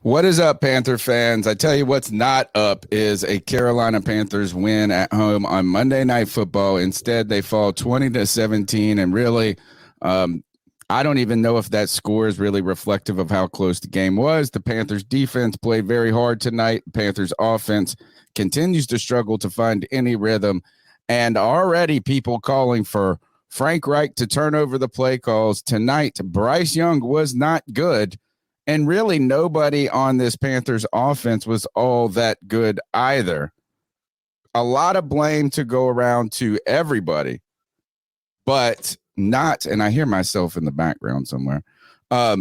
What is up, Panther fans? I tell you what's not up is a Carolina Panthers win at home on Monday Night Football. Instead, they fall 20-17, and really, I don't even know if that score is really reflective of how close the game was. The Panthers defense played very hard tonight. Panthers offense continues to struggle to find any rhythm, and already people calling for Frank Reich to turn over the play calls tonight. Bryce Young was not good. And really, nobody on this Panthers offense was all that good either. A lot of blame to go around to everybody, but not, and I hear myself in the background somewhere, a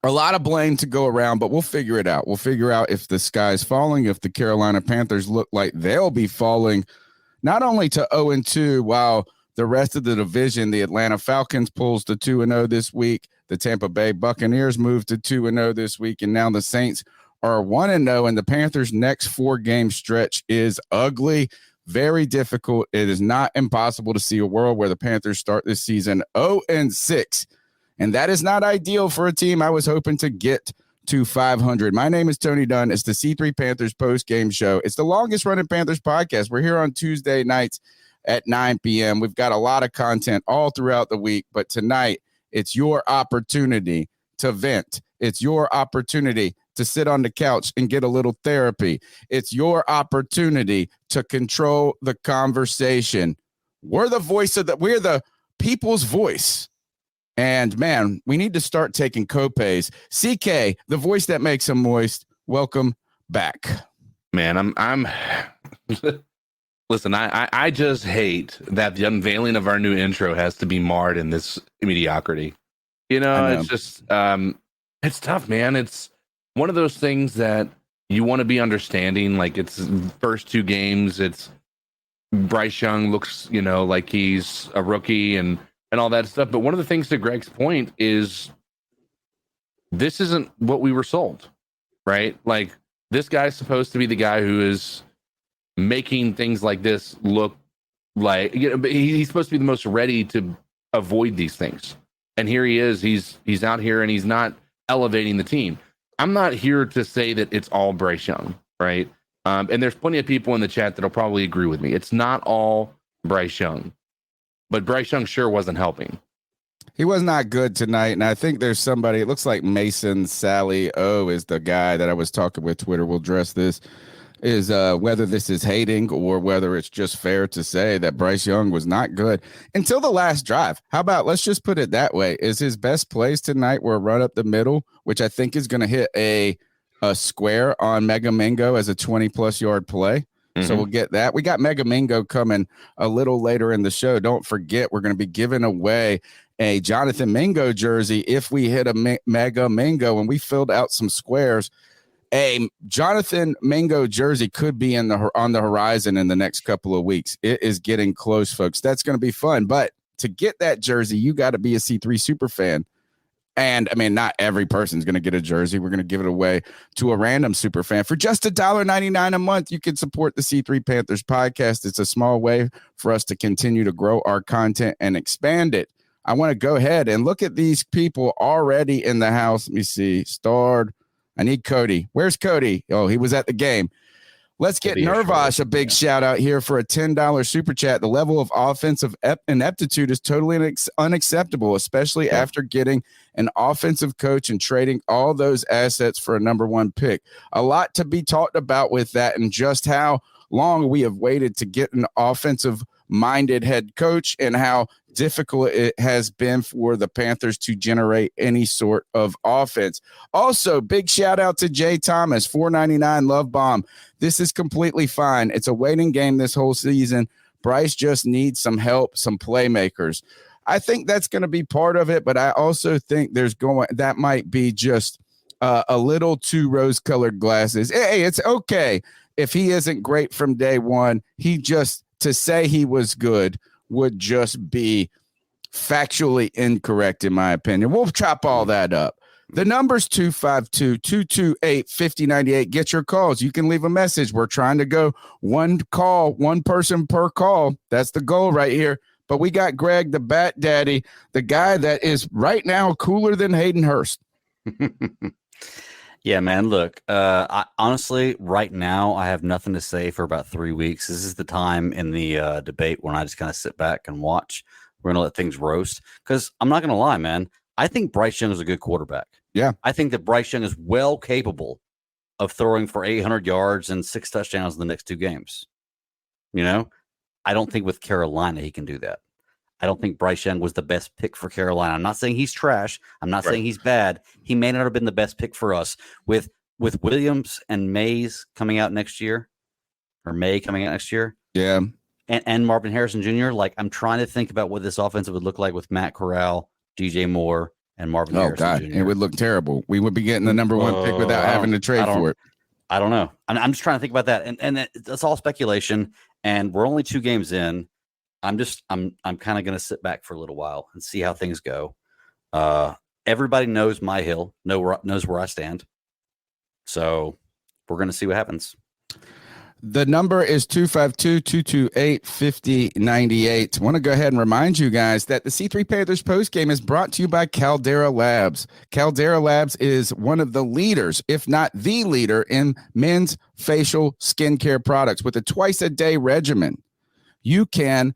lot of blame to go around, but we'll figure it out. We'll figure out if the sky's falling, if the Carolina Panthers look like they'll be falling, not only to 0-2, while the rest of the division, the Atlanta Falcons pulls to 2-0 this week. The Tampa Bay Buccaneers moved to 2-0 this week, and now the Saints are 1-0, and the Panthers' next 4-game stretch is ugly, very difficult. It is not impossible to see a world where the Panthers start this season 0-6, and that is not ideal for a team I was hoping to get to 500. My name is Tony Dunn. It's the C3 Panthers post-game show. It's the longest-running Panthers podcast. We're here on Tuesday nights at 9 p.m. We've got a lot of content all throughout the week, but tonight, it's your opportunity to vent. It's your opportunity to sit on the couch and get a little therapy. It's your opportunity to control the conversation. We're the people's voice. And man, we need to start taking copays. CK, the voice that makes them moist. Welcome back. Man, I'm listen, I just hate that the unveiling of our new intro has to be marred in this mediocrity. You know, it's just, it's tough, man. It's one of those things that you want to be understanding. Like, it's first 2 games. It's Bryce Young looks, like he's a rookie and all that stuff. But one of the things, to Greg's point, is this isn't what we were sold, right? Like, this guy's supposed to be the guy who is making things like this look like, he's supposed to be the most ready to avoid these things. And here he is. He's out here and he's not elevating the team. I'm not here to say that it's all Bryce Young, right? And there's plenty of people in the chat that'll probably agree with me. It's not all Bryce Young, but Bryce Young sure wasn't helping. He was not good tonight, and I think there's somebody, it looks like Mason Sally O is the guy that I was talking with. Twitter will address this, is whether this is hating or whether it's just fair to say that Bryce Young was not good until the last drive. How about, let's just put it that way, is his best plays tonight were a run up the middle, which I think is going to hit a square on Mega Mingo as a 20-plus yard play. Mm-hmm. So we'll get that. We got Mega Mingo coming a little later in the show. Don't forget, we're going to be giving away a Jonathan Mingo jersey if we hit a Mega Mingo, and we filled out some squares. A Jonathan Mingo jersey could be on the horizon in the next couple of weeks. It is getting close, folks. That's going to be fun. But to get that jersey, you got to be a C3 super fan. And I mean, not every person's going to get a jersey. We're going to give it away to a random super fan for just $1.99 a month. You can support the C3 Panthers podcast. It's a small way for us to continue to grow our content and expand it. I want to go ahead and look at these people already in the house. Let me see. Starred. I need Cody. Where's Cody? Oh, he was at the game. Let's get Nervosh a big shout out here for a $10 super chat. The level of offensive ineptitude is totally unacceptable, especially after getting an offensive coach and trading all those assets for a number 1 pick. A lot to be talked about with that, and just how long we have waited to get an offensive minded head coach and how difficult it has been for the Panthers to generate any sort of offense. Also, big shout out to Jay Thomas, $4.99 love bomb. This is completely fine. It's a waiting game this whole season. Bryce just needs some help, some playmakers. I think that's going to be part of it, but I also think that might be just a little too rose-colored glasses. Hey, it's okay if he isn't great from day one. To say he was good would just be factually incorrect, in my opinion. We'll chop all that up. The number's 252-228-5098. Get your calls. You can leave a message. We're trying to go one person per call. That's the goal right here. But we got Greg, the Bat Daddy, the guy that is right now cooler than Hayden Hurst. Yeah, man. Look, I honestly, right now, I have nothing to say for about 3 weeks. This is the time in the debate when I just kind of sit back and watch. We're going to let things roast. Because I'm not going to lie, man. I think Bryce Young is a good quarterback. Yeah. I think that Bryce Young is well capable of throwing for 800 yards and 6 touchdowns in the next 2 games. You know? I don't think with Carolina he can do that. I don't think Bryce Young was the best pick for Carolina. I'm not saying he's trash. I'm not saying he's bad. He may not have been the best pick for us. With Williams and Mays coming out next year, or May coming out next year. Yeah. And Marvin Harrison Jr., like, I'm trying to think about what this offense would look like with Matt Corral, DJ Moore, and Marvin Harrison Jr. It would look terrible. We would be getting the number 1 pick without having to trade for it. I don't know. I'm just trying to think about that. And that's all speculation. And we're only 2 games in. I'm kind of going to sit back for a little while and see how things go. Everybody knows my hill, knows where I stand. So we're going to see what happens. The number is 252-228-5098. I want to go ahead and remind you guys that the C3 Panthers postgame is brought to you by Caldera Labs. Caldera Labs is one of the leaders, if not the leader, in men's facial skincare products. With a twice-a-day regimen, you can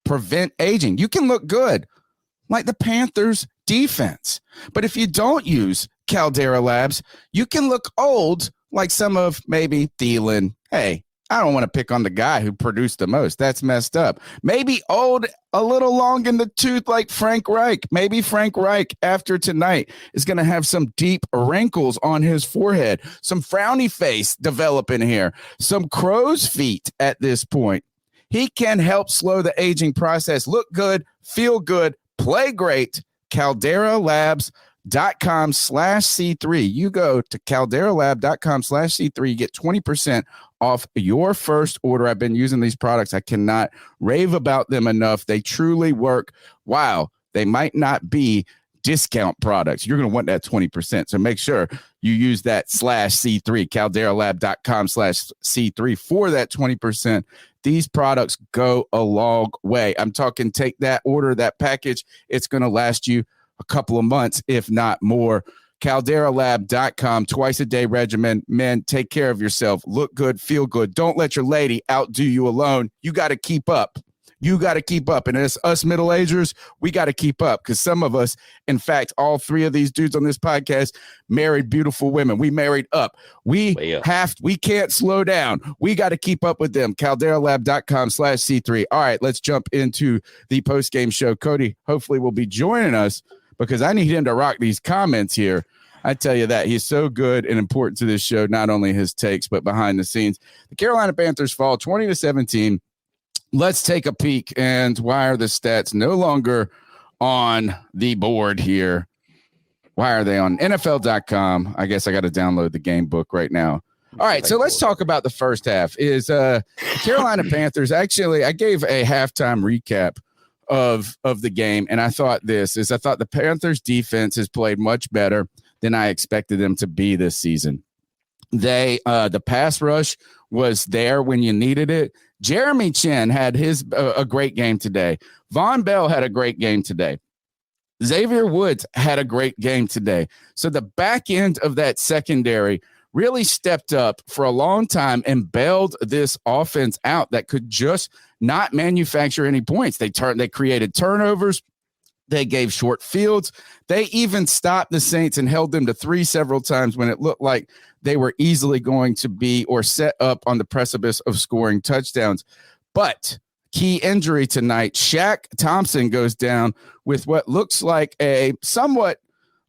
prevent aging. You can look good like the Panthers defense. But if you don't use Caldera Labs, you can look old like some of maybe Thielen. Hey, I don't want to pick on the guy who produced the most. That's messed up. Maybe old, a little long in the tooth like Frank Reich. Maybe Frank Reich after tonight is going to have some deep wrinkles on his forehead, some frowny face developing here, some crow's feet at this point. He can help slow the aging process. Look good, feel good, play great. CalderaLabs.com/C3. You go to CalderaLab.com/C3. You get 20% off your first order. I've been using these products. I cannot rave about them enough. They truly work. Wow. They might not be discount products. You're going to want that 20%. So make sure you use that /C3, CalderaLab.com/C3 for that 20%. These products go a long way. I'm talking take that order, that package. It's going to last you a couple of months, if not more. CalderaLab.com, twice-a-day regimen. Men, take care of yourself. Look good, feel good. Don't let your lady outdo you alone. You got to keep up. You got to keep up. And as us middle-agers, we got to keep up because some of us, in fact, all 3 of these dudes on this podcast married beautiful women. We married up. We can't slow down. We got to keep up with them. CalderaLab.com/C3. All right, let's jump into the post-game show. Cody hopefully will be joining us because I need him to rock these comments here. I tell you that he's so good and important to this show, not only his takes, but behind the scenes. The Carolina Panthers fall 20-17. Let's take a peek. And why are the stats no longer on the board here? Why are they on NFL.com? I guess I got to download the game book right now. All right, so let's talk about the first half. Is Carolina Panthers, actually, I gave a halftime recap of the game, and I thought the Panthers defense has played much better than I expected them to be this season. The pass rush was there when you needed it. Jeremy Chin had a great game today. Von Bell had a great game today. Xavier Woods had a great game today. So the back end of that secondary really stepped up for a long time and bailed this offense out that could just not manufacture any points. They created turnovers. They gave short fields. They even stopped the Saints and held them to 3 several times when it looked like they were easily going to be or set up on the precipice of scoring touchdowns. But key injury tonight. Shaq Thompson goes down with what looks like a somewhat,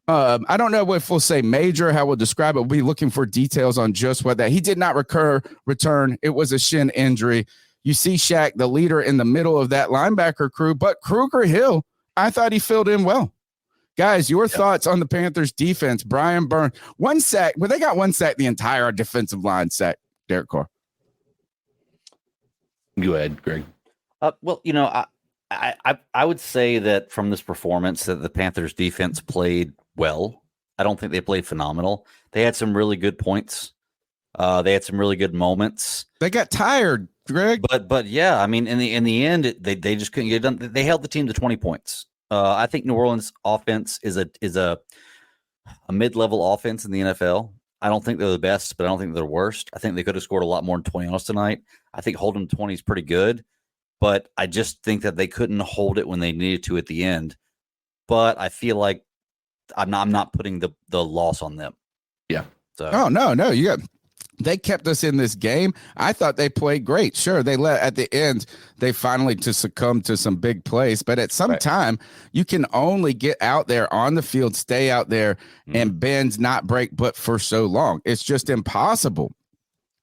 I don't know if we'll say major, how we'll describe it. We'll be looking for details on just what that. He did not return. It was a shin injury. You see Shaq, the leader in the middle of that linebacker crew, but Kruger Hill, I thought he filled in well. Guys, your thoughts on the Panthers defense? Brian Burns, 1 sack. Well, they got 1 sack, the entire defensive line sack, Derek Carr. Go ahead, Greg. Well, I would say that from this performance that the Panthers defense played well. I don't think they played phenomenal. They had some really good points. They had some really good moments. They got tired, Greg. But yeah, I mean, in the end, they just couldn't get it done. They held the team to 20 points. I think New Orleans offense is a mid-level offense in the NFL. I don't think they're the best, but I don't think they're the worst. I think they could have scored a lot more than 20 on us tonight. I think holding 20 is pretty good, but I just think that they couldn't hold it when they needed to at the end. But I feel like I'm not putting the loss on them. Yeah. So. Oh, no. They kept us in this game. I thought they played great. Sure, they let at the end, they finally to succumb to some big plays. But at some time, you can only get out there on the field, stay out there, and bend, not break, but for so long. It's just impossible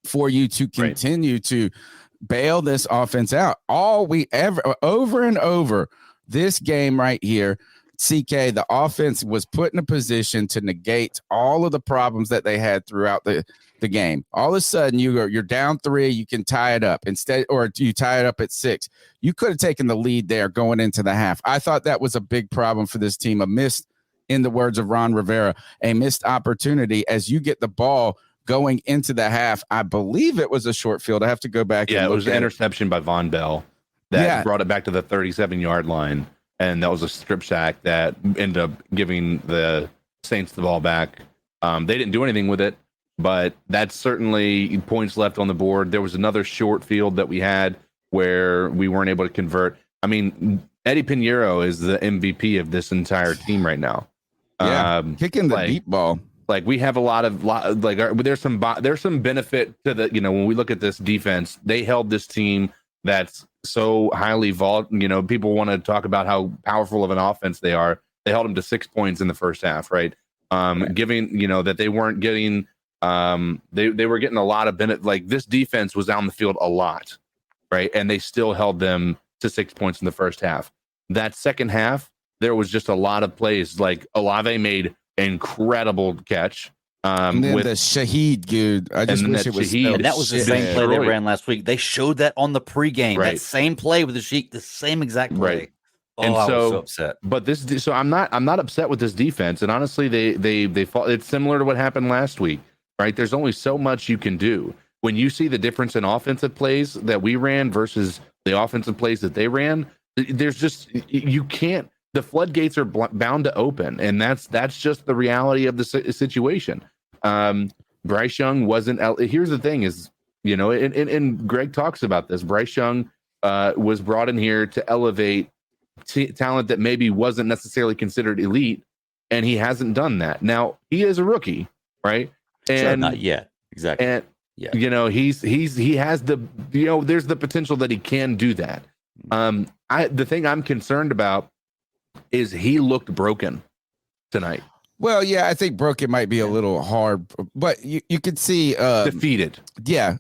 for you to continue to bail this offense out. All we ever, over and over, this game right here, CK, the offense was put in a position to negate all of the problems that they had throughout the game. All of a sudden, you're down 3, you can tie it up instead, or you tie it up at 6. You could have taken the lead there going into the half. I thought that was a big problem for this team. A missed, in the words of Ron Rivera, a missed opportunity as you get the ball going into the half. I believe it was a short field. I have to go back. Yeah, it was an interception by Von Bell that brought it back to the 37-yard line. And that was a strip sack that ended up giving the Saints the ball back. They didn't do anything with it, but that's certainly points left on the board. There was another short field that we had where we weren't able to convert. I mean, Eddie Pinheiro is the MVP of this entire team right now. Yeah, kicking the deep ball. Like we have there's some benefit to the, when we look at this defense, they held this team that's so highly people want to talk about how powerful of an offense they are. They held them to 6 points in the first half, right? Giving, that they weren't getting, they were getting a lot of benefit. Like this defense was on the field a lot, right? And they still held them to 6 points in the first half. That second half, there was just a lot of plays. Like Olave made an incredible catch. And then the Shaheed, dude. I just wish it was. And that was the same play they ran last week. They showed that on the pregame. Right. That same play with the Sheik, the same exact play. Right. Oh, and I was so upset. But so I'm not upset with this defense. And honestly, they fall. It's similar to what happened last week, right? There's only so much you can do when you see the difference in offensive plays that we ran versus the offensive plays that they ran. There's just you can't. The floodgates are bound to open, and that's just the reality of the situation. Bryce Young wasn't. Here's the thing: is and Greg talks about this. Bryce Young was brought in here to elevate talent that maybe wasn't necessarily considered elite, and he hasn't done that. Now he is a rookie, right? And not yet, exactly. And he has the there's the potential that he can do that. The thing I'm concerned about is he looked broken tonight. Well, yeah, I think broken might be a little hard, but you could see defeated. Yeah.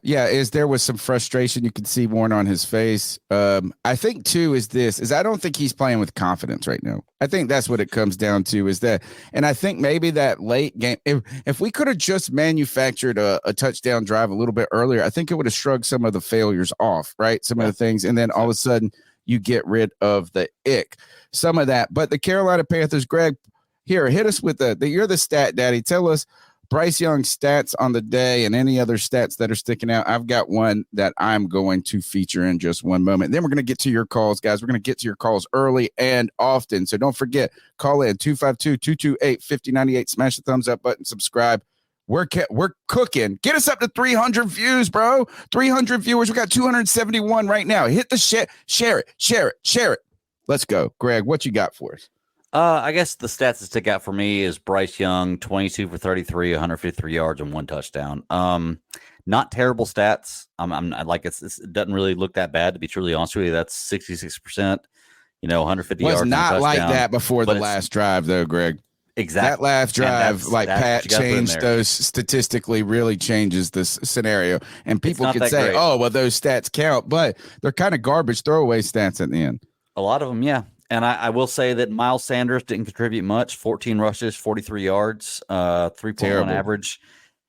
There was some frustration you could see worn on his face. I think too is I don't think he's playing with confidence right now. I think that's what it comes down to is that, and I think maybe that late game, if we could have just manufactured a touchdown drive a little bit earlier, I think it would have shrugged some of the failures off, right? Some of the things, and then all of a sudden you get rid of the ick, some of that. But the Carolina Panthers, Greg, here, hit us with you're the stat daddy. Tell us Bryce Young's stats on the day and any other stats that are sticking out. I've got one that I'm going to feature in just one moment. Then we're going to get to your calls, guys. We're going to get to your calls early and often. So don't forget, call in 252-228-5098. Smash the thumbs up button, subscribe. We're cooking. Get us up to 300 views, bro. 300 viewers. We got 271 right now. Hit the share it. Let's go. Greg, what you got for us? I guess the stats that stick out for me is Bryce Young, 22 for 33, 153 yards and 1 touchdown. Not terrible stats. I'm like it doesn't really look that bad, to be truly honest with you. That's 66%. 150 Was yards. not and a like touchdown, that before the last drive, though, Greg. Exactly. That last drive, Pat changed those statistically, really changes this scenario. And people could say, oh, well, those stats count, but they're kind of garbage throwaway stats at the end. A lot of them, yeah. And I will say that Miles Sanders didn't contribute much. 14 rushes, 43 yards, 3.1 average.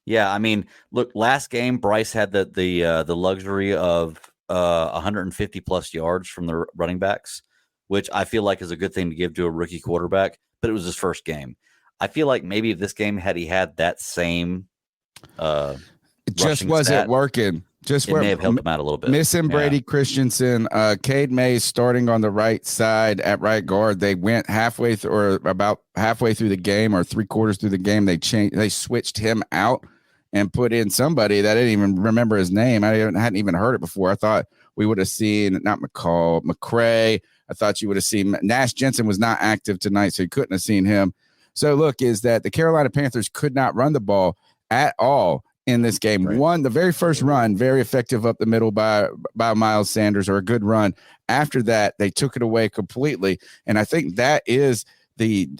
Yeah, I mean, look, last game Bryce had the luxury of 150 plus yards from the running backs, which I feel like is a good thing to give to a rookie quarterback. But it was his first game. I feel like maybe if this game he had that same, it just wasn't working. It may have helped him out a little bit. Missing Brady Christensen, Cade Mays starting on the right side at right guard. They went about halfway through the game or 3/4 through the game. They switched him out and put in somebody that I didn't even remember his name. I hadn't even heard it before. I thought we would have seen not McCray. I thought you would have seen Nash Jensen was not active tonight, so you couldn't have seen him. So look, is that the Carolina Panthers could not run the ball at all in this game. Right. The very first run, very effective up the middle by Miles Sanders, or a good run. After that, they took it away completely. And I think that is the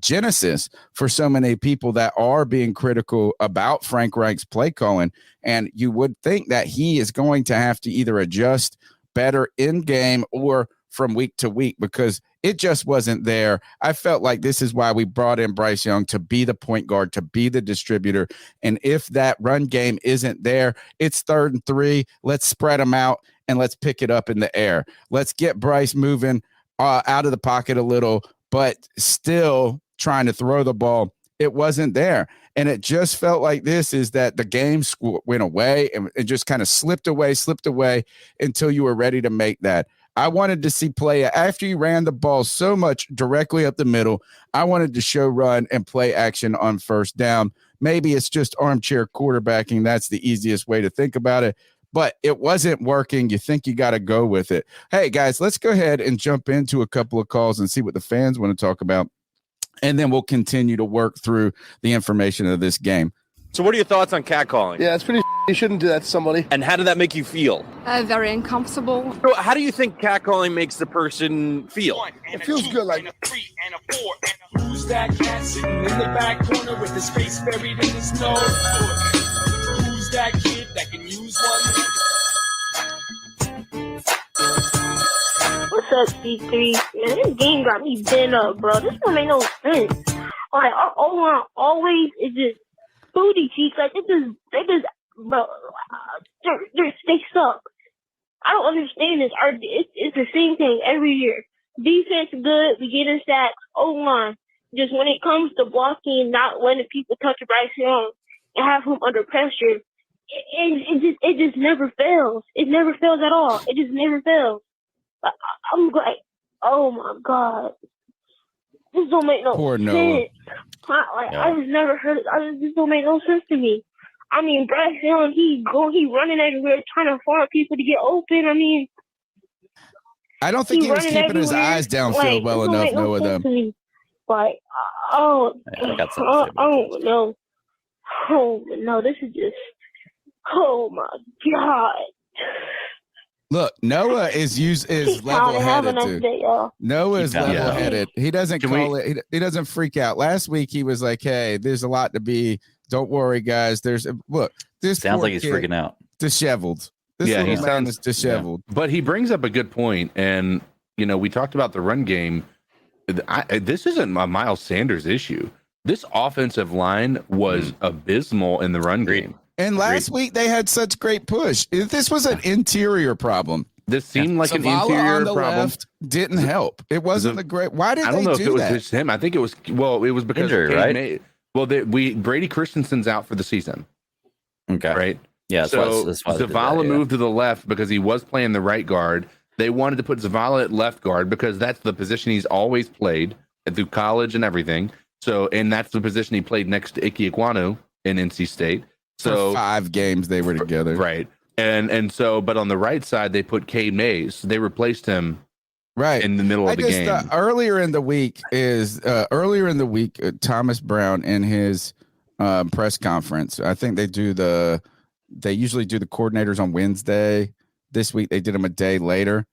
genesis for so many people that are being critical about Frank Reich's play calling. And you would think that he is going to have to either adjust better in game or from week to week, because it just wasn't there. I felt like this is why we brought in Bryce Young, to be the point guard, to be the distributor. And if that run game isn't there, it's 3rd and 3. Let's spread them out and let's pick it up in the air. Let's get Bryce moving out of the pocket a little, but still trying to throw the ball. It wasn't there. And it just felt like this is that the game went away and it just kind of slipped away until you were ready to make that. I wanted to see play after you ran the ball so much directly up the middle. I wanted to show run and play action on first down. Maybe it's just armchair quarterbacking. That's the easiest way to think about it, but it wasn't working. You think you got to go with it. Hey guys, let's go ahead and jump into a couple of calls and see what the fans want to talk about. And then we'll continue to work through the information of this game. So what are your thoughts on catcalling? Yeah, it's pretty you shouldn't do that to somebody. And how did that make you feel? Very uncomfortable. So how do you think catcalling makes the person feel? It feels good, like. Who's that cat sitting in the back corner with his face buried in his nose? Who's that kid that can use one? What's up, C3? Man, this game got me bent up, bro. This don't make no sense. Like, our O-line always is just booty cheeks. Like, bro, they suck. I don't understand this. It's the same thing every year. Defense good, we get in sacks. O-line, just when it comes to blocking, not letting people touch Bryce Young and have him under pressure, it just never fails. It never fails at all. It just never fails. I'm like, oh my God. This don't make no sense. I just never heard it. This don't make no sense to me. I mean, Bryce Young, he running everywhere trying to farm people to get open. I mean, I don't think he was keeping his eyes downfield well enough, Noah, though. Like, I don't know. Oh, no, this is just, oh my God. Look, Noah is level-headed too. Noah's level-headed. He doesn't he doesn't freak out. Last week he was like, "Hey, there's a lot to be. Don't worry, guys. This sounds like he's freaking out, disheveled. He sounds disheveled." Yeah. But he brings up a good point, and we talked about the run game. This isn't a Miles Sanders issue. This offensive line was abysmal in the run game. And last week they had such great push. This was an interior problem. This seemed like an Zavala interior on the problem. Left didn't help. It wasn't the great. Why did they do that? I don't know if it was just him. I think it was. Well, it was because injury, right? Brady Christensen's out for the season. Okay. Right. Yeah. So Zavala moved to the left because he was playing the right guard. They wanted to put Zavala at left guard because that's the position he's always played through college and everything. So, and that's the position he played next to Ike Ekwonu in NC State. So for 5 games they were together. Right. And so, but on the right side, they put Cade Mays. They replaced him in the middle of the game. Earlier in the week, Thomas Brown in his press conference, I think they do the they usually do the coordinators on Wednesday. This week they did them a day later.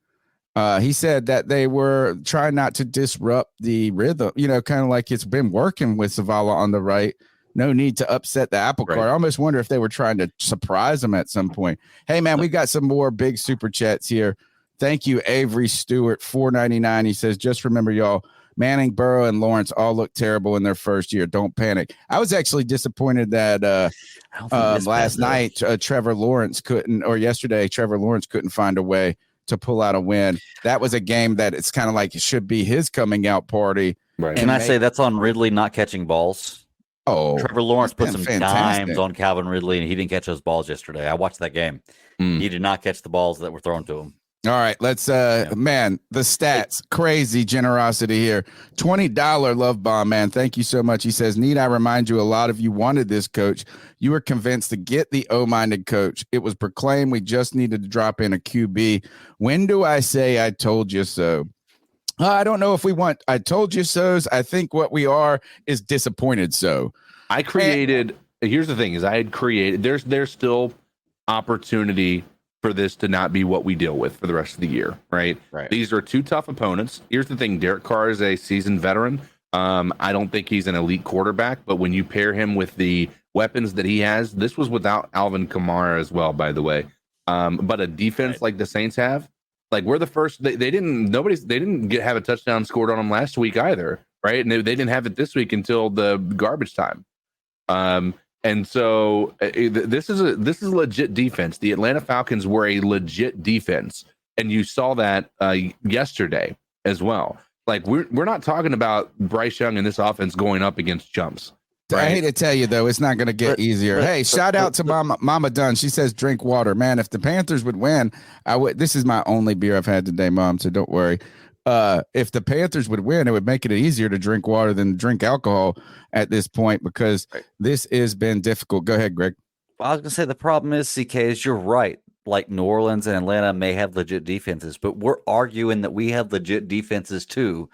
He said that they were trying not to disrupt the rhythm, kind of like it's been working with Zavala on the right. No need to upset the apple cart. I almost wonder if they were trying to surprise him at some point. Hey, man, we got some more big super chats here. Thank you, Avery Stewart, $4.99. He says, just remember, y'all, Manning, Burrow, and Lawrence all look terrible in their first year. Don't panic. I was actually disappointed that last night Trevor Lawrence couldn't, or yesterday Trevor Lawrence couldn't find a way to pull out a win. That was a game that it's kind of like it should be his coming out party. Right. Can I say that's on Ridley not catching balls? Oh, Trevor Lawrence put some dimes on Calvin Ridley, and he didn't catch those balls yesterday. I watched that game. He did not catch the balls that were thrown to him. All right, let's man, the stats, crazy generosity here. $20 love bomb, man. Thank you so much. He says, need I remind you, a lot of you wanted this coach. You were convinced to get the O-minded coach. It was proclaimed we just needed to drop in a QB. When do I say I told you so? I don't know if we want I told you so's. I think what we are is disappointed so. Here's the thing is I had created there's still opportunity for this to not be what we deal with for the rest of the year, right? These are two tough opponents. Here's the thing. Derek Carr is a seasoned veteran. I don't think he's an elite quarterback, but when you pair him with the weapons that he has, this was without Alvin Kamara as well, by the way. But a defense like the Saints have, like we're the first, they didn't have a touchdown scored on them last week either, right? And they didn't have it this week until the garbage time. And so this is a legit defense. The Atlanta Falcons were a legit defense, and you saw that yesterday as well. Like we're not talking about Bryce Young and this offense going up against jumps. Right? I hate to tell you though, it's not going to get easier. Hey, shout out to Mama Dunn. She says drink water, man. If the Panthers would win, I would. This is my only beer I've had today, Mom. So don't worry. If the Panthers would win, it would make it easier to drink water than drink alcohol at this point because this has been difficult. Go ahead, Greg. Well, I was going to say the problem is, CK, is you're right. Like New Orleans and Atlanta may have legit defenses, but we're arguing that we have legit defenses too.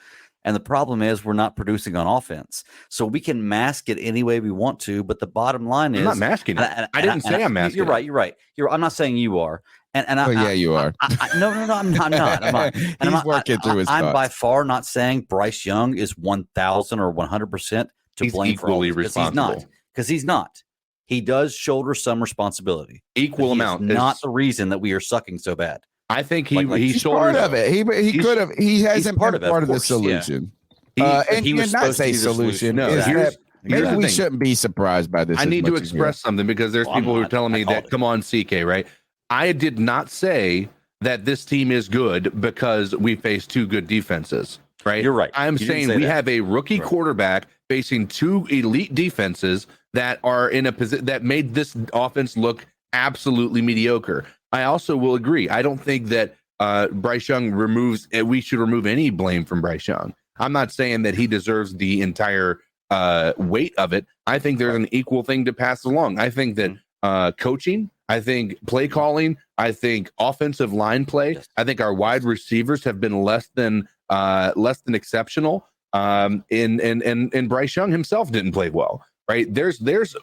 And the problem is we're not producing on offense. So we can mask it any way we want to, but the bottom line is... I'm not masking it. I didn't say I'm masking it. You're right. I'm not saying you are. You are. No, I'm not. He's working through his thoughts. I'm by far not saying Bryce Young is 1,000 or 100% to blame for all this, because he's not. He does shoulder some responsibility. Equal amount. Not the reason that we are sucking so bad. I think he's part of it. He could have. He hasn't been part of the solution. Yeah. And he was not say solution. No, maybe we shouldn't be surprised by this. I need to express something because there's people who are telling me that, come on, CK, right? I did not say that this team is good because we face two good defenses, right? You're right. I'm saying we have a rookie quarterback facing two elite defenses that are in a position that made this offense look absolutely mediocre. I also will agree. I don't think that Bryce Young we should remove any blame from Bryce Young. I'm not saying that he deserves the entire weight of it. I think there's an equal thing to pass along. I think that coaching, I think play calling, I think offensive line play, I think our wide receivers have been less than exceptional. And Bryce Young himself didn't play well, right?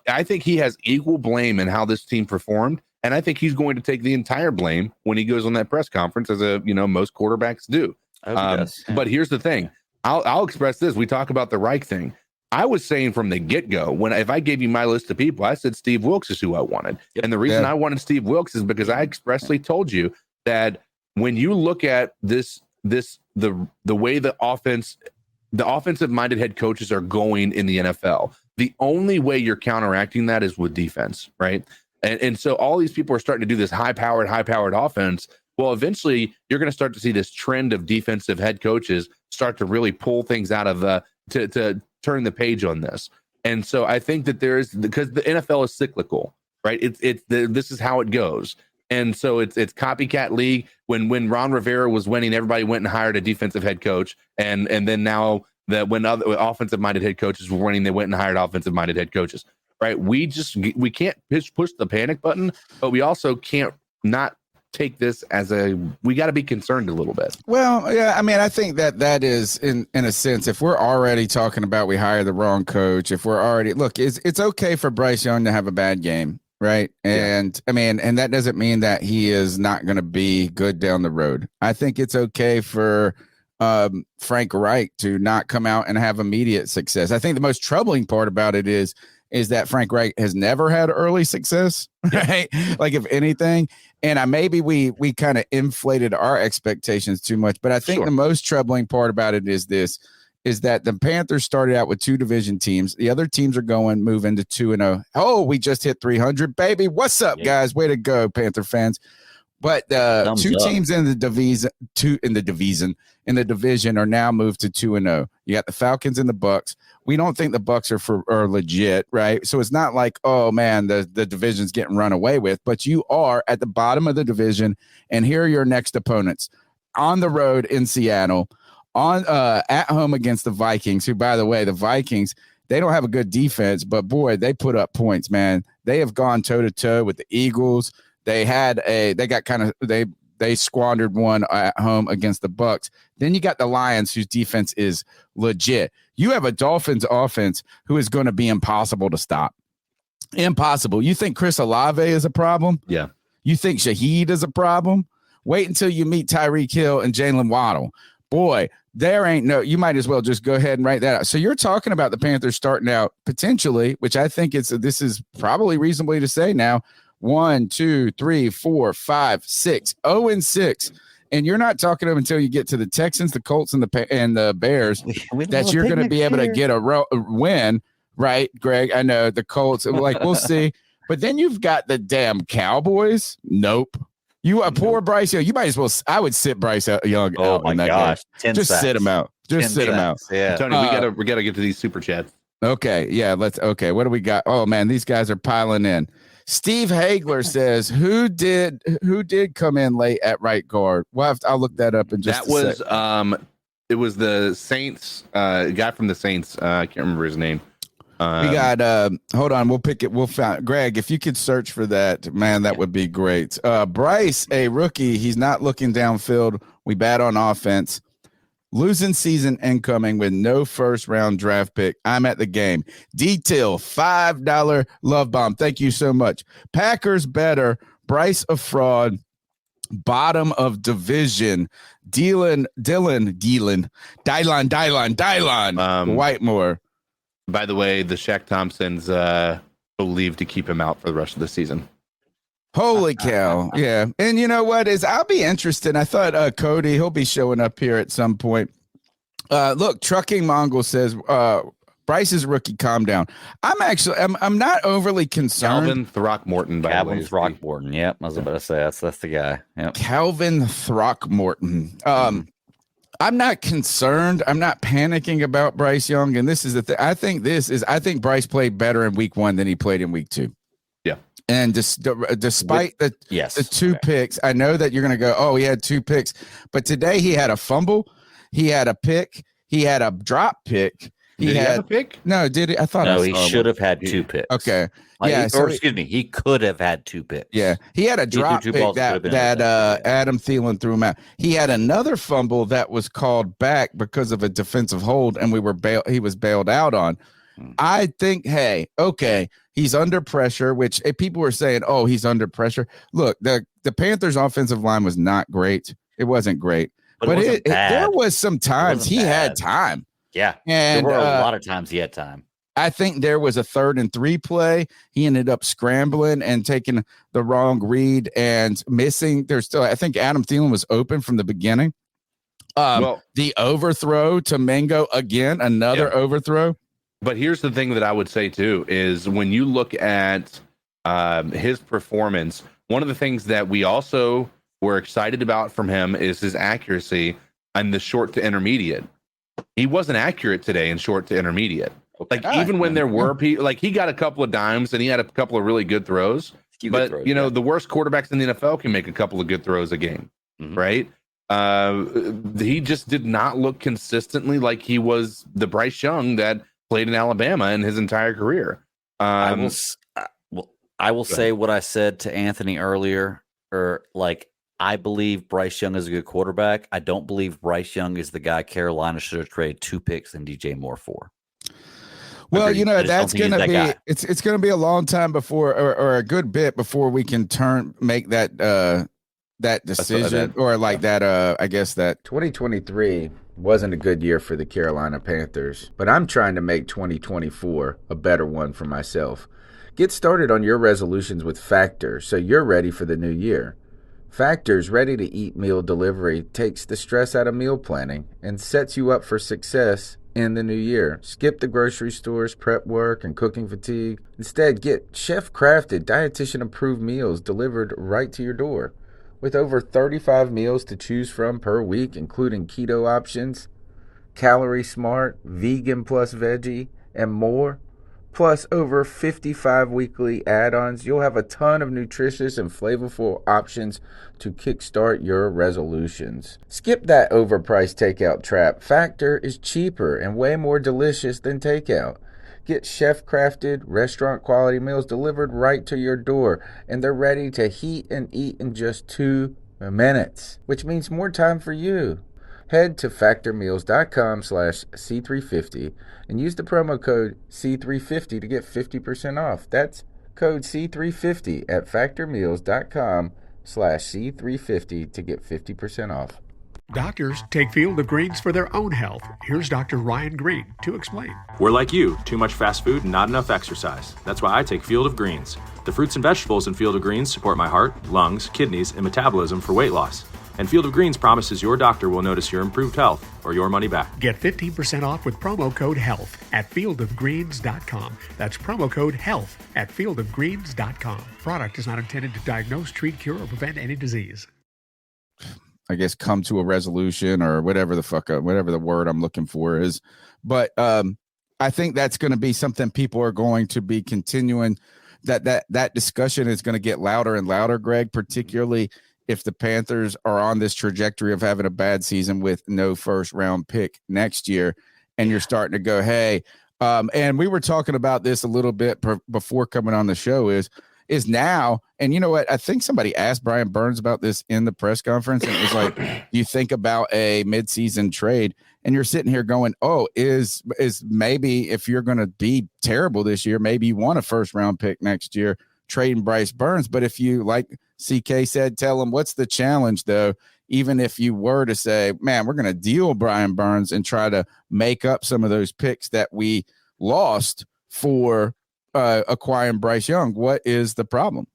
I think he has equal blame in how this team performed. And I think he's going to take the entire blame when he goes on that press conference, as most quarterbacks do. But here's the thing. I'll express this. We talk about the Reich thing. I was saying from the get-go, if I gave you my list of people, I said Steve Wilks is who I wanted. And the reason I wanted Steve Wilks is because I expressly told you that when you look at the way the offensive-minded head coaches are going in the NFL, the only way you're counteracting that is with defense, right? And so all these people are starting to do this high-powered offense. Well, eventually you're going to start to see this trend of defensive head coaches start to really pull things out of to turn the page on this. And so I think that because the NFL is cyclical, right? This is how it goes. And so it's copycat league. When Ron Rivera was winning, everybody went and hired a defensive head coach. And then now that when other offensive-minded head coaches were winning, they went and hired offensive-minded head coaches. Right, we can't push the panic button, but we also can't not take this as we got to be concerned a little bit. Well, yeah, I mean, I think that is in a sense, if we're already talking about we hire the wrong coach, if we're already it's okay for Bryce Young to have a bad game, right? And I mean, and that doesn't mean that he is not going to be good down the road. I think it's okay for Frank Reich to not come out and have immediate success. I think the most troubling part about it is that Frank Reich has never had early success, right? Like if anything, and maybe we kind of inflated our expectations too much, but I think the most troubling part about it is that the Panthers started out with 2 division teams. The other teams are moving to 2-0. Oh, we just hit 300, baby. What's up, guys? Way to go, Panther fans. But 2 teams in the division are now moved to 2-0. You got the Falcons and the Bucks. We don't think the Bucks are legit, right? So it's not like, oh man, the division's getting run away with, but you are at the bottom of the division, and here are your next opponents on the road in Seattle, on at home against the Vikings, who, by the way, the Vikings, they don't have a good defense, but boy, they put up points, man. They have gone toe to toe with the Eagles. They squandered one at home against the Bucks. Then you got the Lions, whose defense is legit. You have a Dolphins offense who is going to be impossible to stop. Impossible. You think Chris Olave is a problem? Yeah. You think Shaheed is a problem? Wait until you meet Tyreek Hill and Jalen Waddle. Boy, there ain't no, you might as well just go ahead and write that out. So you're talking about the Panthers starting out potentially, which I think this is probably reasonably to say now, 1, 2, 3, 4, 5, 6, 0-6. And you're not talking to them until you get to the Texans, the Colts, and the Bears that you're going to be able to get a win, right, Greg? I know the Colts, like we'll see. But then you've got the damn Cowboys. Nope. You are poor Bryce Young. You might as well. I would sit Bryce Young out. Oh my gosh! Just sacks. Sit him out. Just sit him out. Yeah, Tony, we gotta get to these super chats. Okay, yeah. Okay, what do we got? Oh man, these guys are piling in. Steve Hagler says, "Who did come in late at right guard?" Well, I'll look that up in just. That was it was the Saints guy from the Saints. I can't remember his name. We got hold on, we'll pick it. We'll find Greg. If you could search for that, man, that would be great. Bryce, a rookie, he's not looking downfield. We bat on offense. Losing season incoming with no first round draft pick. I'm at the game. Detail $5 love bomb. Thank you so much. Packers better. Bryce a fraud. Bottom of division. Dylan. Whitemore. By the way, the Shaq Thompsons believe to keep him out for the rest of the season. Holy cow. Yeah. And you know what I'll be interested. I thought Cody, he'll be showing up here at some point. Look, Trucking Mongol says Bryce's rookie, calm down. I'm not overly concerned. Calvin Throckmorton, by the way. Calvin Throckmorton. Yep. I was about to say that's the guy. Yep. Calvin Throckmorton. I'm not concerned. I'm not panicking about Bryce Young. And this is the thing. I think Bryce played better in week 1 than he played in week 2. Yeah. And despite the 2 picks, I know that you're going to go, oh, he had 2 picks. But today he had a fumble. He had a pick. He had a drop pick. Did he have a pick? No, did he? I thought no. He should have had 2 picks. Okay. Excuse me. He could have had 2 picks. Yeah. He had a drop pick that Adam Thielen threw him out. He had another fumble that was called back because of a defensive hold, and he was bailed out on. I think, hey, okay, he's under pressure, which people were saying, oh, he's under pressure. Look, the Panthers' offensive line was not great. It wasn't great. But there was some times he had time. Yeah. And there were a lot of times he had time. I think there was a 3rd and 3 play. He ended up scrambling and taking the wrong read and missing. I think Adam Thielen was open from the beginning. The overthrow to Mingo again, another overthrow. But here's the thing that I would say too, is when you look at his performance, one of the things that we also were excited about from him is his accuracy and the short to intermediate. He wasn't accurate today in short to intermediate. Like even when there were people, like he got a couple of dimes and he had a couple of really good throws. But the worst quarterbacks in the NFL can make a couple of good throws a game, right? He just did not look consistently like he was the Bryce Young that played in Alabama in his entire career. I will say what I said to Anthony earlier, I believe Bryce Young is a good quarterback. I don't believe Bryce Young is the guy Carolina should have traded 2 picks and DJ Moore for. Well, Agreed. I just don't that's think he's going to that be guy. it's going to be a long time before, or a good bit before we can make that decision, or like that. I guess that 2023 wasn't a good year for the Carolina Panthers, but I'm trying to make 2024 a better one for myself. Get started on your resolutions with Factor so you're ready for the new year. Factor's ready-to-eat meal delivery takes the stress out of meal planning and sets you up for success in the new year. Skip the grocery stores, prep work, and cooking fatigue. Instead, get chef-crafted, dietitian-approved meals delivered right to your door. With over 35 meals to choose from per week, including keto options, calorie smart, vegan plus veggie, and more, plus over 55 weekly add-ons, you'll have a ton of nutritious and flavorful options to kickstart your resolutions. Skip that overpriced takeout trap. Factor is cheaper and way more delicious than takeout. Get chef-crafted, restaurant-quality meals delivered right to your door, and they're ready to heat and eat in just 2 minutes, which means more time for you. Head to factormeals.com/C350 and use the promo code C350 to get 50% off. That's code C350 at factormeals.com/C350 to get 50% off. Doctors take Field of Greens for their own health. Here's Dr. Ryan Green to explain. We're like you, too much fast food and not enough exercise. That's why I take Field of Greens. The fruits and vegetables in Field of Greens support my heart, lungs, kidneys, and metabolism for weight loss. And Field of Greens promises your doctor will notice your improved health or your money back. Get 15% off with promo code HEALTH at fieldofgreens.com. That's promo code HEALTH at fieldofgreens.com. Product is not intended to diagnose, treat, cure, or prevent any disease. I guess come to a resolution or whatever the word I'm looking for is. But I think that's going to be something people are going to be continuing. That discussion is going to get louder and louder, Greg, particularly if the Panthers are on this trajectory of having a bad season with no first round pick next year. And you're starting to go, hey, and we were talking about this a little bit before coming on the show is now, and you know what? I think somebody asked Brian Burns about this in the press conference, and it was like, you think about a midseason trade, and you're sitting here going, oh, is maybe if you're going to be terrible this year, maybe you want a first round pick next year, trading Bryce Burns. But if you, like CK said, tell him what's the challenge though, even if you were to say, man, we're going to deal Brian Burns and try to make up some of those picks that we lost for acquiring Bryce Young, what is the problem?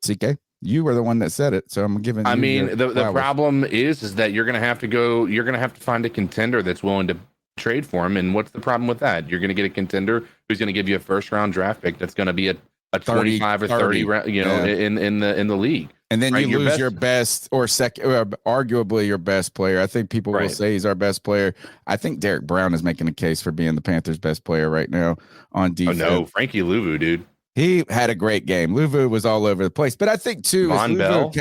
CK, you were the one that said it, so I'm giving you. I mean, the problem is that you're gonna have to find a contender that's willing to trade for him. And what's the problem with that? You're gonna get a contender who's gonna give you a first round draft pick that's gonna be a 25 or 30 in the league. And then you lose your best or second, or arguably your best player. I think people will say he's our best player. I think Derek Brown is making a case for being the Panthers' best player right now on defense. Oh, no, Frankie Louvu, dude. He had a great game. Louvu was all over the place. But I think, too, Louvu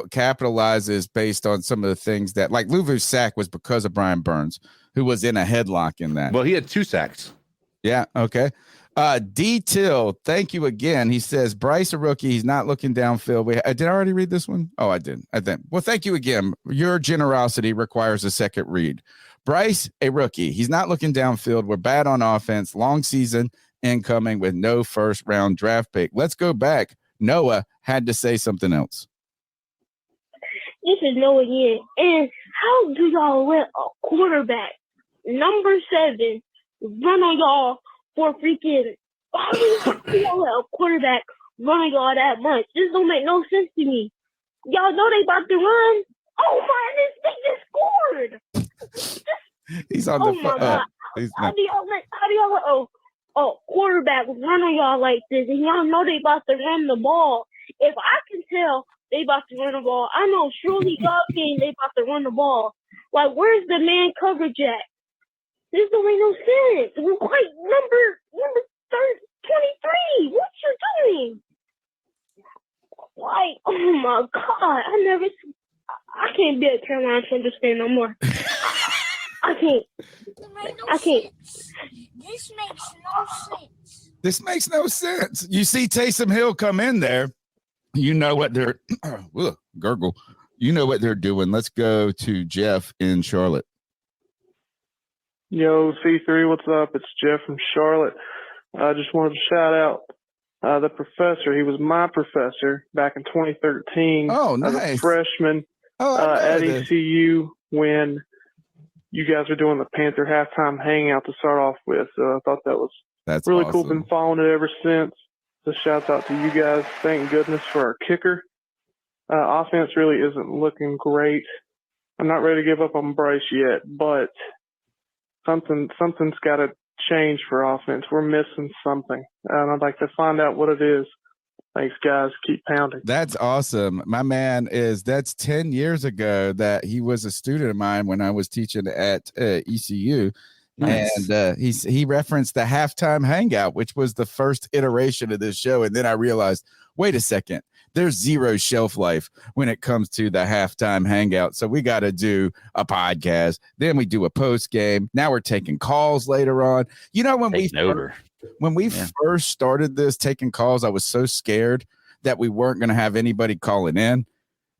capitalizes based on some of the things that, like Louvu's sack was because of Brian Burns, who was in a headlock in that. Well, he had 2 sacks. Yeah, okay. D Till, thank you again. He says Bryce a rookie. He's not looking downfield. Did I already read this one? Oh, I did. Well, thank you again. Your generosity requires a second read. Bryce a rookie. He's not looking downfield. We're bad on offense. Long season incoming with no first round draft pick. Let's go back. Noah had to say something else. This is Noah again. And how do y'all let a quarterback number 7 run on y'all for freaking, how do y'all let a quarterback run on y'all that much? This don't make no sense to me. Y'all know they about to run. Oh my, this thing just scored. He's on the my God. How do y'all let a quarterback run on y'all like this? And y'all know they about to run the ball. If I can tell they about to run the ball, I know surely God can they about to run the ball. Like, where's the man coverage at? This don't make no sense. We're quite number 23. What you doing? Like, oh my God. I can't be a Carolina Panthers fan no more. I can't. This makes no sense. You see Taysom Hill come in there. You know what they're gurgle. You know what they're doing. Let's go to Jeff in Charlotte. Yo, C3, what's up? It's Jeff from Charlotte. I just wanted to shout out the professor. He was my professor back in 2013. Oh, As a nice. freshman at ECU when you guys were doing the Panther halftime hangout to start off with. So I thought that was really cool. Been following it ever since. So shouts out to you guys. Thank goodness for our kicker. Offense really isn't looking great. I'm not ready to give up on Bryce yet, but something's got to change for offense. We're missing something, and I'd like to find out what it is. Thanks, guys. Keep pounding. That's awesome. My man that's 10 years ago that he was a student of mine when I was teaching at ECU. Nice. And he referenced the halftime hangout, which was the first iteration of this show. And then I realized, wait a second, there's zero shelf life when it comes to the halftime hangout. So we got to do a podcast. Then we do a post game. Now we're taking calls later on. You know, when we first started this taking calls, I was so scared that we weren't going to have anybody calling in.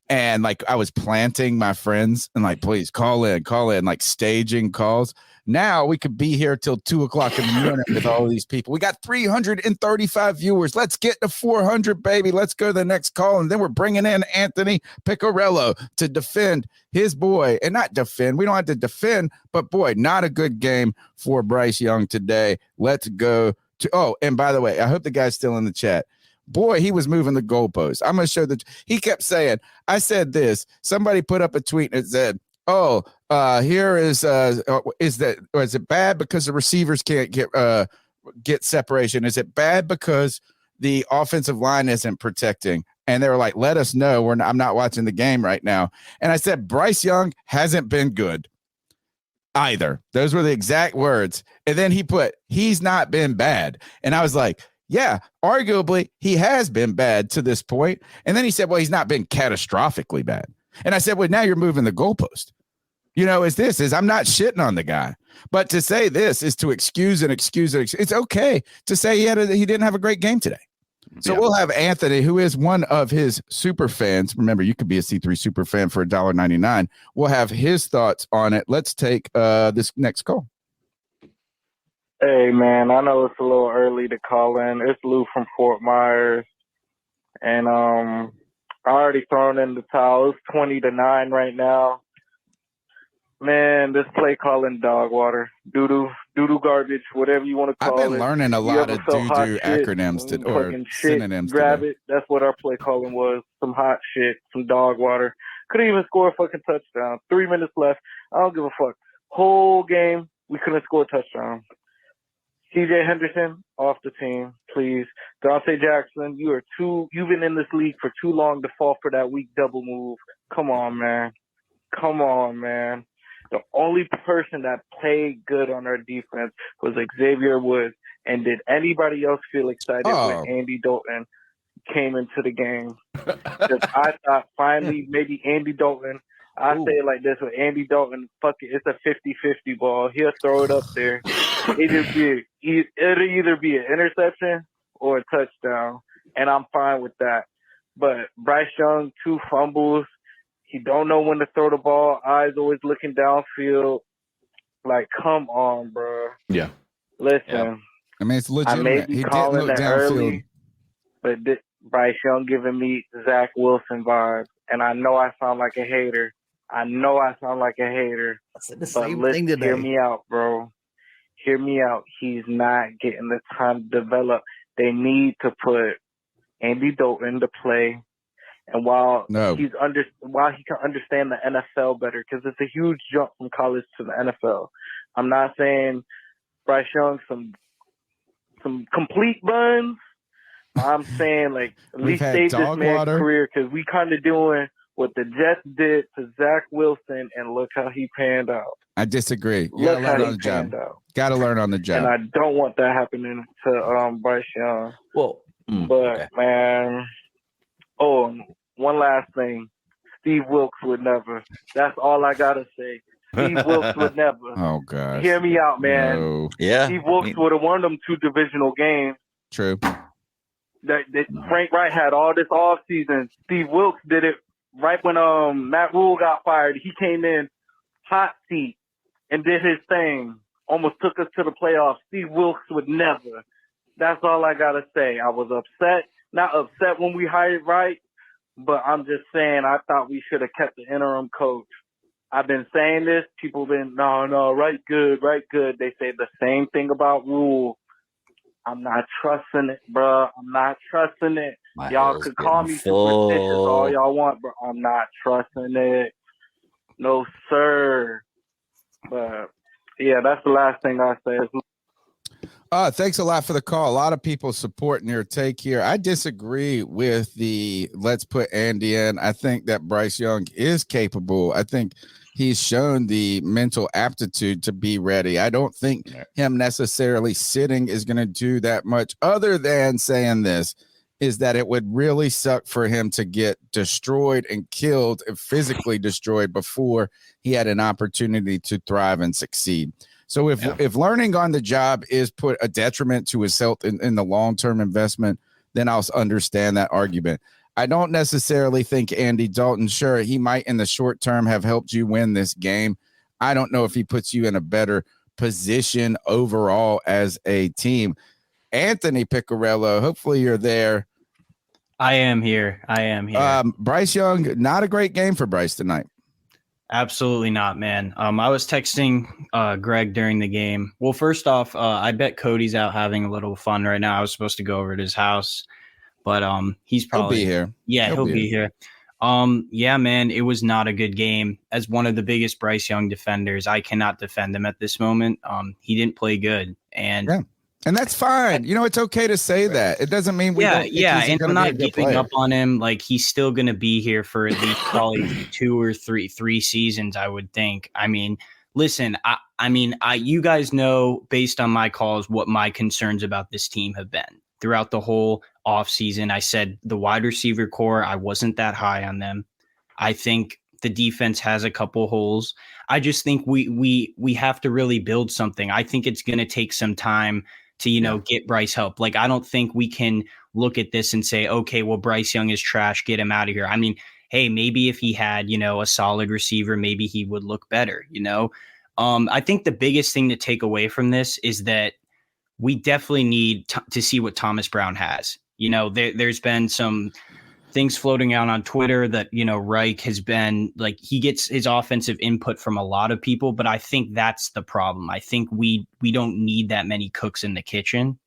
And like I was planting my friends and like, please call in, like staging calls. Now we could be here till 2:00 in the morning with all of these people. We got 335 viewers. Let's get to 400, baby. Let's go to the next call. And then we're bringing in Anthony Piccarello to defend his boy, and not defend. We don't have to defend, but boy, not a good game for Bryce Young today. Let's go to, oh, and by the way, I hope the guy's still in the chat. Boy, he was moving the goalposts. I'm going to show he kept saying, I said this. Somebody put up a tweet that said, here is it bad because the receivers can't get separation? Is it bad because the offensive line isn't protecting? And they were like, let us know. I'm not watching the game right now. And I said, Bryce Young hasn't been good either. Those were the exact words. And then he put, he's not been bad. And I was like, yeah, arguably he has been bad to this point. And then he said, well, he's not been catastrophically bad. And I said, well, now you're moving the goalpost. You know, I'm not shitting on the guy, but to say this is to excuse. It's okay to say he didn't have a great game today. So we'll have Anthony, who is one of his super fans. Remember, you could be a C3 super fan for $1.99. We'll have his thoughts on it. Let's take this next call. Hey, man, I know it's a little early to call in. It's Lou from Fort Myers. And I already thrown in the towel. It's 20-9 right now. Man, this play calling dog water. Doo-doo garbage, whatever you want to call it. I've been learning a lot of doo-doo acronyms or synonyms. Grab it. That's what our play calling was. Some hot shit, some dog water. Couldn't even score a fucking touchdown. 3 minutes left. I don't give a fuck. Whole game, we couldn't score a touchdown. CJ Henderson off the team, please. Dante Jackson, you've been in this league for too long to fall for that weak double move. Come on, man. The only person that played good on our defense was Xavier Woods. And did anybody else feel excited when Andy Dalton came into the game? Because I thought finally maybe Andy Dalton, I say it like this, with Andy Dalton, fuck it, it's a 50-50 ball. He'll throw it up there. It'll either be an interception or a touchdown, and I'm fine with that. But Bryce Young, 2 fumbles. He don't know when to throw the ball. Eyes always looking downfield. Like, come on, bro. Yeah. Listen. Yeah. I mean, it's legitimate. I may be calling it early, but Bryce Young giving me Zach Wilson vibes, and I know I sound like a hater. I said the same thing today. Hear me out, bro. Hear me out. He's not getting the time to develop. They need to put Andy Dalton to play. And while he can understand the NFL better, because it's a huge jump from college to the NFL. I'm not saying Bryce Young some complete buns. I'm saying like at least save this man's career, because we kind of doing what the Jets did to Zach Wilson, and look how he panned out. I disagree. You gotta learn on the job. Gotta learn on the job. And I don't want that happening to Bryce Young. Well, man. Oh, one last thing. Steve Wilkes would never. That's all I gotta say. Steve Wilkes would never. Oh gosh. Hear me out, man. No. Yeah. Steve Wilkes would have won them 2 divisional games. True. That Frank Wright had all this off season. Steve Wilkes did it right when Matt Rule got fired. He came in hot seat and did his thing almost took us to the playoffs. Steve Wilkes would never. That's all I got to say. I was upset. Not upset when we hired Wright, but I'm just saying I thought we should have kept the interim coach. I've been saying this. People been, no, Wright good. They say the same thing about Rule. I'm not trusting it, bro. I'm not trusting it. Y'all could call me superstitious all y'all want, but I'm not trusting it. No, sir. But, yeah, that's the last thing I say. Thanks a lot for the call. A lot of people supporting your take here. I disagree with the let's put Andy in. I think that Bryce Young is capable. I think he's shown the mental aptitude to be ready. I don't think him necessarily sitting is going to do that much, other than saying this, is that it would really suck for him to get destroyed and killed and physically destroyed before he had an opportunity to thrive and succeed. So if learning on the job is put a detriment to his health in the long-term investment, then I'll understand that argument. I don't necessarily think Andy Dalton, sure, he might in the short term have helped you win this game. I don't know if he puts you in a better position overall as a team. Anthony Piccarello, hopefully you're there. I am here. Bryce Young, not a great game for Bryce tonight. Absolutely not, man. I was texting Greg during the game. Well, first off, I bet Cody's out having a little fun right now. I was supposed to go over to his house, but he's probably he'll be here. Yeah, he'll be here. Yeah, man, it was not a good game. As one of the biggest Bryce Young defenders, I cannot defend him at this moment. He didn't play good, and that's fine. You know, it's okay to say that. It doesn't mean we don't. And I'm not giving up on him. Like, he's still going to be here for at least probably 2 or 3 seasons, I would think. I mean, listen, I you guys know, based on my calls, what my concerns about this team have been throughout the whole offseason. I said the wide receiver core, I wasn't that high on them. I think the defense has a couple holes. I just think we have to really build something. I think it's going to take some time to, get Bryce help. Like, I don't think we can look at this and say, okay, well, Bryce Young is trash, get him out of here. I mean, hey, maybe if he had, a solid receiver, maybe he would look better, I think the biggest thing to take away from this is that we definitely need to see what Thomas Brown has. There's been some things floating out on Twitter that, Reich has been like, he gets his offensive input from a lot of people, but I think that's the problem. I think we don't need that many cooks in the kitchen.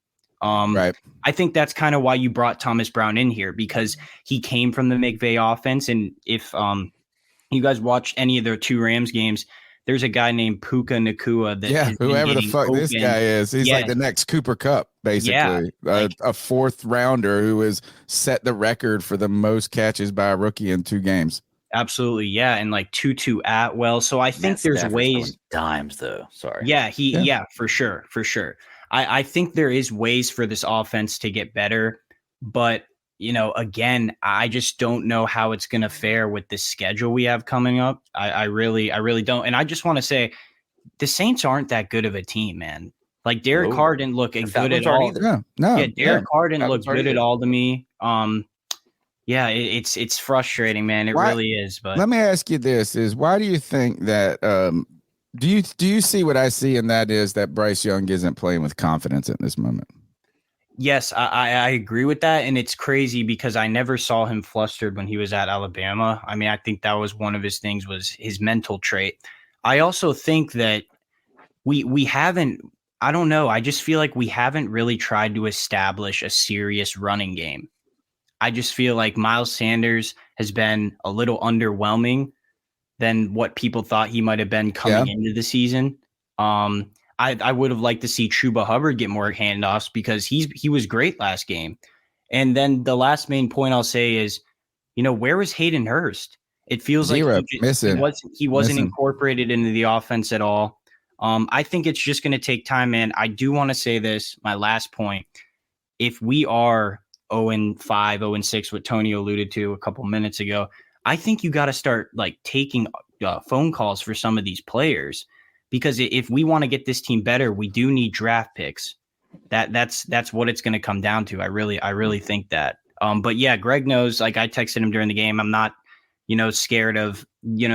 I think that's kind of why you brought Thomas Brown in here, because he came from the McVay offense. And if you guys watched any of their 2 Rams games, there's a guy named Puka Nacua that whoever the fuck this guy is, he's like the next Cooper Kupp, basically. A 4th rounder who has set the record for the most catches by a rookie in 2 games. Absolutely, yeah, and like Tutu Atwell. So I think there's ways. Dimes though, sorry. Yeah, for sure. I think there is ways for this offense to get better, but again, I just don't know how it's going to fare with the schedule we have coming up. I really don't. And I just want to say the Saints aren't that good of a team, man. Like, Derek Carr didn't look good at all. Derek Carr didn't look good at all to me. It's frustrating, man. It really is. But let me ask you this: why do you think that? Do you see what I see, and that is that Bryce Young isn't playing with confidence at this moment? Yes, I agree with that. And it's crazy because I never saw him flustered when he was at Alabama. I mean, I think that was one of his things, was his mental trait. I also think that we haven't, I don't know, I just feel like we haven't really tried to establish a serious running game. I just feel like Miles Sanders has been a little underwhelming than what people thought he might have been coming into the season. I would have liked to see Chuba Hubbard get more handoffs because he was great last game. And then the last main point I'll say is, where was Hayden Hurst? It feels like he wasn't incorporated into the offense at all. I think it's just going to take time, man. I do want to say this, my last point. If we are 0-5, 0-6, what Tony alluded to a couple minutes ago, I think you got to start taking phone calls for some of these players. Because if we want to get this team better, we do need draft picks. That's what it's going to come down to. I really think that. But yeah, Greg knows. Like, I texted him during the game. I'm not, scared of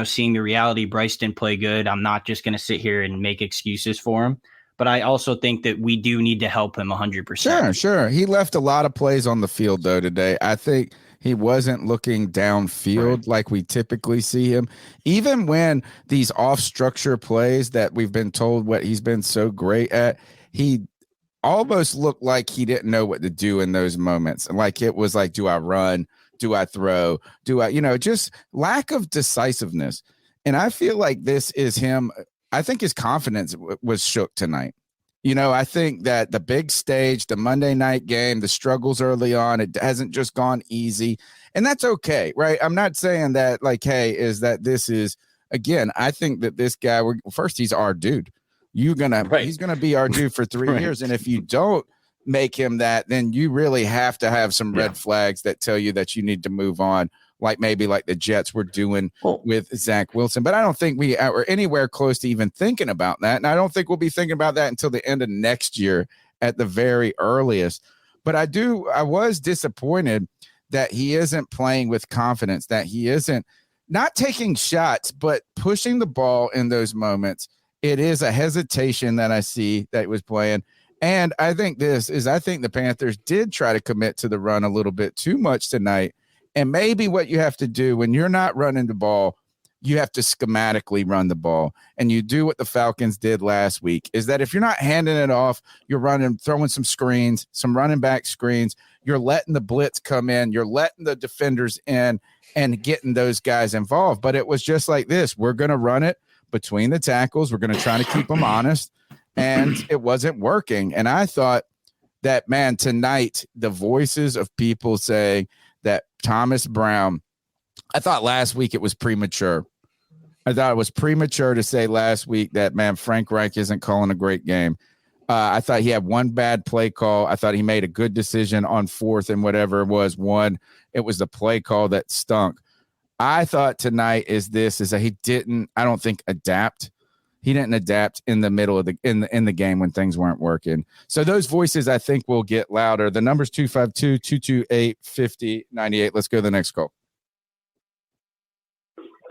seeing the reality. Bryce didn't play good. I'm not just going to sit here and make excuses for him. but I also think that we do need to help him 100%. Sure. He left a lot of plays on the field, though, today. I think he wasn't looking downfield like we typically see him. Even when these off-structure plays that we've been told what he's been so great at, he almost looked like he didn't know what to do in those moments. Like it was like, do I run? Do I throw? Do I, just lack of decisiveness. And I feel like this is him. I think his confidence was shook tonight. I think that the big stage, the Monday night game, the struggles early on, it hasn't just gone easy. And that's okay, right? I'm not saying that like, hey, this is, again, I think that this guy, first, he's our dude. He's going to be our dude for 3 years. And if you don't make him that, then you really have to have some red flags that tell you that you need to move on, like maybe like the Jets were doing with Zach Wilson. But I don't think we are anywhere close to even thinking about that. And I don't think we'll be thinking about that until the end of next year at the very earliest. But I was disappointed that he isn't playing with confidence, that he isn't not taking shots, but pushing the ball in those moments. It is a hesitation that I see that he was playing. And I think the Panthers did try to commit to the run a little bit too much tonight. And maybe what you have to do when you're not running the ball, you have to schematically run the ball. And you do what the Falcons did last week, is that if you're not handing it off, you're throwing some screens, some running back screens, you're letting the blitz come in, you're letting the defenders in and getting those guys involved. But it was just like this. We're going to run it between the tackles. We're going to try to keep them honest. And it wasn't working. And I thought that, man, tonight, the voices of people saying that Thomas Brown, I thought last week it was premature. I thought it was premature to say last week that, man, Frank Reich isn't calling a great game. I thought he had one bad play call. I thought he made a good decision on fourth and whatever it was. It was the play call that stunk. I thought tonight is that he didn't, I don't think, adapt. He didn't adapt in the middle of in the game when things weren't working. So those voices, I think, will get louder. The number's 252-228-5098. Let's go to the next call.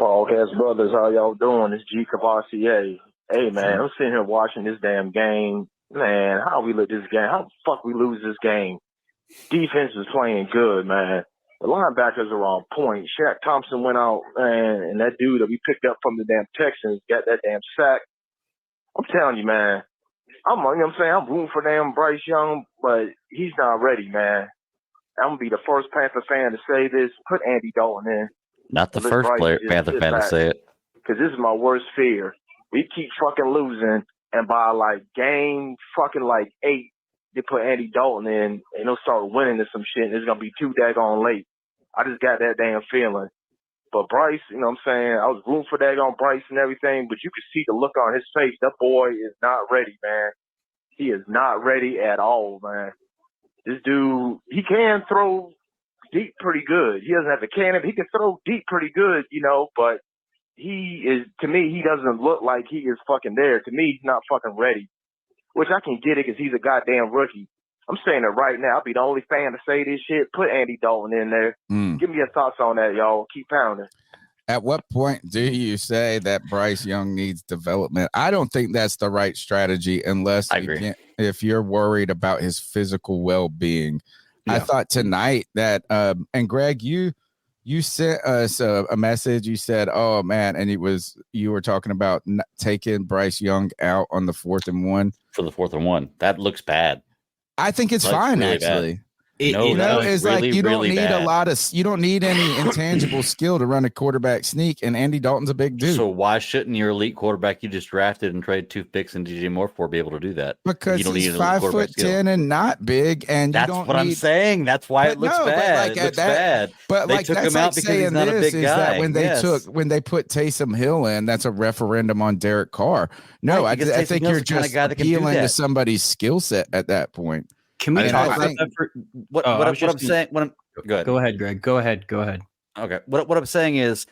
Podcast brothers, how y'all doing? It's G Cavassier. Hey, man, I'm sitting here watching this damn game. Man, how we let this game? How the fuck we lose this game? Defense is playing good, man. The linebackers are on point. Shaq Thompson went out, man, and that dude that we picked up from the damn Texans got that damn sack. I'm telling you, man. I'm rooting for damn Bryce Young, but he's not ready, man. I'm going to be the first Panther fan to say this. Put Andy Dalton in. Not the first Panther fan to say it. Because this is my worst fear. We keep fucking losing, and by game 8, they put Andy Dalton in, and he'll start winning some shit, and it's going to be too daggone late. I just got that damn feeling. But Bryce, I was rooting for daggone Bryce and everything, but you could see the look on his face. That boy is not ready, man. He is not ready at all, man. This dude, he can throw deep pretty good. He doesn't have the cannon. He can throw deep pretty good, but he doesn't look like he is fucking there. To me, he's not fucking ready, which I can get it because he's a goddamn rookie. I'm saying it right now. I'll be the only fan to say this shit. Put Andy Dalton in there. Give me your thoughts on that, y'all. Keep pounding. At what point do you say that Bryce Young needs development? I don't think that's the right strategy unless if you're worried about his physical well-being. Yeah. I thought tonight that, and Greg, you sent us a message. You said, "Oh man," and you were talking about taking Bryce Young out on the 4th and 1 for the 4th and 1. That looks bad. I think it's fine, really actually. It's really, like you don't need bad. You don't need any intangible skill to run a quarterback sneak, and Andy Dalton's a big dude. So why shouldn't your elite quarterback you just drafted and traded 2 picks and DJ Moore for be able to do that? Because he's 5'10" and not big, and that's what I'm saying. That's why it looks bad. It looks bad. But they took him out because he's not a big guy. That when they put Taysom Hill in, that's a referendum on Derek Carr. No, I think you're just appealing to somebody's skill set at that point. Can we talk about that for what I'm saying? Go ahead, Greg. Go ahead. Okay. What I'm saying is,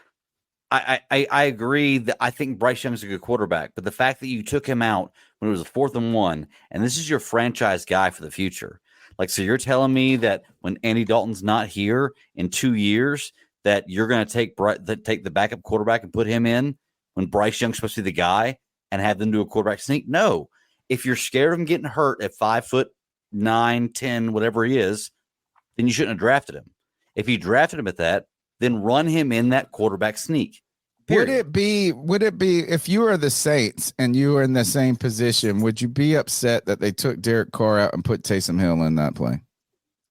I agree that I think Bryce Young is a good quarterback, but the fact that you took him out when it was a 4th and 1, and this is your franchise guy for the future, so you're telling me that when Andy Dalton's not here in 2 years, that you're going to take the backup quarterback and put him in when Bryce Young's supposed to be the guy and have them do a quarterback sneak? No. If you're scared of him getting hurt at 5'9", 10, whatever he is, then you shouldn't have drafted him. If you drafted him at that, then run him in that quarterback sneak. Period. Would it be if you were the Saints and you were in the same position, would you be upset that they took Derek Carr out and put Taysom Hill in that play?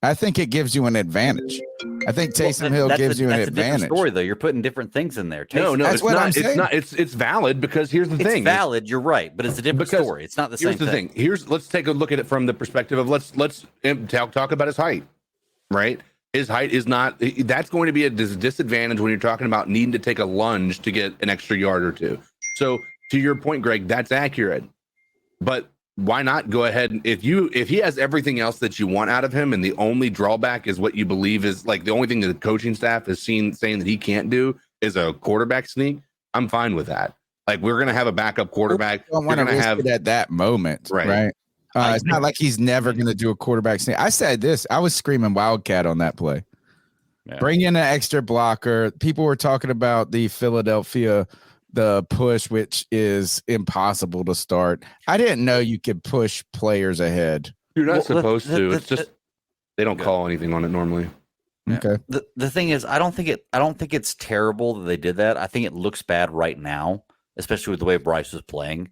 I think it gives you an advantage. I think Taysom Hill gives you an advantage. That's a different story, though. You're putting different things in there. No, that's what I'm saying. It's valid because here's the thing. It's valid. You're right, but it's a different story. It's not the same thing. Let's take a look at it from the perspective of let's talk about his height, right? His height is not. That's going to be a disadvantage when you're talking about needing to take a lunge to get an extra yard or two. So to your point, Greg, that's accurate. But why not go ahead and if he has everything else that you want out of him, and the only drawback is what you believe is like the only thing that the coaching staff is saying that he can't do is a quarterback sneak, I'm fine with that. Like we're gonna have a backup quarterback. You don't want to risk it at that moment, right? It's not like he's never going to do a quarterback sneak. I said this. I was screaming Wildcat on that play. Yeah. Bring in an extra blocker. People were talking about the push, which is impossible to start. I didn't know you could push players ahead. You're not supposed to. It's just they don't call anything on it normally. Yeah. Okay. The thing is, I don't think it's terrible that they did that. I think it looks bad right now, especially with the way Bryce was playing.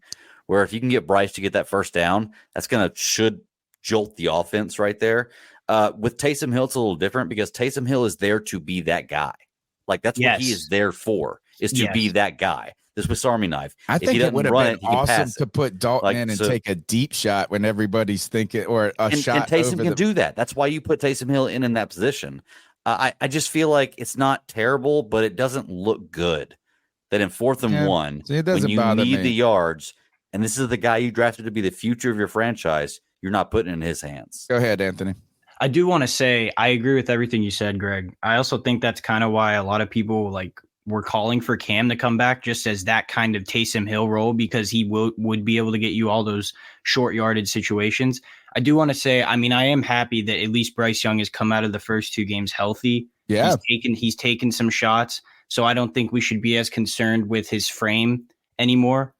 Where if you can get Bryce to get that first down, that's should jolt the offense right there. With Taysom Hill, it's a little different because Taysom Hill is there to be that guy. Like that's what he is there for, is to be that guy. This Swiss Army knife. I think it would have been awesome to put Dalton in and take a deep shot when everybody's thinking, or a shot. And Taysom can do that. That's why you put Taysom Hill in that position. I just feel like it's not terrible, but it doesn't look good that in 4th and 1, when you need the yards. And this is the guy you drafted to be the future of your franchise. You're not putting it in his hands. Go ahead, Anthony. I do want to say I agree with everything you said, Greg. I also think that's kind of why a lot of people were calling for Cam to come back just as that kind of Taysom Hill role, because he would be able to get you all those short yardage situations. I do want to say, I mean, I am happy that at least Bryce Young has come out of the first 2 games healthy. Yeah, he's taken some shots, so I don't think we should be as concerned with his frame anymore.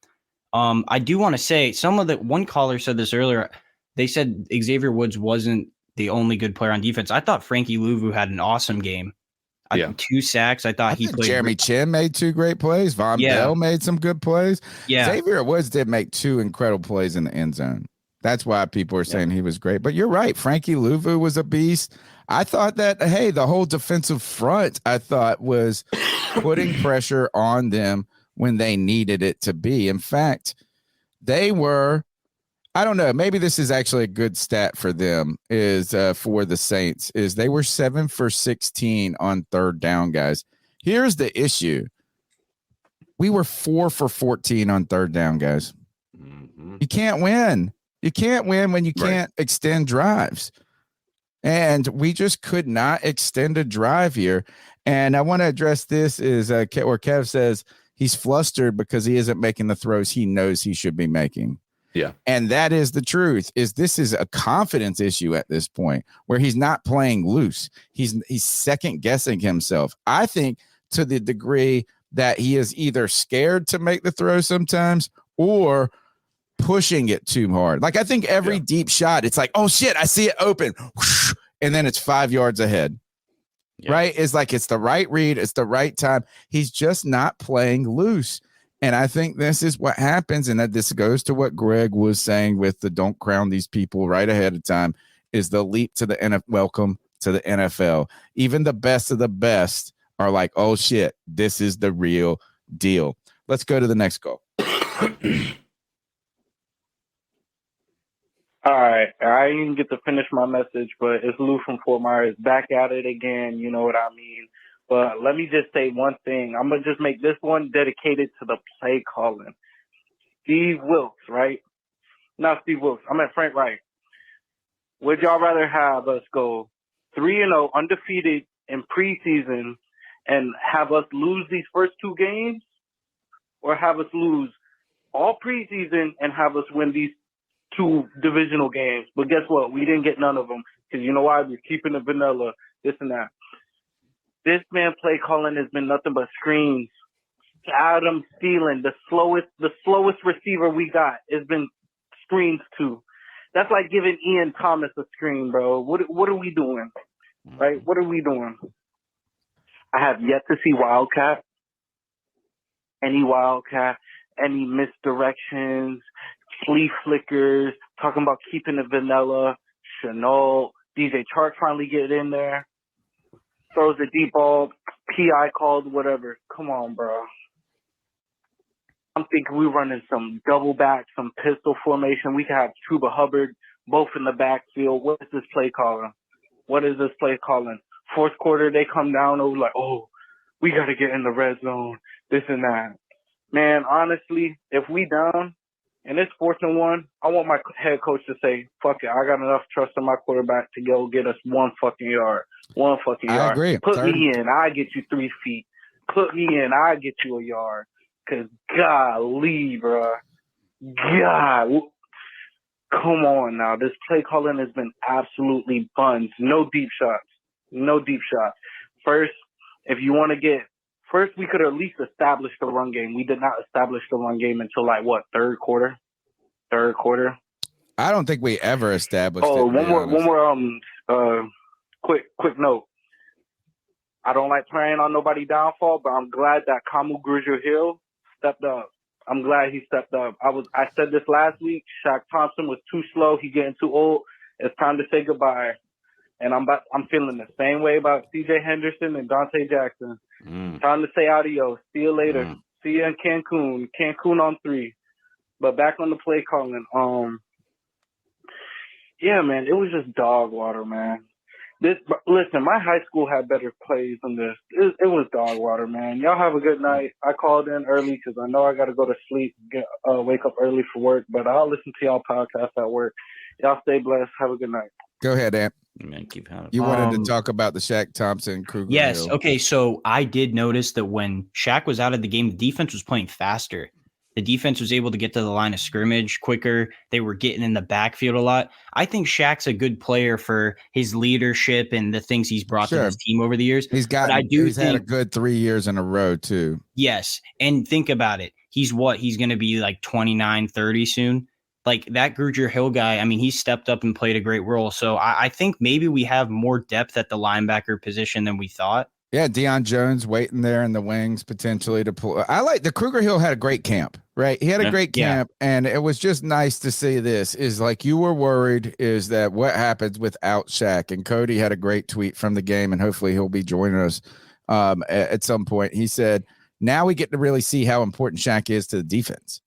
I do want to say one caller said this earlier. They said Xavier Woods wasn't the only good player on defense. I thought Frankie Louvu had an awesome game. 2 sacks. I thought he played. Jeremy Chin made 2 great plays. Von Bell made some good plays. Yeah. Xavier Woods did make 2 incredible plays in the end zone. That's why people are saying he was great. But you're right. Frankie Louvu was a beast. I thought that, the whole defensive front, I thought, was putting pressure on them when they needed it to be. In fact, they were, I don't know, maybe this is actually a good stat for them, is for the Saints, is they were 7 for 16 on 3rd down, guys. Here's the issue. We were 4 for 14 on 3rd down, guys. Mm-hmm. You can't win. You can't win when you can't extend drives. And we just could not extend a drive here. And I want to address this is where Kev says, he's flustered because he isn't making the throws he knows he should be making. Yeah. And that is the truth, is this is a confidence issue at this point where he's not playing loose. He's second guessing himself. I think to the degree that he is either scared to make the throw sometimes or pushing it too hard. Like I think every deep shot, it's like, oh shit, I see it open. And then it's 5 yards ahead. Yeah. Right? It's like it's the right read, it's the right time. He's just not playing loose. And I think this is what happens. And that this goes to what Greg was saying with the don't crown these people right ahead of time, is the leap to the NFL. Welcome to the NFL. Even the best of the best are like, oh shit, this is the real deal. Let's go to the next call. All right. I didn't get to finish my message, but it's Lou from Fort Myers back at it again. You know what I mean? But let me just say one thing. I'm going to just make this one dedicated to the play calling. Steve Wilkes, right? Not Steve Wilkes. I meant Frank Wright. Would y'all rather have us go 3-0 undefeated in preseason and have us lose these first 2 games, or have us lose all preseason and have us win these 2 divisional games? But guess what? We didn't get none of them because you know why? We're keeping it vanilla, this and that. This man play calling has been nothing but screens. Adam Thielen, the slowest receiver we got, has been screens too. That's like giving Ian Thomas a screen, bro. What are we doing? Right? What are we doing? I have yet to see Wildcat, any misdirections, flea flickers, talking about keeping it vanilla, Chenault, DJ Chark finally get in there, throws a deep ball, PI called, whatever. Come on, bro. I'm thinking we're running some double back, some pistol formation. We could have Chuba Hubbard both in the backfield. What is this play calling? Fourth quarter, they come down over like, oh, we got to get in the red zone, this and that. Man, honestly, if we down and it's 4th and 1, I want my head coach to say, fuck it, I got enough trust in my quarterback to go get us one fucking yard. I agree. Put me in, I get you 3 feet. Put me in, I get you a yard. Because golly, bro. God. Come on now. This play calling has been absolutely buns. No deep shots. First, if you want to we could at least establish the run game. We did not establish the run game until third quarter. I don't think we ever established it. One more quick note. I don't like praying on nobody's downfall, but I'm glad that Kamu Grugier-Hill stepped up. I'm glad he stepped up. I said this last week. Shaq Thompson was too slow. He getting too old. It's time to say goodbye. And I'm feeling the same way about C.J. Henderson and Dante Jackson. Time to say adios. See you later. See you in Cancun. Cancun on 3. But back on the play calling. Yeah, man, it was just dog water, man. Listen, my high school had better plays than this. It was dog water, man. Y'all have a good night. I called in early because I know I got to go to sleep, wake up early for work. But I'll listen to y'all podcast at work. Y'all stay blessed. Have a good night. Go ahead, Ant. Man, keep having you wanted to talk about the Shaq Thompson Kruger. Yes. Hill. Okay. So I did notice that when Shaq was out of the game, the defense was playing faster. The defense was able to get to the line of scrimmage quicker. They were getting in the backfield a lot. I think Shaq's a good player for his leadership and the things he's brought to his team over the years. He's had a good 3 years in a row too. Yes. And think about it. He's going to be like 29, 30 soon. Like that Grugier-Hill guy, I mean, he stepped up and played a great role. So I think maybe we have more depth at the linebacker position than we thought. Yeah, Deion Jones waiting there in the wings potentially to pull. I like the Kruger-Hill had a great camp, right? He had a great camp, and it was just nice to see this. Is like you were worried is that what happens without Shaq, and Cody had a great tweet from the game, and hopefully he'll be joining us at some point. He said, now we get to really see how important Shaq is to the defense.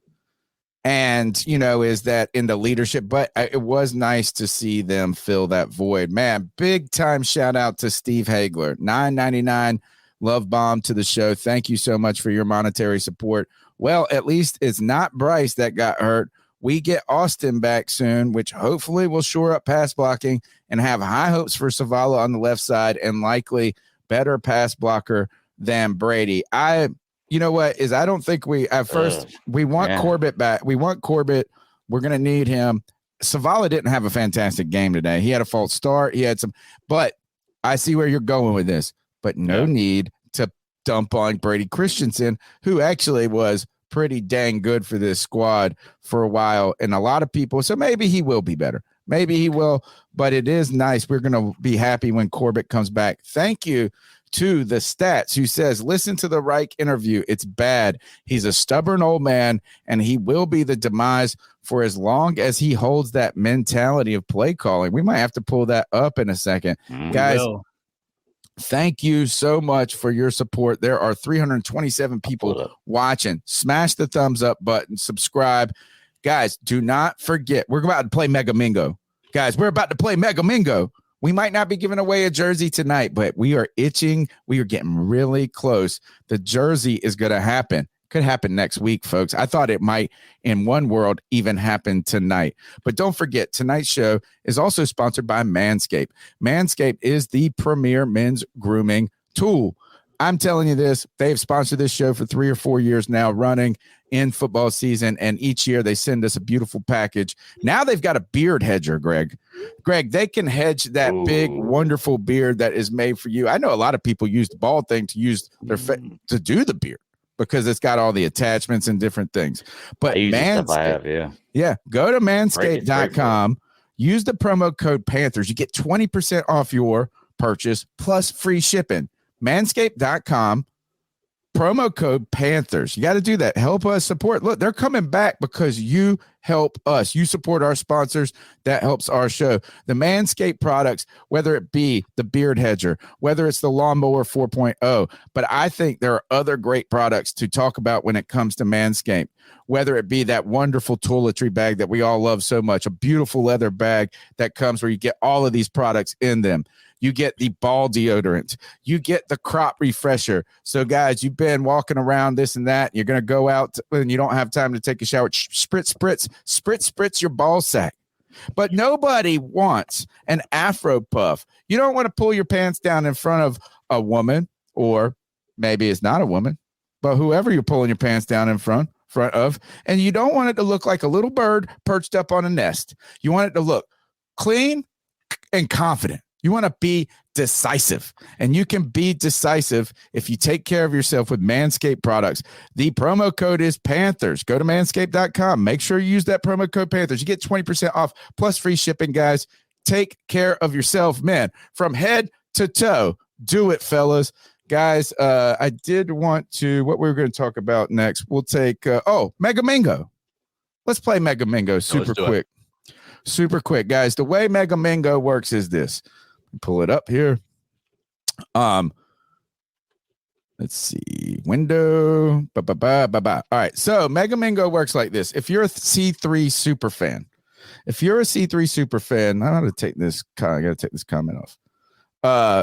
And, is that in the leadership, but it was nice to see them fill that void, man. Big time shout out to Steve Hagler, $9.99 love bomb to the show. Thank you so much for your monetary support. Well, at least it's not Bryce that got hurt. We get Austin back soon, which hopefully will shore up pass blocking and have high hopes for Savala on the left side and likely better pass blocker than Brady. You know what is I don't think we want Corbett back. We want Corbett. We're going to need him. Savala didn't have a fantastic game today. He had a false start. He had but I see where you're going with this, but no need to dump on Brady Christensen, who actually was pretty dang good for this squad for a while. And a lot of people, so maybe he will be better. Maybe he will, but it is nice. We're going to be happy when Corbett comes back. Thank you to the Stats, who says, listen to the Reich interview. It's bad. He's a stubborn old man, and he will be the demise for as long as he holds that mentality of play calling. We might have to pull that up in a second. Guys, thank you so much for your support. There are 327 people watching. Smash the thumbs up button. Subscribe. Guys, do not forget, we're about to play Mega Mingo. Guys, we're about to play Mega Mingo. We might not be giving away a jersey tonight, but we are itching. We are getting really close. The jersey is going to happen. Could happen next week, folks. I thought it might, in one world, even happen tonight. But don't forget, tonight's show is also sponsored by Manscaped. Manscaped is the premier men's grooming tool. I'm telling you this, they've sponsored this show for 3 or 4 years now running in football season, and each year they send us a beautiful package. Now they've got a beard hedger, Greg. Greg, they can hedge that big, wonderful beard that is made for you. I know a lot of people use the bald thing to use their to do the beard. because it's got all the attachments and different things. But Manscaped, yeah, go to manscaped.com, use the promo code Panthers. You get 20% off your purchase plus free shipping. Manscaped.com, promo code Panthers. You got to do that. Help us support. Look, they're coming back because you help us. You support our sponsors. That helps our show. The Manscaped products, whether it be the Beard Hedger, whether it's the Lawnmower 4.0, but I think there are other great products to talk about when it comes to Manscaped, whether it be that wonderful toiletry bag that we all love so much, a beautiful leather bag that comes where you get all of these products in them. You get the ball deodorant. You get the crop refresher. So, guys, you've been walking around this and that. You're going to go out and you don't have time to take a shower. Spritz your ball sack. But nobody wants an Afro puff. You don't want to pull your pants down in front of a woman, or maybe it's not a woman, but whoever you're pulling your pants down in front of. And you don't want it to look like a little bird perched up on a nest. You want it to look clean and confident. You want to be decisive, and you can be decisive if you take care of yourself with Manscaped products. The promo code is Panthers. Go to manscaped.com. Make sure you use that promo code Panthers. You get 20% off plus free shipping, guys. Take care of yourself, man, from head to toe. Do it, fellas. Guys, I did want to, what we were going to talk about next, we'll take, Mega Mingo. Let's play Mega Mingo super quick. Super quick, guys. The way Mega Mingo works is this. Pull it up here. Let's see. Window. All right. So Mega Mingo works like this. If you're a C3 super fan, I gotta take this comment off.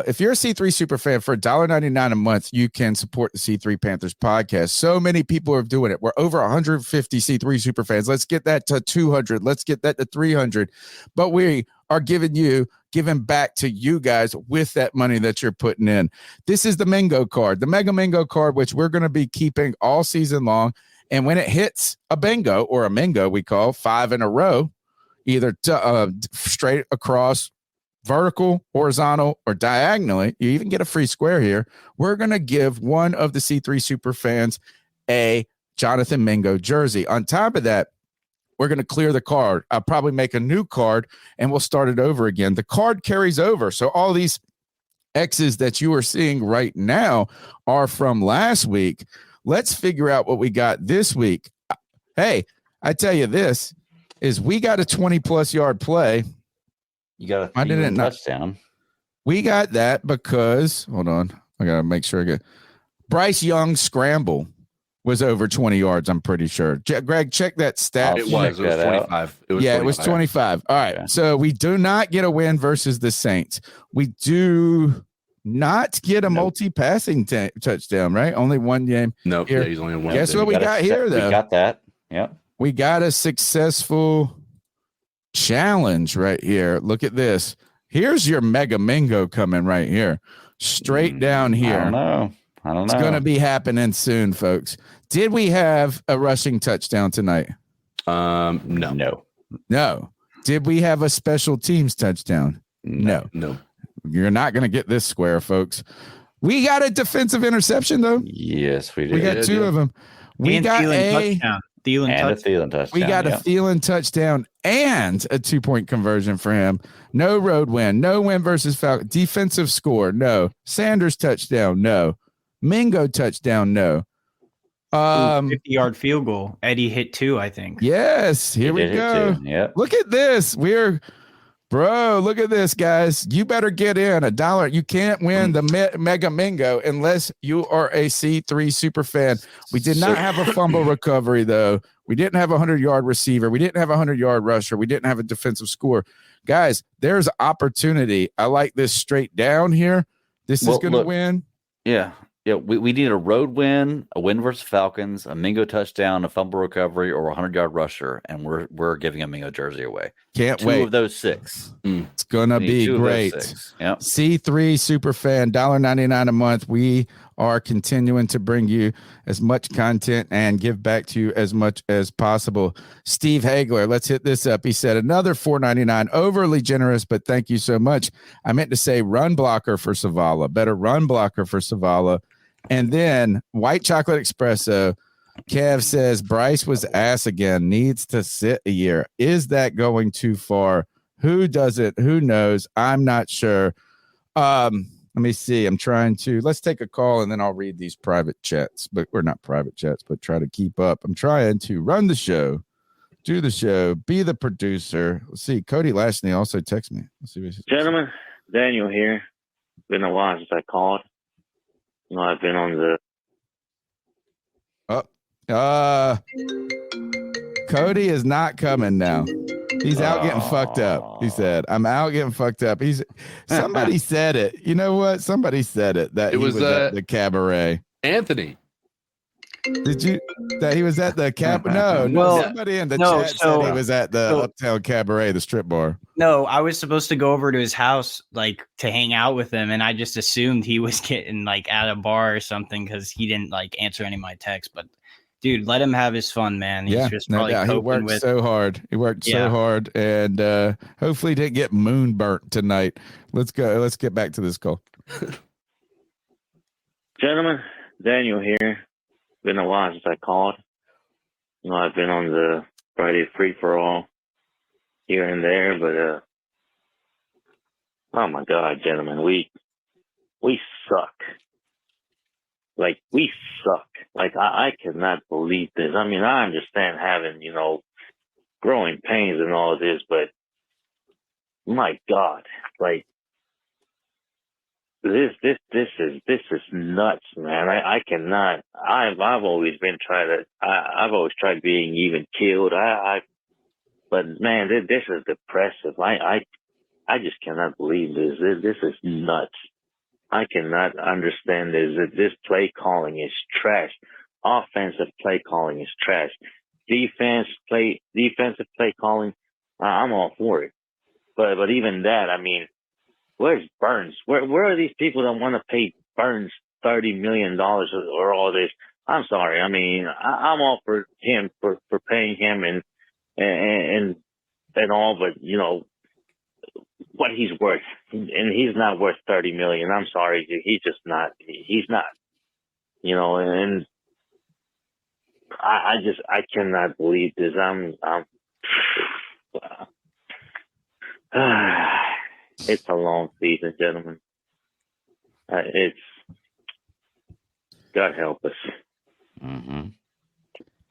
If you're a C3 super fan, for $1.99 a month, you can support the C3 Panthers podcast. So many people are doing it. We're over 150 C3 super fans. Let's get that to 200. Let's get that to 300. But we are giving back to you guys with that money that you're putting in. This is the Mingo card, the Mega Mingo card, which we're going to be keeping all season long. And when it hits a bingo, or a Mingo, we call 5 in a row, either straight across, vertical, horizontal, or diagonally, you even get a free square here. We're going to give one of the C3 super fans a Jonathan Mingo jersey. On top of that, we're going to clear the card. I'll probably make a new card and we'll start it over again. The card carries over. So all these X's that you are seeing right now are from last week. Let's figure out what we got this week. Hey, I tell you, this is, we got a 20+ yard play. You got a touchdown. We got that because, hold on, I got to make sure I get Bryce Young's scramble was over 20 yards, I'm pretty sure. Greg, check that stat. It was 25. It was 25. All right. Yeah. So we do not get a win versus the Saints. We do not get a multi-passing touchdown, right? Only one game. No, yeah, he's only one. Guess what we got here, though? We got that. Yep. We got a successful challenge right here. Look at this. Here's your Mega Mingo coming right here. Straight down here. I don't know. It's going to be happening soon, folks. Did we have a rushing touchdown tonight? No. Did we have a special teams touchdown? No. You're not going to get this square, folks. We got a defensive interception, though. Yes, we did. We got two of them. We got a Thielen touchdown. We got a Thielen touchdown and a 2-point conversion for him. No road win. No win versus Falcons. Defensive score. No. Sanders touchdown. No. Mingo touchdown. No. 50-yard field goal. Eddie hit 2, I think. Yes. Here we go. Yep. Look at this. Look at this, guys. You better get in $1. You can't win the Mega Mingo unless you are a C3 super fan. We did not have a fumble recovery, though. We didn't have a 100-yard receiver. We didn't have a 100-yard rusher. We didn't have a defensive score. Guys, there's opportunity. I like this straight down here. This is going to win. Yeah. Yeah, we need a road win, a win versus Falcons, a Mingo touchdown, a fumble recovery, or a 100-yard rusher, and we're giving a Mingo jersey away. Can't wait. 2 of those 6. It's gonna be great. Yep. C3 Superfan, $1.99 a month. We are continuing to bring you as much content and give back to you as much as possible. Steve Hagler, let's hit this up. He said another $4.99, overly generous, but thank you so much. I meant to say run blocker for Savala, better run blocker for Savala. And then white chocolate espresso. Kev says Bryce was ass again. Needs to sit a year. Is that going too far? Who does it? Who knows? I'm not sure. Let me see. Let's take a call and then I'll read these private chats. But we're not private chats, but try to keep up. I'm trying to run the show, do the show, be the producer. Let's see. Cody Lashney also texted me. Let's see what he says. Gentlemen, Daniel here. Been a while since I called. I've been on the. Cody is not coming now. He's out getting fucked up. He said, "I'm out getting fucked up." Somebody said it. You know what? Somebody said it that he was at the cabaret. Anthony. Did you that he was at the No, somebody in the chat said he was at the Uptown Cabaret, the strip bar. No, I was supposed to go over to his house to hang out with him, and I just assumed he was getting at a bar or something because he didn't answer any of my texts. But dude, let him have his fun, man. He's just probably he worked so hard. He worked so hard, and hopefully didn't get moon burnt tonight. Let's go. Let's get back to this call. Gentlemen, Daniel here. Been a while since I called. I've been on the Friday free-for-all here and there, but oh my God, gentlemen, we suck. We suck. I cannot believe this. I mean, I understand having, growing pains and all of this, but my God, this is nuts, man. I cannot. I've always been I've always tried being even keeled. But man, this is depressive. I just cannot believe this. This is nuts. I cannot understand this. This play calling is trash. Offensive play calling is trash. Defensive play calling, I'm all for it. But even that, I mean, where's Burns? Where are these people that want to pay Burns $30 million or all this? I'm sorry. I mean, I'm all for him for paying him and all, but what he's worth, and he's not worth $30 million. I'm sorry, he's just not. He's not. And I cannot believe this. It's a long season, gentlemen. It's God help us. Mm-hmm.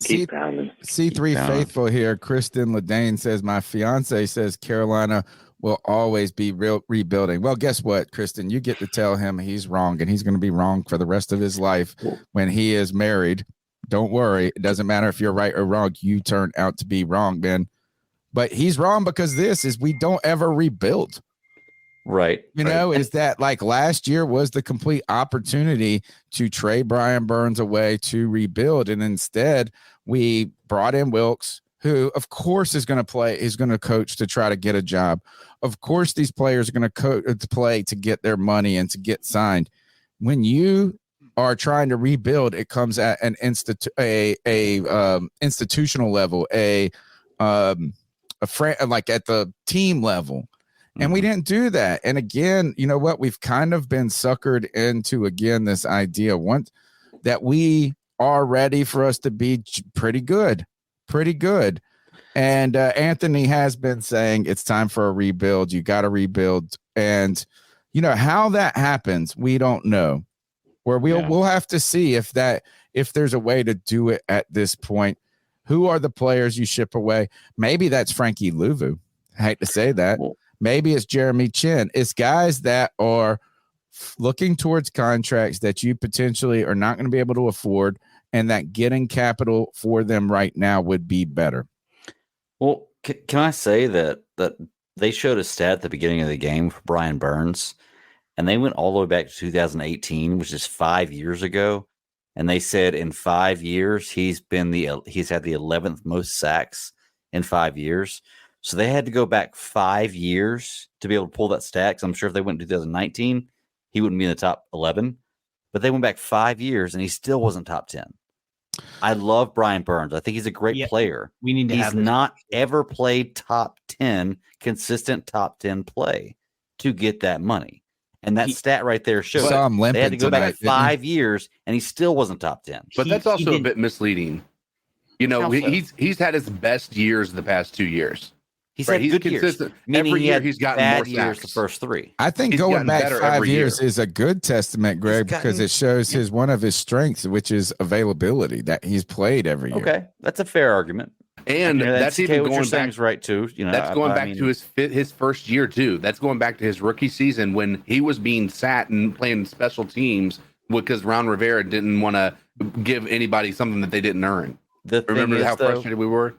Keep pounding. C3 Faithful here. Kristen Ledane says, my fiance says Carolina will always be rebuilding. Well, guess what, Kristen? You get to tell him he's wrong, and he's going to be wrong for the rest of his life when he is married. Don't worry. It doesn't matter if you're right or wrong. You turn out to be wrong, man. But he's wrong because we don't ever rebuild. Right. Is that last year was the complete opportunity to trade Brian Burns away to rebuild. And instead we brought in Wilkes, who of course is going to coach to try to get a job. Of course, these players are going to play to get their money and to get signed. When you are trying to rebuild, it comes at an institutional level, at the team level. And we didn't do that. And again, you know what? We've kind of been suckered into, again, this idea that we are ready for us to be pretty good. And Anthony has been saying it's time for a rebuild. You got to rebuild. And, how that happens, we don't know. We'll have to see if there's a way to do it at this point. Who are the players you ship away? Maybe that's Frankie Louvu. I hate to say that. Maybe it's Jeremy Chin. It's guys that are looking towards contracts that you potentially are not going to be able to afford, and that getting capital for them right now would be better. Well, can I say that they showed a stat at the beginning of the game for Brian Burns, and they went all the way back to 2018, which is 5 years ago. And they said in 5 years, he's had the 11th most sacks in 5 years. So they had to go back 5 years to be able to pull that stat. I'm sure if they went in 2019, he wouldn't be in the top 11. But they went back 5 years, and he still wasn't top 10. I love Brian Burns. I think he's a great player. We need to. He's not ever played top 10, consistent top 10 play to get that money. And that stat right there shows saw him they had to limping go back tonight, 5 years, and he still wasn't top 10. But that's also a bit misleading. You know, How so? he's had his best years the past 2 years. He's Right, had good consistent. years. Meaning Every he year had he's gotten bad more years sacks. the first 3. I think He's going gotten back better 5 every years year. is a good testament, Greg, because it shows his one of his strengths, which is availability, that he's played every year. Okay, that's a fair argument. And that's even what you're going saying back is right too. You know, that's going back to his first year too. That's going back to his rookie season when he was being sat and playing special teams because Ron Rivera didn't want to give anybody something that they didn't earn. Remember how frustrated we were?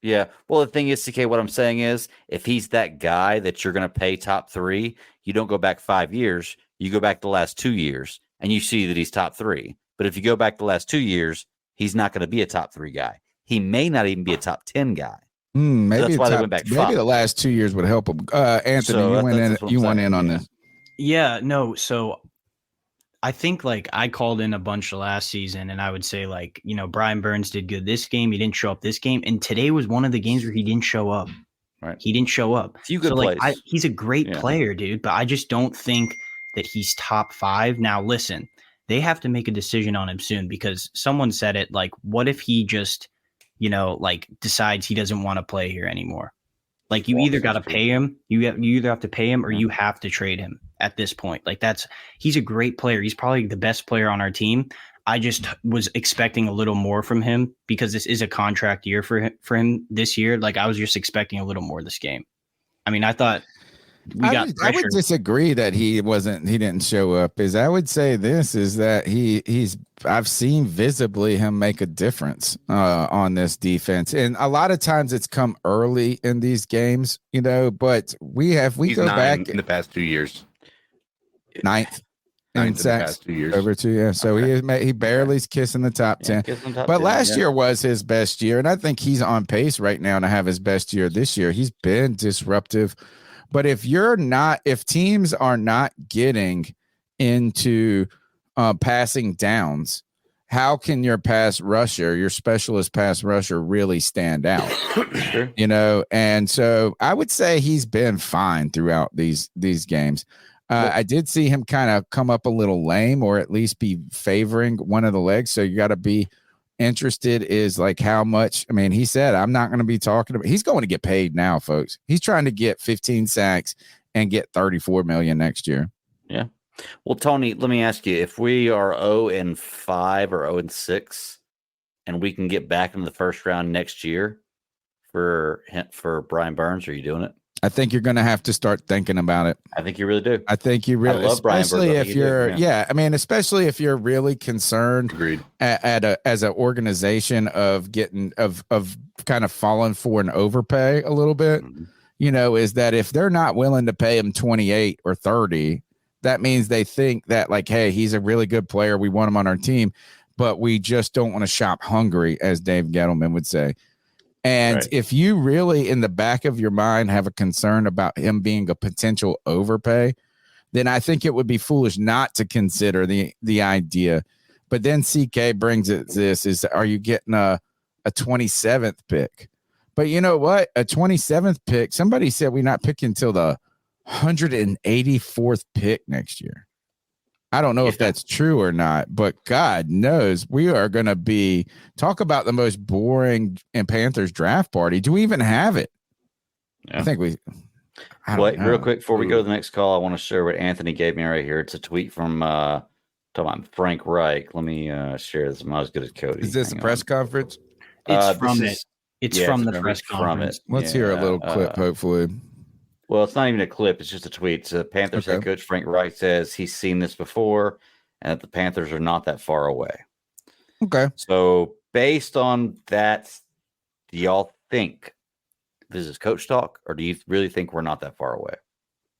Yeah. Well, the thing is, CK, what I'm saying is, if he's that guy that you're going to pay top 3, you don't go back 5 years. You go back the last 2 years, and you see that he's top 3. But if you go back the last 2 years, he's not going to be a top 3 guy. He may not even be a top 10 guy. Maybe so that's why they went back 5. Maybe the last 2 years would help him. Anthony, So you went in on this. Yeah, no. So I think like I called in a bunch last season, and I would say like, you know, Brian Burns did good this game. He didn't show up this game. And today was one of the games where he didn't show up. Right. He didn't show up. Few good like plays. he's a great player, dude, but I just don't think that he's top 5. Now, listen, they have to make a decision on him soon because someone said it like, what if he just, you know, like decides he doesn't want to play here anymore? Like you either got to pay him, you either have to pay him or you have to trade him at this point. Like he's a great player. He's probably the best player on our team. I just was expecting a little more from him because this is a contract year for him this year. Like I was just expecting a little more this game. I mean, I thought I would disagree that he didn't show up. I would say this is that I've seen visibly him make a difference on this defense. And a lot of times it's come early in these games, you know, but He's go back in the past 2 years. Ninth in sacks the past 2 years. over 2, yeah. So he barely's kissing the top 10. But last year was his best year, and I think he's on pace right now to have his best year this year. He's been disruptive. But if teams are not getting into passing downs, how can your your specialist pass rusher really stand out? Sure. You know, and so I would say he's been fine throughout these games. I did see him kind of come up a little lame, or at least be favoring one of the legs. So you got to be interested is like how much. I mean, he said, I'm not going to be talking about, he's going to get paid now, folks. He's trying to get 15 sacks and get 34 million next year. Yeah. Well, Tony, let me ask you, if we are 0-5 or 0-6 and we can get back in the first round next year for Brian Burns, are you doing it? I think you're going to have to start thinking about it. I think you really do. I think you really, especially if you're, I mean, especially if you're really concerned as an organization of getting, of kind of falling for an overpay a little bit, you know, is that if they're not willing to pay him 28 or 30, that means they think that like, hey, he's a really good player. We want him on our team, but we just don't want to shop hungry, as Dave Gettleman would say. And if you really in the back of your mind have a concern about him being a potential overpay, then I think it would be foolish not to consider the idea. But then CK brings it this is, are you getting a 27th pick? But you know what? A 27th pick, somebody said we're not picking until the 184th pick next year. I don't know if that's true or not, but God knows we are going to be talk about the most boring in Panthers draft party. Do we even have it? Yeah. I think we. Wait, real quick before we go to the next call, I want to share what Anthony gave me right here. It's a tweet from Frank Reich. Let me share this. I'm not as good as Cody. Is this a press conference? It's from it. It's from the press conference. Let's hear a little clip, hopefully. Well, it's not even a clip. It's just a tweet. So Panthers head coach Frank Reich says he's seen this before and that the Panthers are not that far away. Okay. So based on that, do y'all think this is coach talk, or do you really think we're not that far away?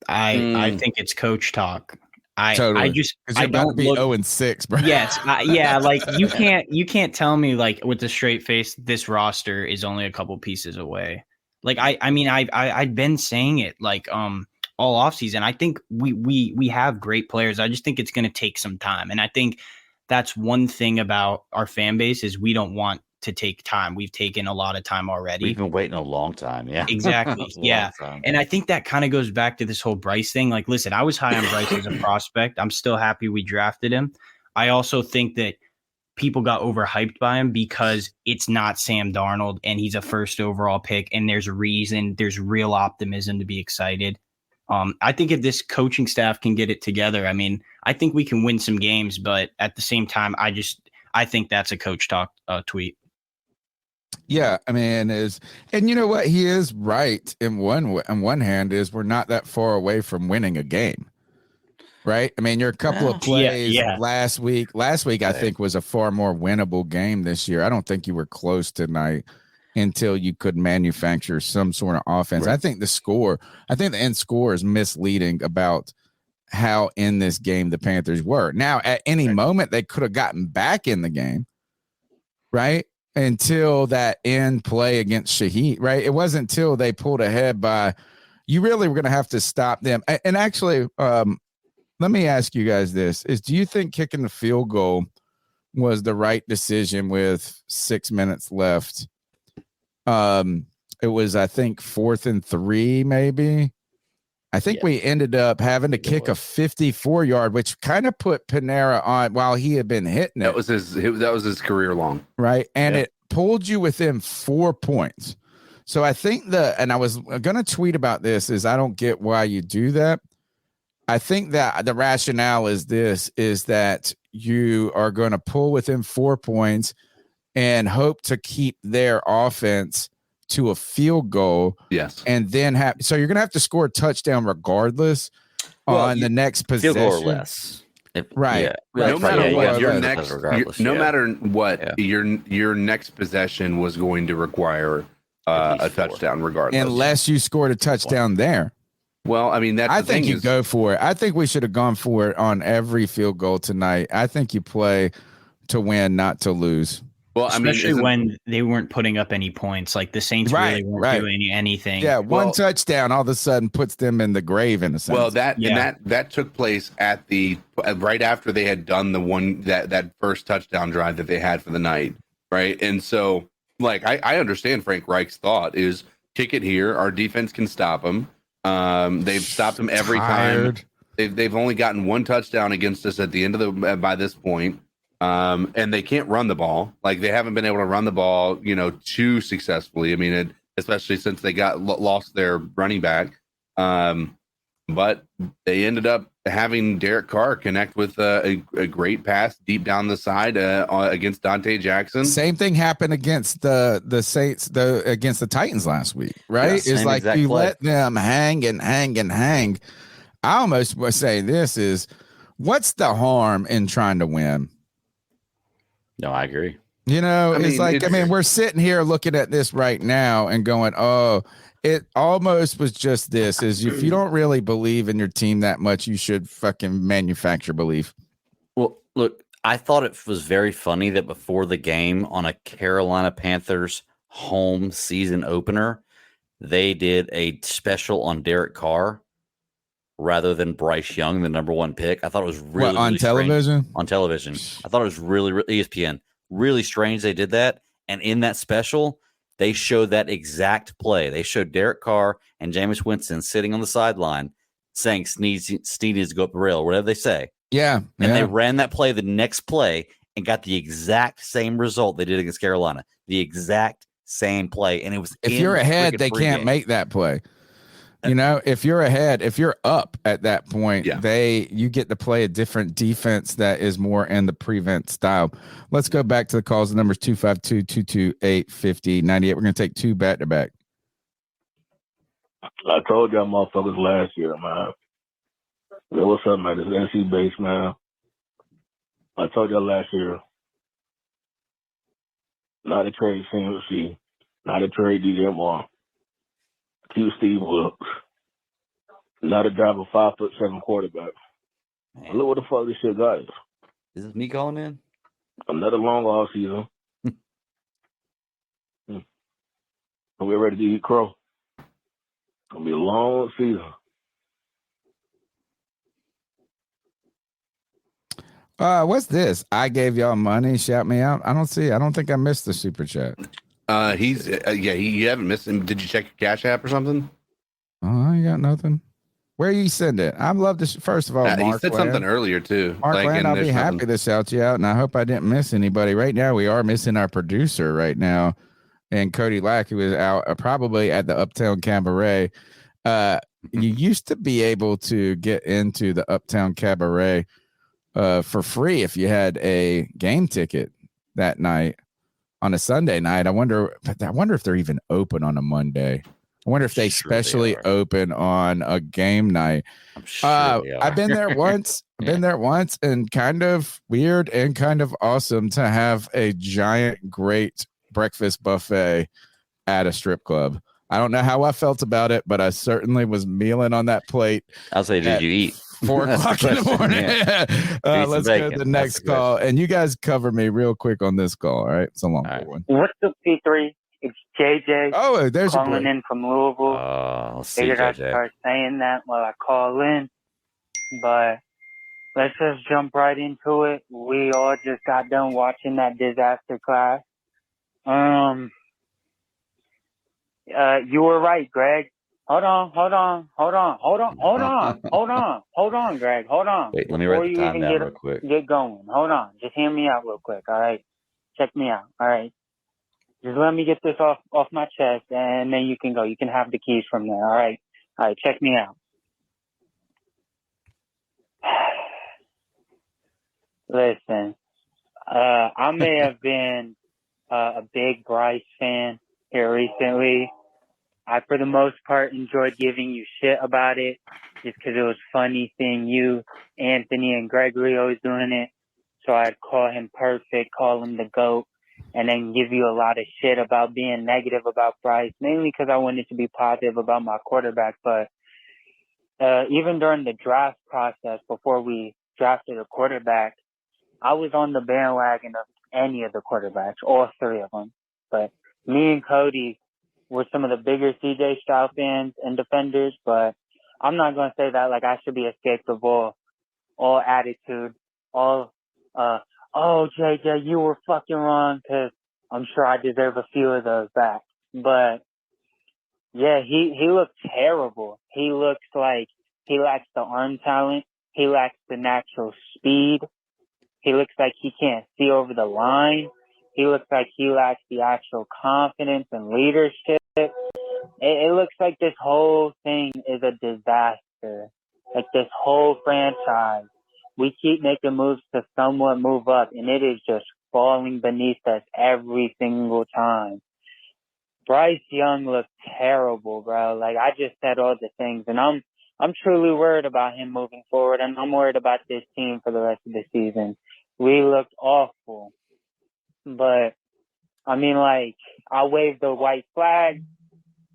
I think it's coach talk. I just I don't be 0-6, bro. Yes, yeah. Like you can't tell me like with a straight face this roster is only a couple pieces away. Like I mean I've been saying it like all offseason. I think we have great players. I just think it's going to take some time, and I think that's one thing about our fan base is we don't want to take time. We've taken a lot of time already. We've been waiting a long time. Yeah, exactly. Yeah. And I think that kind of goes back to this whole Bryce thing. Like, listen, I was high on Bryce as a prospect. I'm still happy we drafted him. I also think that people got overhyped by him because it's not Sam Darnold and he's a first overall pick. And there's real optimism to be excited. I think if this coaching staff can get it together, I mean, I think we can win some games, but at the same time, I think that's a coach talk tweet. Yeah, I mean, and you know what? He is right on one hand is we're not that far away from winning a game, right? I mean, you're a couple of plays last week. Last week, I think, was a far more winnable game this year. I don't think you were close tonight until you could manufacture some sort of offense. Right. I think the end score is misleading about how in this game the Panthers were. Now, at any moment, they could have gotten back in the game, right? Until that end play against Shaheed, right? It wasn't until they pulled ahead you really were going to have to stop them. And actually, let me ask you guys this, do you think kicking the field goal was the right decision with 6 minutes left? It was, I think, 4th and 3, maybe. I think we ended up having to kick a 54-yard, which kind of put Panera on while he had been hitting it. That was his career long, right? And it pulled you within 4 points. So I think and I was going to tweet about this, is I don't get why you do that. I think that the rationale is that you are going to pull within 4 points and hope to keep their offense to a field goal. Yes. And then so you're going to have to score a touchdown regardless on the next possession. Field goal or less. Right. No matter what, your next possession was going to require a touchdown regardless. Unless you scored a touchdown there. Well, I mean, I think you go for it. I think we should have gone for it on every field goal tonight. I think you play to win, not to lose. Well, especially when they weren't putting up any points, like the Saints really weren't doing anything. Yeah, one touchdown all of a sudden puts them in the grave in a sense. Well, that took place at right after they had done the one that first touchdown drive that they had for the night, right? And so, like, I understand Frank Reich's thought is kick it here. Our defense can stop them. They've stopped them every time. They've only gotten one touchdown against us at the end of by this point. And they can't run the ball. Like, they haven't been able to run the ball, too successfully. I mean, especially since they lost their running back. But they ended up having Derek Carr connect with a great pass deep down the side against Dante Jackson. Same thing happened against the Saints, against the Titans last week, right? Yeah, it's like you let them hang and hang and hang. I almost would say this is, what's the harm in trying to win? No, I agree. We're sitting here looking at this right now and going, oh, it almost was just this, is if you don't really believe in your team that much, you should fucking manufacture belief. Well, look, I thought it was very funny that before the game on a Carolina Panthers home season opener, they did a special on Derek Carr rather than Bryce Young, the number 1 pick. I thought it was really on television. Strange. On television, I thought it was really ESPN. Really strange they did that. And in that special, they showed that exact play. They showed Derek Carr and Jameis Winston sitting on the sideline saying Sneed needs to go up the rail, whatever they say. Yeah. And they ran that play the next play and got the exact same result they did against Carolina. The exact same play. And it was, if you're ahead, they can't make that play. If you're ahead, if you're up at that point, you get to play a different defense that is more in the prevent style. Let's go back to the calls. The number's 252-228-5098. We're going to take 2 back-to-back. I told y'all motherfuckers last year, man. Yo, what's up, man? It's NC base, man. I told y'all last year, not a trade CMC, not a trade DJ Moore. Q Steve Wilkes. Not a driver, 5'7" quarterback. Look what the fuck this shit got us. Is this me calling in? Another long off season. We're ready to eat crow. It's gonna be a long season. What's this? I gave y'all money. Shout me out. I don't think I missed the super chat. You haven't missed him. Did you check your Cash App or something? Oh, I ain't got nothing. Where you send it? I'd love to. First of all, Mark he said something earlier too. Mark Land, I'll be happy to shout you out, and I hope I didn't miss anybody. Right now, we are missing our producer right now, and Cody Lack, who is out probably at the Uptown Cabaret. You used to be able to get into the Uptown Cabaret for free if you had a game ticket that night on a Sunday night. I wonder if they're even open on a Monday. I wonder if they specially open on a game night. I'm sure they are. I've been there once. And kind of weird and kind of awesome to have a giant, great breakfast buffet at a strip club. I don't know how I felt about it, but I certainly was mealing on that plate. I'll say, did you eat? 4 o'clock in the morning. Yeah. Let's go to the next call. And you guys cover me real quick on this call. All right. It's a long one. What's up, P3? It's JJ. Oh, there's your calling boy. in from Louisville. I'll see Figured I'd JJ. start saying that while I call in. But let's just jump right into it. We all just got done watching that disaster class. You were right, Greg. Hold on, Greg. Hold on. Wait, let me Before write the you time even down real quick. get going. Hold on. Just hear me out real quick, all right? Check me out, all right? Just let me get this off my chest, and then you can go. You can have the keys from there, all right? All right, check me out. Listen, I may have been a big Bryce fan here recently. I, for the most part, enjoyed giving you shit about it just because it was funny seeing you, Anthony, and Gregory always doing it. So I'd call him perfect, call him the GOAT, and then give you a lot of shit about being negative about Bryce, mainly because I wanted to be positive about my quarterback. But even during the draft process, before we drafted a quarterback, I was on the bandwagon of any of the quarterbacks, all 3 of them. But me and Cody were some of the bigger CJ Stroud fans and defenders, but I'm not going to say that like I should be escaped of all attitude, all, oh, JJ, you were fucking wrong, because I'm sure I deserve a few of those back. But, yeah, he looked terrible. He looks like he lacks the arm talent. He lacks the natural speed. He looks like he can't see over the line. He looks like he lacks the actual confidence and leadership. It looks like this whole thing is a disaster. Like this whole franchise, we keep making moves to somewhat move up, and it is just falling beneath us every single time. Bryce Young looked terrible, bro. Like I just said all the things, and I'm truly worried about him moving forward, and I'm worried about this team for the rest of the season. We looked awful. But, I mean, like, I waved the white flag.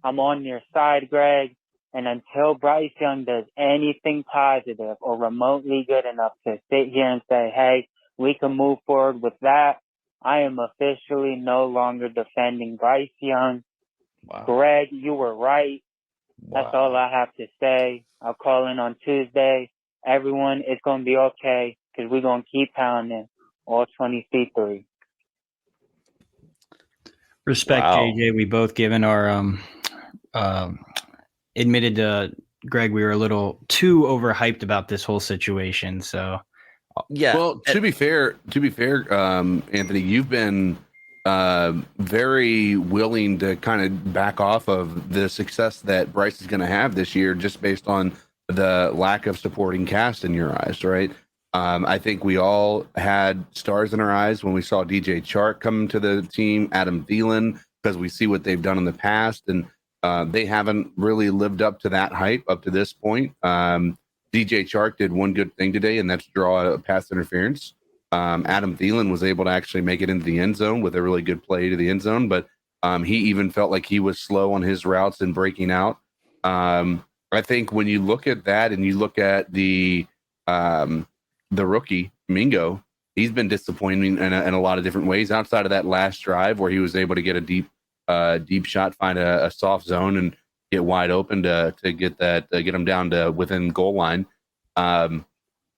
I'm on your side, Greg. And until Bryce Young does anything positive or remotely good enough to sit here and say, hey, we can move forward with that, I am officially no longer defending Bryce Young. Wow. Greg, you were right. Wow. That's all I have to say. I'll call in on Tuesday. Everyone, it's going to be okay because we're going to keep pounding all 20 C3. Respect, Wow. JJ. We both given our admitted to Greg we were a little too overhyped about this whole situation. So yeah. Well, to be fair, Anthony, you've been very willing to kind of back off of the success that Bryce is going to have this year, just based on the lack of supporting cast in your eyes, right? I think we all had stars in our eyes when we saw DJ Chark come to the team, Adam Thielen, because we see what they've done in the past, and they haven't really lived up to that hype up to this point. DJ Chark did one good thing today, and that's draw a pass interference. Adam Thielen was able to actually make it into the end zone with a really good play to the end zone, but he even felt like he was slow on his routes and breaking out. I think when you look at that and you look at the rookie Mingo, he's been disappointing in a lot of different ways outside of that last drive where he was able to get a deep shot, find a soft zone and get wide open to get him down to within goal line.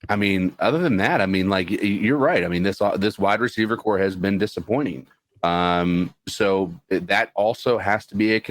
I mean, other than that, I mean, like you're right. I mean, this wide receiver core has been disappointing. So that also has to be a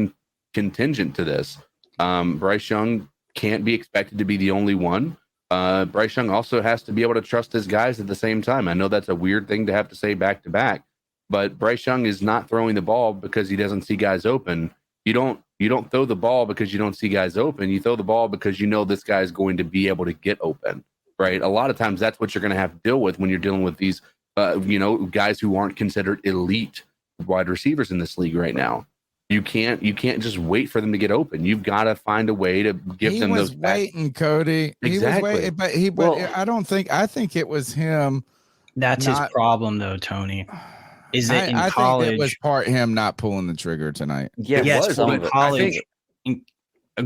contingent to this. Bryce Young can't be expected to be the only one. Bryce Young also has to be able to trust his guys at the same time. I know that's a weird thing to have to say back to back, but Bryce Young is not throwing the ball because he doesn't see guys open. You don't throw the ball because you don't see guys open. You throw the ball because you know this guy is going to be able to get open, right? A lot of times that's what you're going to have to deal with when you're dealing with these, guys who aren't considered elite wide receivers in this league right now. You can't just wait for them to get open. You've got to find a way to give them those. He was waiting, Cody. Exactly. He was waiting, but I think it was him. That's his problem, though, Tony. Is that in college? I think it was part him not pulling the trigger tonight. Yeah, yes, in college.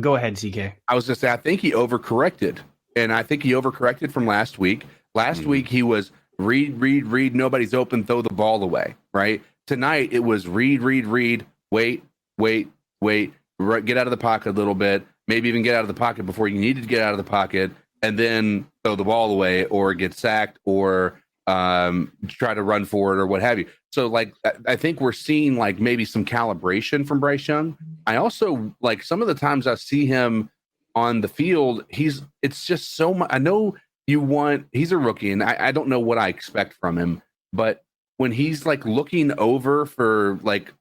Go ahead, CK. I was just saying, I think he overcorrected, and I think he overcorrected from last week. Last week he was read. Nobody's open. Throw the ball away. Right. Tonight it was read. Wait. Get out of the pocket a little bit. Maybe even get out of the pocket before you needed to get out of the pocket, and then throw the ball away or get sacked or try to run for it or what have you. So, like, I think we're seeing like maybe some calibration from Bryce Young. I also like some of the times I see him on the field. It's just so much. I know he's a rookie, and I don't know what I expect from him, but when he's like looking over for like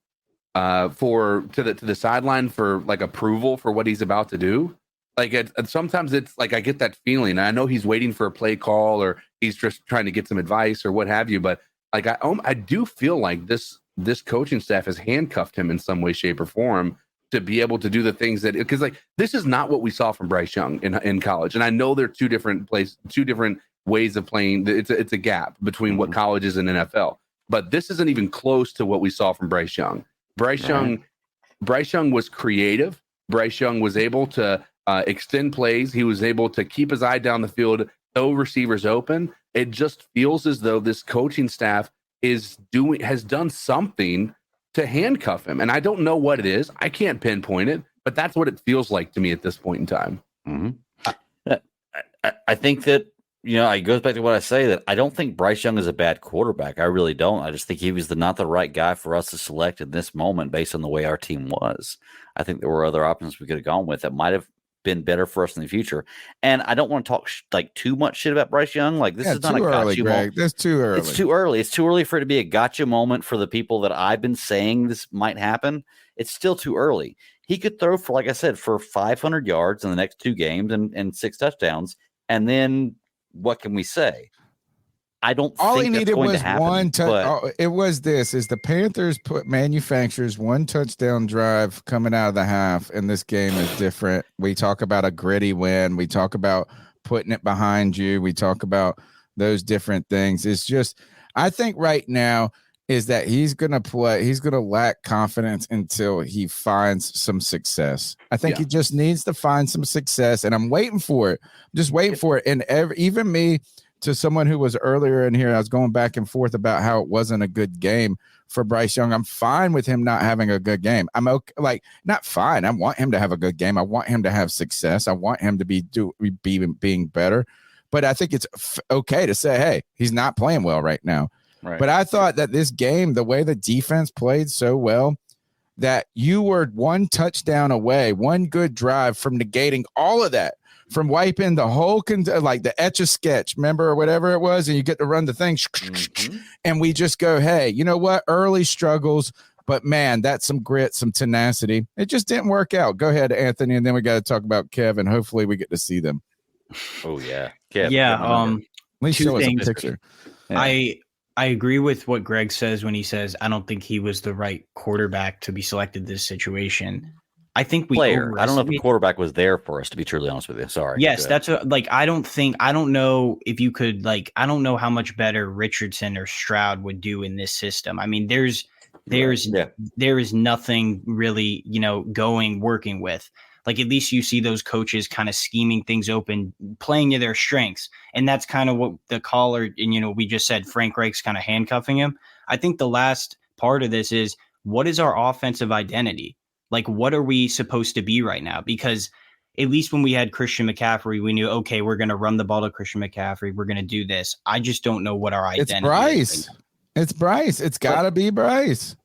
to the sideline for like approval for what he's about to do. Like sometimes it's like I get that feeling. I know he's waiting for a play call or he's just trying to get some advice or what have you. But like I do feel like this coaching staff has handcuffed him in some way, shape, or form to be able to do the things that, because like this is not what we saw from Bryce Young in college. And I know they're two different ways of playing. It's a gap between what college is and NFL. But this isn't even close to what we saw from Bryce Young. Bryce Young was creative. Bryce Young was able to extend plays. He was able to keep his eye down the field, throw receivers open. It just feels as though this coaching staff has done something to handcuff him. And I don't know what it is. I can't pinpoint it, but that's what it feels like to me at this point in time. Mm-hmm. I think that, it goes back to what I say, that I don't think Bryce Young is a bad quarterback. I really don't. I just think he was not the right guy for us to select in this moment based on the way our team was. I think there were other options we could have gone with that might have been better for us in the future. And I don't want to talk too much shit about Bryce Young. Like, this is not a gotcha moment. That's too early. It's too early. It's too early for it to be a gotcha moment for the people that I've been saying this might happen. It's still too early. He could throw for, like I said, for 500 yards in the next 2 games and 6 touchdowns. And then what can we say? I don't all think he needed that's going was to happen, one touch. It was this: is the Panthers manufactures one touchdown drive coming out of the half, and this game is different. We talk about a gritty win. We talk about putting it behind you. We talk about those different things. It's just, I think right now is that he's going to lack confidence until he finds some success. I think he just needs to find some success, and I'm waiting for it. I'm just waiting for it. And even me, to someone who was earlier in here, I was going back and forth about how it wasn't a good game for Bryce Young. I'm fine with him not having a good game. I'm okay, like, not fine. I want him to have a good game. I want him to have success. I want him to be being better. But I think it's okay to say, hey, he's not playing well right now. Right. But I thought that this game, the way the defense played so well, that you were one touchdown away, one good drive from negating all of that, from wiping the whole, like the Etch-a-Sketch, remember, or whatever it was, and you get to run the thing, and we just go, hey, you know what? Early struggles, but man, that's some grit, some tenacity. It just didn't work out. Go ahead, Anthony, and then we got to talk about Kev, and hopefully we get to see them. Oh, yeah. Kev, yeah, at least show us a picture. Yeah. I agree with what Greg says when he says, I don't think he was the right quarterback to be selected this situation. I think I don't know if the quarterback was there for us, to be truly honest with you. Sorry. Yes, that's I don't know if you could, I don't know how much better Richardson or Stroud would do in this system. I mean, there is nothing really, working with. Like, at least you see those coaches kind of scheming things open, playing to their strengths. And that's kind of what the caller, and, we just said Frank Reich's kind of handcuffing him. I think the last part of this is, what is our offensive identity? Like, what are we supposed to be right now? Because at least when we had Christian McCaffrey, we knew, okay, we're going to run the ball to Christian McCaffrey. We're going to do this. I just don't know what our identity It's Bryce. is. It's Bryce. It's got to be Bryce.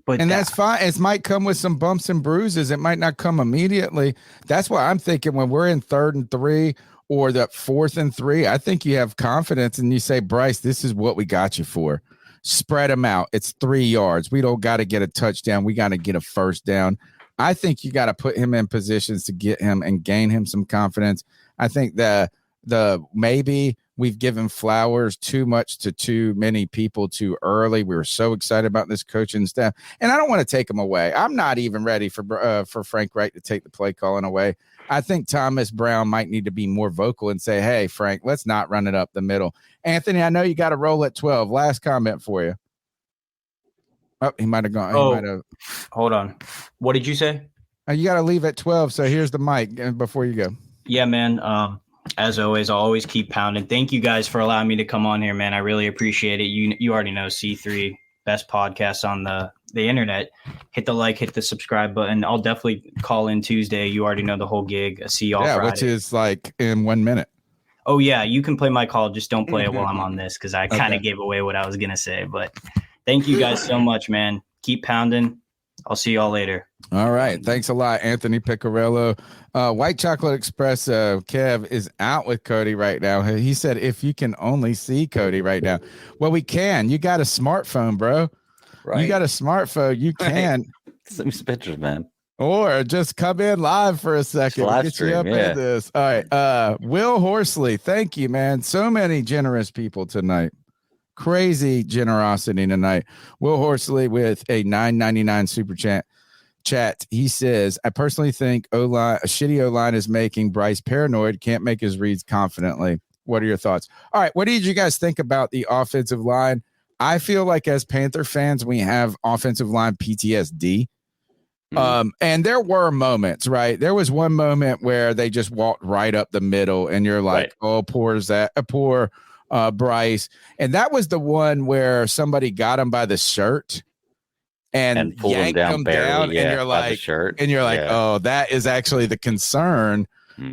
And that's fine. It might come with some bumps and bruises. It might not come immediately. That's why I'm thinking when we're in 3rd and 3 or the 4th and 3, I think you have confidence and you say, Bryce, this is what we got you for. Spread them out. It's 3 yards. We don't got to get a touchdown. We got to get a first down. I think you got to put him in positions to get him and gain him some confidence. I think the maybe we've given flowers too much to too many people too early. We were so excited about this coaching staff, and I don't want to take him away. I'm not even ready for Frank Reich to take the play calling away. I think Thomas Brown might need to be more vocal and say, hey, Frank, let's not run it up the middle. Anthony, I know you got to roll at 12. Last comment for you. Oh, he might have gone. Oh, hold on. What did you say? You got to leave at 12. So here's the mic before you go. Yeah, man. As always, I'll always keep pounding. Thank you guys for allowing me to come on here, man. I really appreciate it. You already know C3, best podcast on the internet. Hit the like, hit the subscribe button. I'll definitely call in Tuesday. You already know the whole gig. See y'all Friday. Which is like in 1 minute. Oh, yeah. You can play my call. Just don't play it while I'm on this because I kind of gave away what I was going to say. But thank you guys so much, man. Keep pounding. I'll see y'all later. All right. Thanks a lot, Anthony Picarello. White Chocolate Express, Kev is out with Cody right now. He said, if you can only see Cody right now. Well, we can. You got a smartphone, bro. Right. You got a smartphone. You can. Send me some pictures, man. Or just come in live for a second. Get stream, you up in this. All right. Will Horsley, thank you, man. So many generous people tonight. Crazy generosity tonight. Will Horsley with a $9.99 super chat. He says, I personally think a shitty O-line is making Bryce paranoid, can't make his reads confidently. What are your thoughts? All right, what did you guys think about the offensive line? I feel like as Panther fans, we have offensive line PTSD. And there were moments, right? There was one moment where they just walked right up the middle and you're like, oh, poor Bryce. And that was the one where somebody got him by the shirt and yanked him down, and you're like, oh, that is actually the concern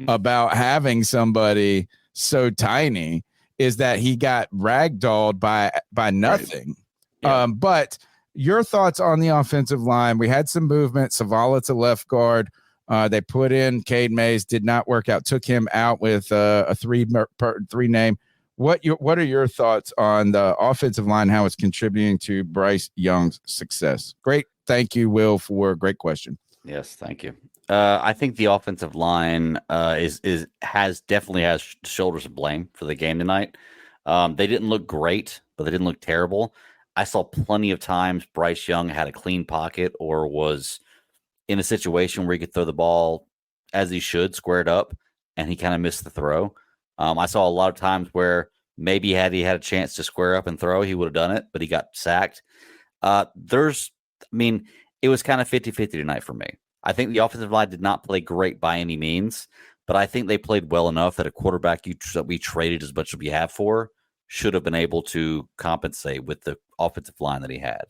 about having somebody so tiny is that he got ragdolled by nothing. Right. But your thoughts on the offensive line? We had some movement. Savala to left guard. They put in Cade Mays, did not work out. Took him out with a three name. What are your thoughts on the offensive line, how it's contributing to Bryce Young's success? Great. Thank you, Will, for a great question. Yes, thank you. I think the offensive line definitely has shoulders of blame for the game tonight. They didn't look great, but they didn't look terrible. I saw plenty of times Bryce Young had a clean pocket or was in a situation where he could throw the ball as he should, squared up, and he kind of missed the throw. I saw a lot of times where maybe had he had a chance to square up and throw, he would have done it, but he got sacked. It was kind of 50-50 tonight for me. I think the offensive line did not play great by any means, but I think they played well enough that a quarterback that we traded as much as we have for should have been able to compensate with the offensive line that he had.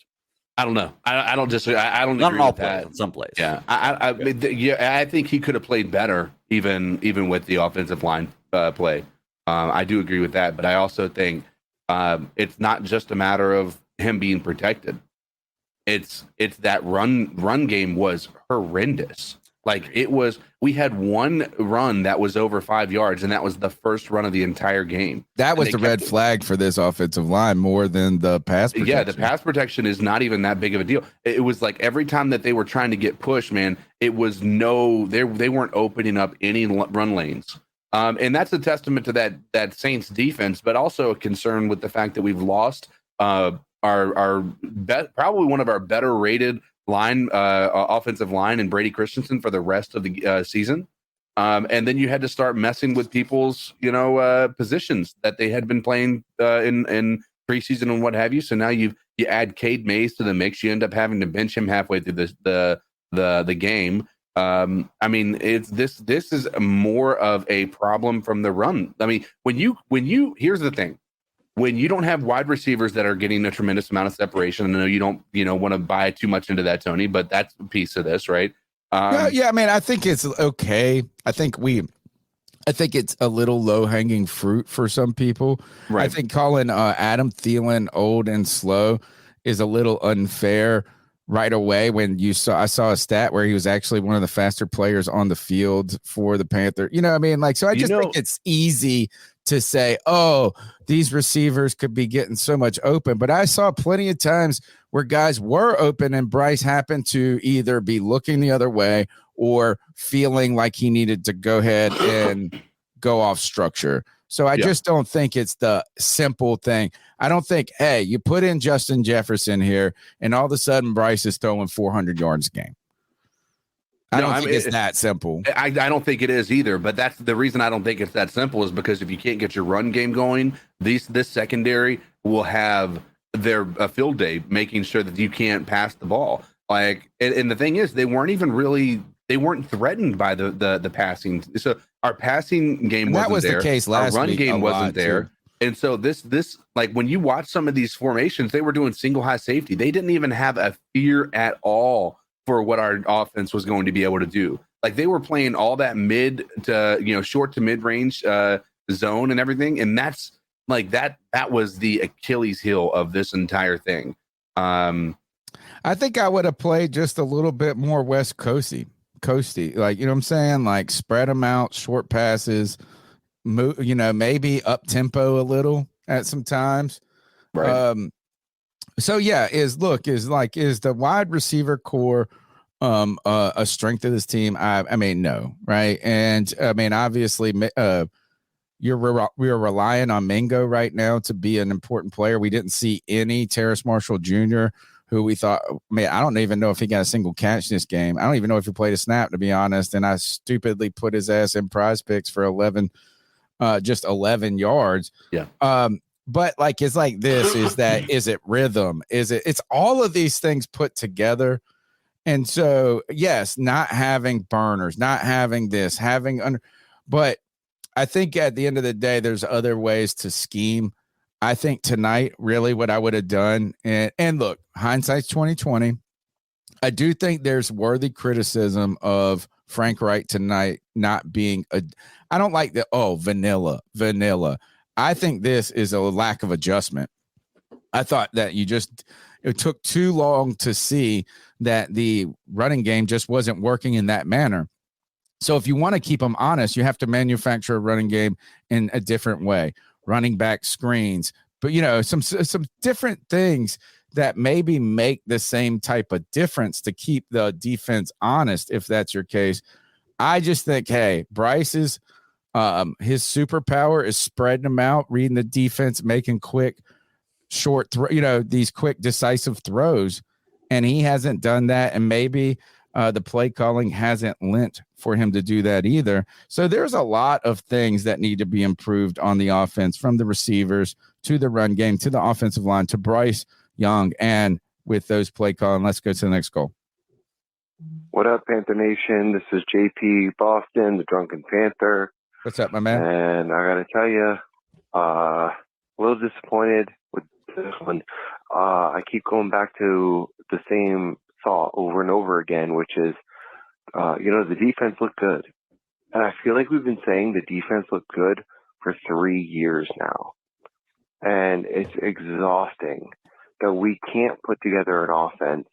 I don't know. I don't disagree. I don't not agree in all with plays, that. in some plays. Yeah, I think he could have played better even with the offensive line play. I do agree with that, but I also think it's not just a matter of him being protected. It's that run game was horrendous. Like we had one run that was over 5 yards, and that was the first run of the entire game. That was the red flag for this offensive line more than the pass protection. Yeah, the pass protection is not even that big of a deal. It was like every time that they were trying to get pushed, man, it was they weren't opening up any run lanes. And that's a testament to that Saints defense, but also a concern with the fact that we've lost probably one of our better rated offensive line and Brady Christensen for the rest of the season. And then you had to start messing with people's, positions that they had been playing in preseason and what have you. So now you add Cade Mays to the mix. You end up having to bench him halfway through the game. This is more of a problem from the run. I mean, here's the thing. When you don't have wide receivers that are getting a tremendous amount of separation, I know you don't, want to buy too much into that, Tony, but that's a piece of this, right? Yeah, I mean, I think it's okay. I think it's a little low hanging fruit for some people. Right. I think calling Adam Thielen old and slow is a little unfair right away. When I saw a stat where he was actually one of the faster players on the field for the Panthers. You know what I mean? Like, so I just think it's easy to say, oh, these receivers could be getting so much open. But I saw plenty of times where guys were open and Bryce happened to either be looking the other way or feeling like he needed to go ahead and go off structure. So I just don't think it's the simple thing. I don't think, hey, you put in Justin Jefferson here and all of a sudden Bryce is throwing 400 yards a game. I don't think it's that simple. I don't think it is either, but that's the reason I don't think it's that simple is because if you can't get your run game going, this secondary will have their field day making sure that you can't pass the ball. Like, and the thing is, they weren't threatened by the passing. So our passing game wasn't there. That was the case last week. Our run game wasn't there. And so this like when you watch some of these formations, they were doing single high safety. They didn't even have a fear at all for what our offense was going to be able to do. Like they were playing all that mid to short to mid range zone and everything, and that's like that was the Achilles heel of this entire thing. I think I would have played just a little bit more West Coasty, like, you know what I'm saying? Like spread them out, short passes, move, maybe up tempo a little at some times. Right. So yeah, is the wide receiver core a strength of this team? I mean, no, right? And I mean, obviously, we're relying on Mingo right now to be an important player. We didn't see any Terrace Marshall Jr., who we thought, man, I don't even know if he got a single catch this game. I don't even know if he played a snap, to be honest. And I stupidly put his ass in Prize Picks for 11 yards. Yeah. But like, it's like this, is it rhythm? It's all of these things put together. And so, yes, not having burners, not having this, but I think at the end of the day, there's other ways to scheme. I think tonight, really what I would have done, and look, hindsight's 2020. I do think there's worthy criticism of Frank Wright tonight not being I don't like the vanilla. I think this is a lack of adjustment. I thought that it took too long to see that the running game just wasn't working in that manner. So if you want to keep them honest, you have to manufacture a running game in a different way. Running back screens, but some different things that maybe make the same type of difference to keep the defense honest. If that's your case, I just think, hey, Bryce's his superpower is spreading them out, reading the defense, making quick, short these quick, decisive throws, and he hasn't done that, and maybe the play calling hasn't lent for him to do that either. So there's a lot of things that need to be improved on the offense, from the receivers to the run game to the offensive line to Bryce Young. And with those play calling, let's go to the next goal. What up, Panther Nation? This is JP Boston, the Drunken Panther. What's up, my man? And I got to tell you, a little disappointed with this one. I keep going back to the same thought over and over again, which is, the defense looked good. And I feel like we've been saying the defense looked good for 3 years now. And it's exhausting that we can't put together an offense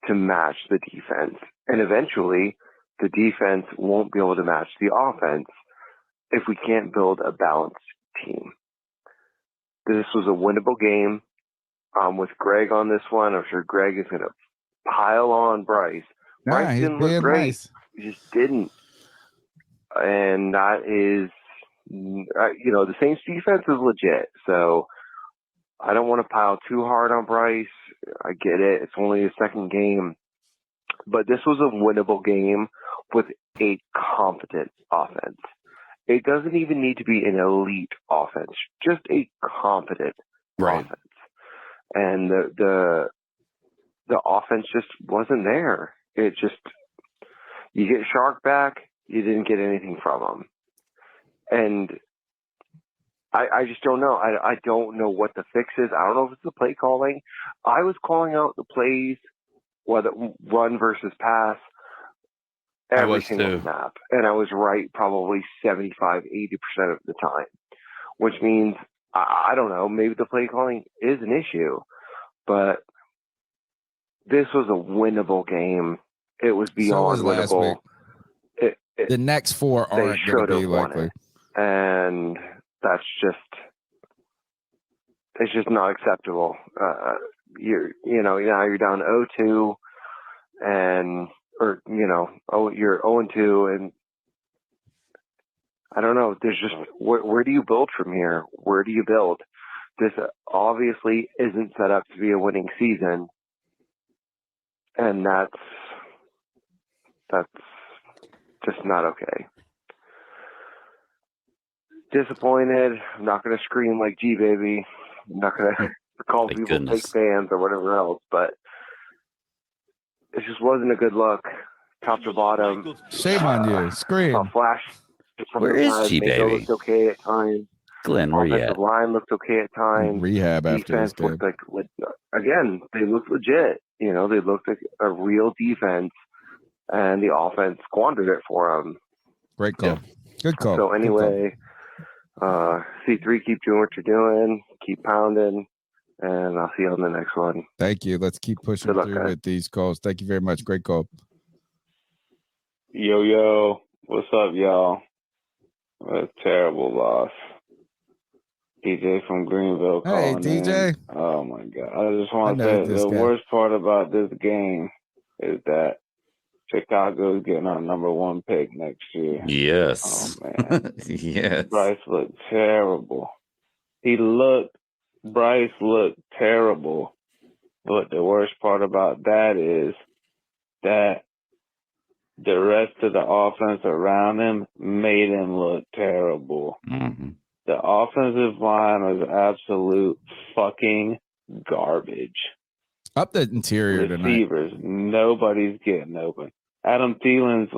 to match the defense. And eventually, the defense won't be able to match the offense if we can't build a balanced team. This was a winnable game. With Greg on this one, I'm sure Greg is going to pile on Bryce. Bryce didn't look great. Nice. He just didn't. And that is, the Saints defense is legit. So I don't want to pile too hard on Bryce. I get it. It's only his second game. But this was a winnable game with a competent offense. It doesn't even need to be an elite offense, just a competent offense. And the offense just wasn't there. It just, you get Shark back, you didn't get anything from him. And I just don't know. I don't know what the fix is. I don't know if it's the play calling. I was calling out the plays, whether run versus pass, every single snap. And I was right probably 75, 80% of the time, which means, I don't know, maybe the play calling is an issue, but this was a winnable game. It was beyond winnable. The next 4 aren't going to be likely. And that's just, it's just not acceptable. Now you're down 0-2 you're 0-2, and I don't know. There's just, where do you build from here? Where do you build? This obviously isn't set up to be a winning season, and that's just not okay. Disappointed. I'm not going to scream like G Baby. I'm not going to call people fake fans or whatever else, but it just wasn't a good look, top to bottom. Shame on you. Scream. A flash. Where is G Baby? Looked okay at times. Glenn, where you at? Offensive line looked okay at times. Rehab after this game. Again, they looked legit. They looked like a real defense, and the offense squandered it for them. Great call. Yeah. Good call. So anyway, C3, keep doing what you're doing. Keep pounding. And I'll see you on the next one. Thank you. Let's keep pushing through with these calls. Thank you very much. Great call. Yo, what's up, y'all? What a terrible loss. DJ from Greenville calling DJ. in. Oh, my God. I just want to say the worst part about this game is that Chicago is getting our number 1 pick next year. Yes. Oh, man. Yes. Bryce looked terrible. Bryce looked terrible. But the worst part about that is that the rest of the offense around him made him look terrible. Mm-hmm. The offensive line was absolute fucking garbage. Up the interior Receivers, tonight. Nobody's getting open. Adam Thielen's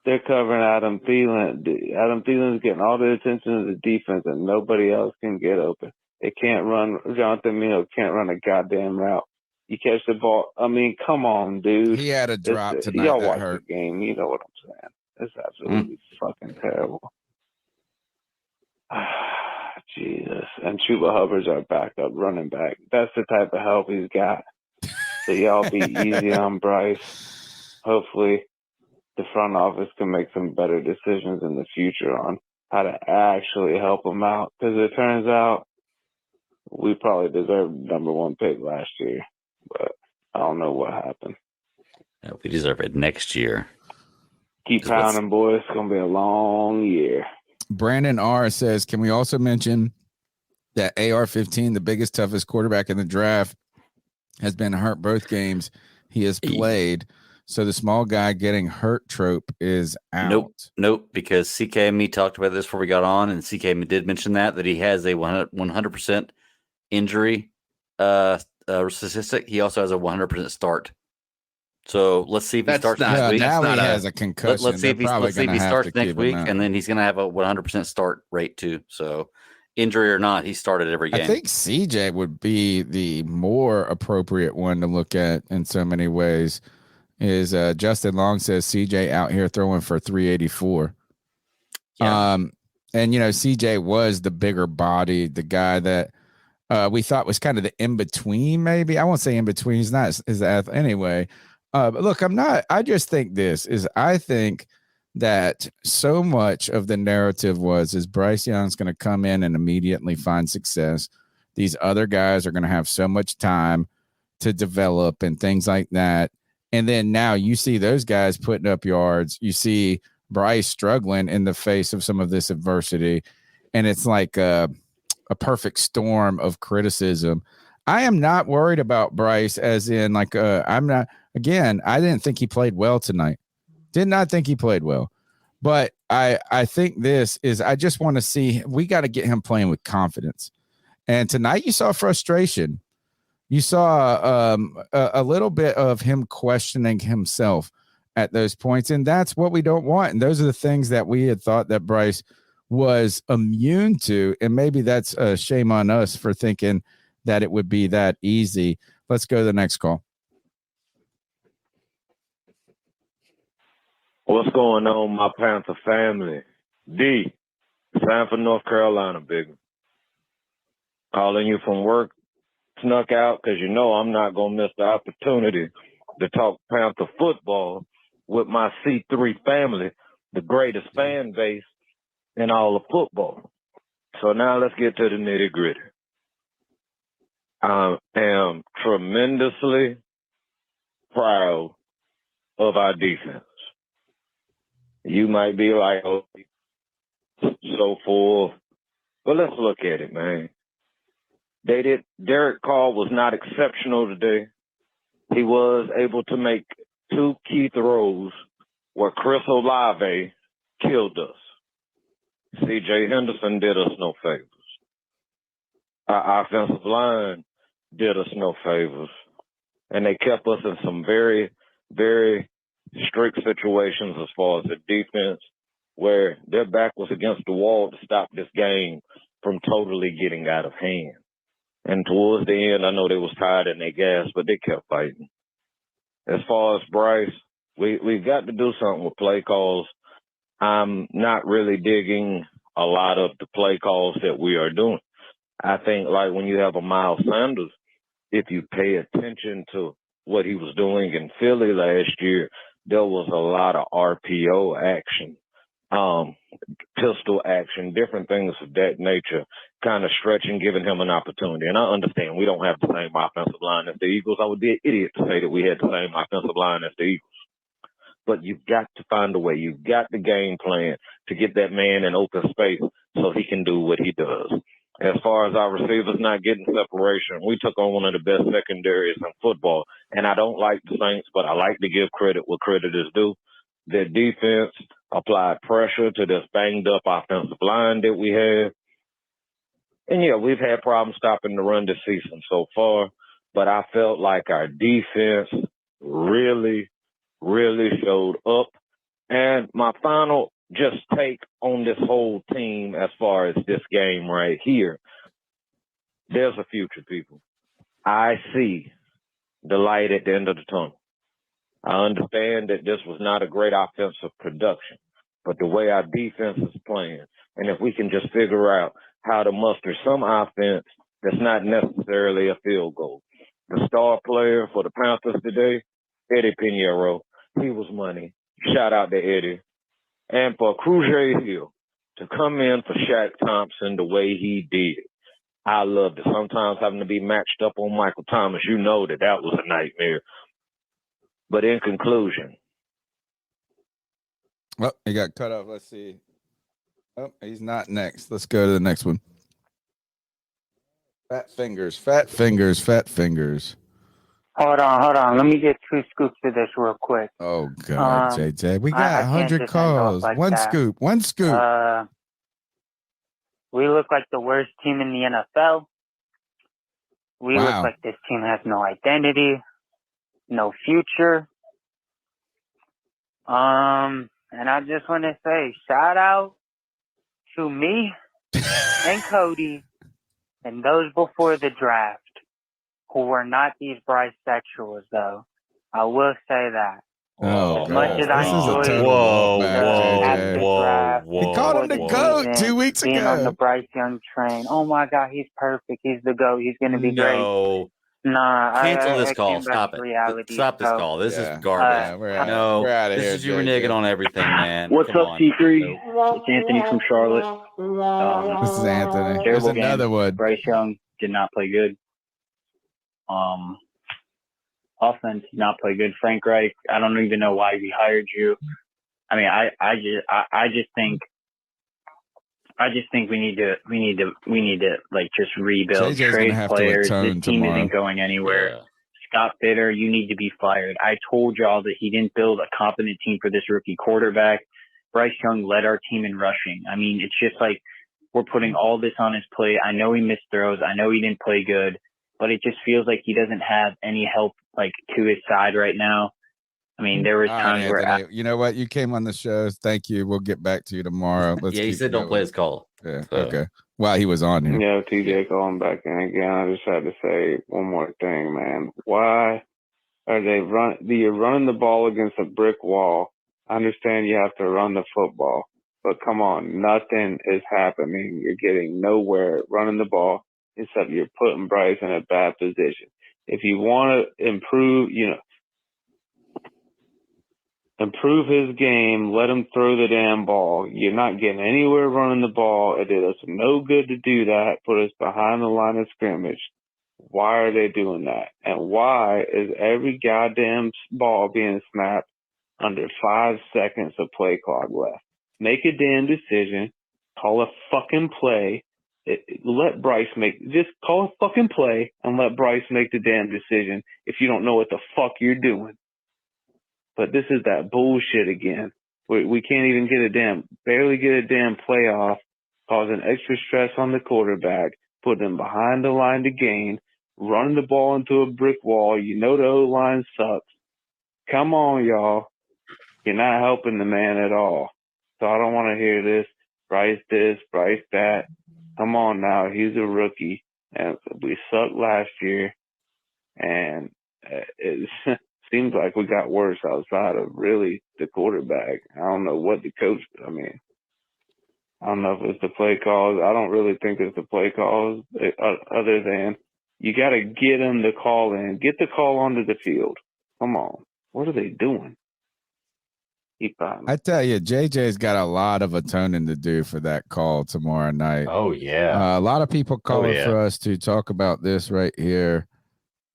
they're covering Adam Thielen. Adam Thielen's getting all the attention of the defense, and nobody else can get open. They can't run. Jonathan Mino can't run a goddamn route. You catch the ball. I mean, come on, dude. He had a drop tonight. Y'all that watch hurt. the game. You know what I'm saying. It's absolutely fucking terrible. Jesus. And Chuba Hubbard's our backup running back. That's the type of help he's got. So y'all be easy on Bryce. Hopefully the front office can make some better decisions in the future on how to actually help him out. Because it turns out we probably deserved number 1 pick last year. But I don't know what happened. Yeah, we deserve it next year. Keep pounding, boys. It's going to be a long year. Brandon R. says, can we also mention that AR-15, the biggest, toughest quarterback in the draft, has been hurt both games he has played. So the small guy getting hurt trope is out. Nope, because CK and me talked about this before we got on, and CK did mention that he has a 100% injury statistic. He also has a 100% start. So let's see if he starts next week. Now he has a concussion. Let's see if he starts next week, and then he's going to have a 100% start rate too. So injury or not, he started every game. I think CJ would be the more appropriate one to look at in so many ways. Is Justin Long says CJ out here throwing for 384. Yeah. And CJ was the bigger body, the guy that we thought was kind of the in between. Maybe I won't say in between. He's not his anyway. But look, I just think I think that so much of the narrative is Bryce Young's going to come in and immediately find success. These other guys are going to have so much time to develop and things like that. And then now you see those guys putting up yards. You see Bryce struggling in the face of some of this adversity. And it's like a perfect storm of criticism. I am not worried about Bryce as in I'm not. Again, I didn't think he played well tonight. Did not think he played well. But I think I just want to see, we got to get him playing with confidence. And tonight you saw frustration. You saw a little bit of him questioning himself at those points. And that's what we don't want. And those are the things that we had thought that Bryce was immune to. And maybe that's a shame on us for thinking that it would be that easy. Let's go to the next call. What's going on, my Panther family? D, Sanford, North Carolina, big. Calling you from work. Snuck out because I'm not going to miss the opportunity to talk Panther football with my C3 family, the greatest fan base in all of football. So now let's get to the nitty gritty. I am tremendously proud of our defense. You might be like, oh, so forth. But let's look at it, man. Derek Carr was not exceptional today. He was able to make 2 key throws where Chris Olave killed us. C.J. Henderson did us no favors. Our offensive line did us no favors. And they kept us in some very, very strict situations as far as the defense, where their back was against the wall to stop this game from totally getting out of hand. And towards the end, I know they was tired and they gassed, but they kept fighting. As far as Bryce, we've got to do something with play calls. I'm not really digging a lot of the play calls that we are doing. I think like when you have a Miles Sanders, if you pay attention to what he was doing in Philly last year, there was a lot of RPO action, pistol action, different things of that nature, kind of stretching, giving him an opportunity. And I understand we don't have the same offensive line as the Eagles. I would be an idiot to say that we had the same offensive line as the Eagles. But you've got to find a way. You've got the game plan to get that man in open space so he can do what he does. As far as our receivers not getting separation, we took on one of the best secondaries in football. And I don't like the Saints, but I like to give credit where credit is due. Their defense applied pressure to this banged-up offensive line that we have. And, yeah, we've had problems stopping the run this season so far, but I felt like our defense really, really showed up. And my final just take on this whole team as far as this game right here, there's a future, people. I see the light at the end of the tunnel. I understand that this was not a great offensive production, but the way our defense is playing, and if we can just figure out how to muster some offense that's not necessarily a field goal. The star player for the Panthers today, Eddie Pinheiro, he was money. Shout out to Eddie. And for Cruiser Hill to come in for Shaq Thompson the way he did, I loved it. Sometimes having to be matched up on Michael Thomas, that was a nightmare. But in conclusion. Well, he got cut off. Let's see. Oh, he's not next. Let's go to the next one. Fat fingers, fat fingers, fat fingers. Hold on. Let me get 2 scoops of this real quick. Oh, God, JJ. We got 100 calls. Like one scoop. We look like the worst team in the NFL. We look like this team has no identity, no future. And I just want to say shout out to me and Cody and those before the draft who were not these Bryce sexuals, though. I will say that. Oh, as much as I enjoyed He called him the GOAT 2 weeks ago. Being on the Bryce Young train. Oh, my God, he's perfect. He's the GOAT. He's going to be great. Nah, cancel this call. Stop it. Reality, Stop this call. This is garbage. We're out of here. This is you reneging on everything, man. What's up, C3? It's Anthony from Charlotte. This is Anthony. There's another one. Bryce Young did not play good. Offense did not play good. Frank Reich, I don't even know why we hired you. I mean, I just think we need to like just rebuild, JJ's trade players. This team tomorrow. isn't going anywhere. Yeah. Scott Bitter, you need to be fired. I told y'all that he didn't build a competent team for this rookie quarterback. Bryce Young led our team in rushing. I mean, it's just like we're putting all this on his plate. I know he missed throws. I know he didn't play good, but it just feels like he doesn't have any help like to his side right now. I mean, there was times where you know what? You came on the show. Thank you. We'll get back to you tomorrow. He said don't play his call. Yeah. So. Okay. Well, he was on here. Yeah, TJ calling back in again. I just had to say one more thing, man. Why are they running the ball against a brick wall I understand you have to run the football, but come on, nothing is happening. You're getting nowhere running the ball, except you're putting Bryce in a bad position. If you want to improve, improve his game, let him throw the damn ball. You're not getting anywhere running the ball. It did us no good to do that, put us behind the line of scrimmage. Why are they doing that? And why is every goddamn ball being snapped under 5 seconds of play clock left? Make a damn decision. Call a fucking play. Let Bryce just call a fucking play and let Bryce make the damn decision if you don't know what the fuck you're doing. But this is that bullshit again. We can't even barely get a damn playoff, causing extra stress on the quarterback, putting him behind the line to gain, running the ball into a brick wall. You know the O-line sucks. Come on, y'all. You're not helping the man at all. So I don't want to hear this, Bryce that. Come on now. He's a rookie. And we sucked last year. And it seems like we got worse outside of really the quarterback. I don't know what the coach, I don't know if it's the play calls. I don't really think it's the play calls other than you got to get him the call in. Get the call onto the field. Come on. What are they doing? I tell you, JJ's got a lot of atoning to do for that call tomorrow night. Oh, yeah. A lot of people calling for us to talk about this right here.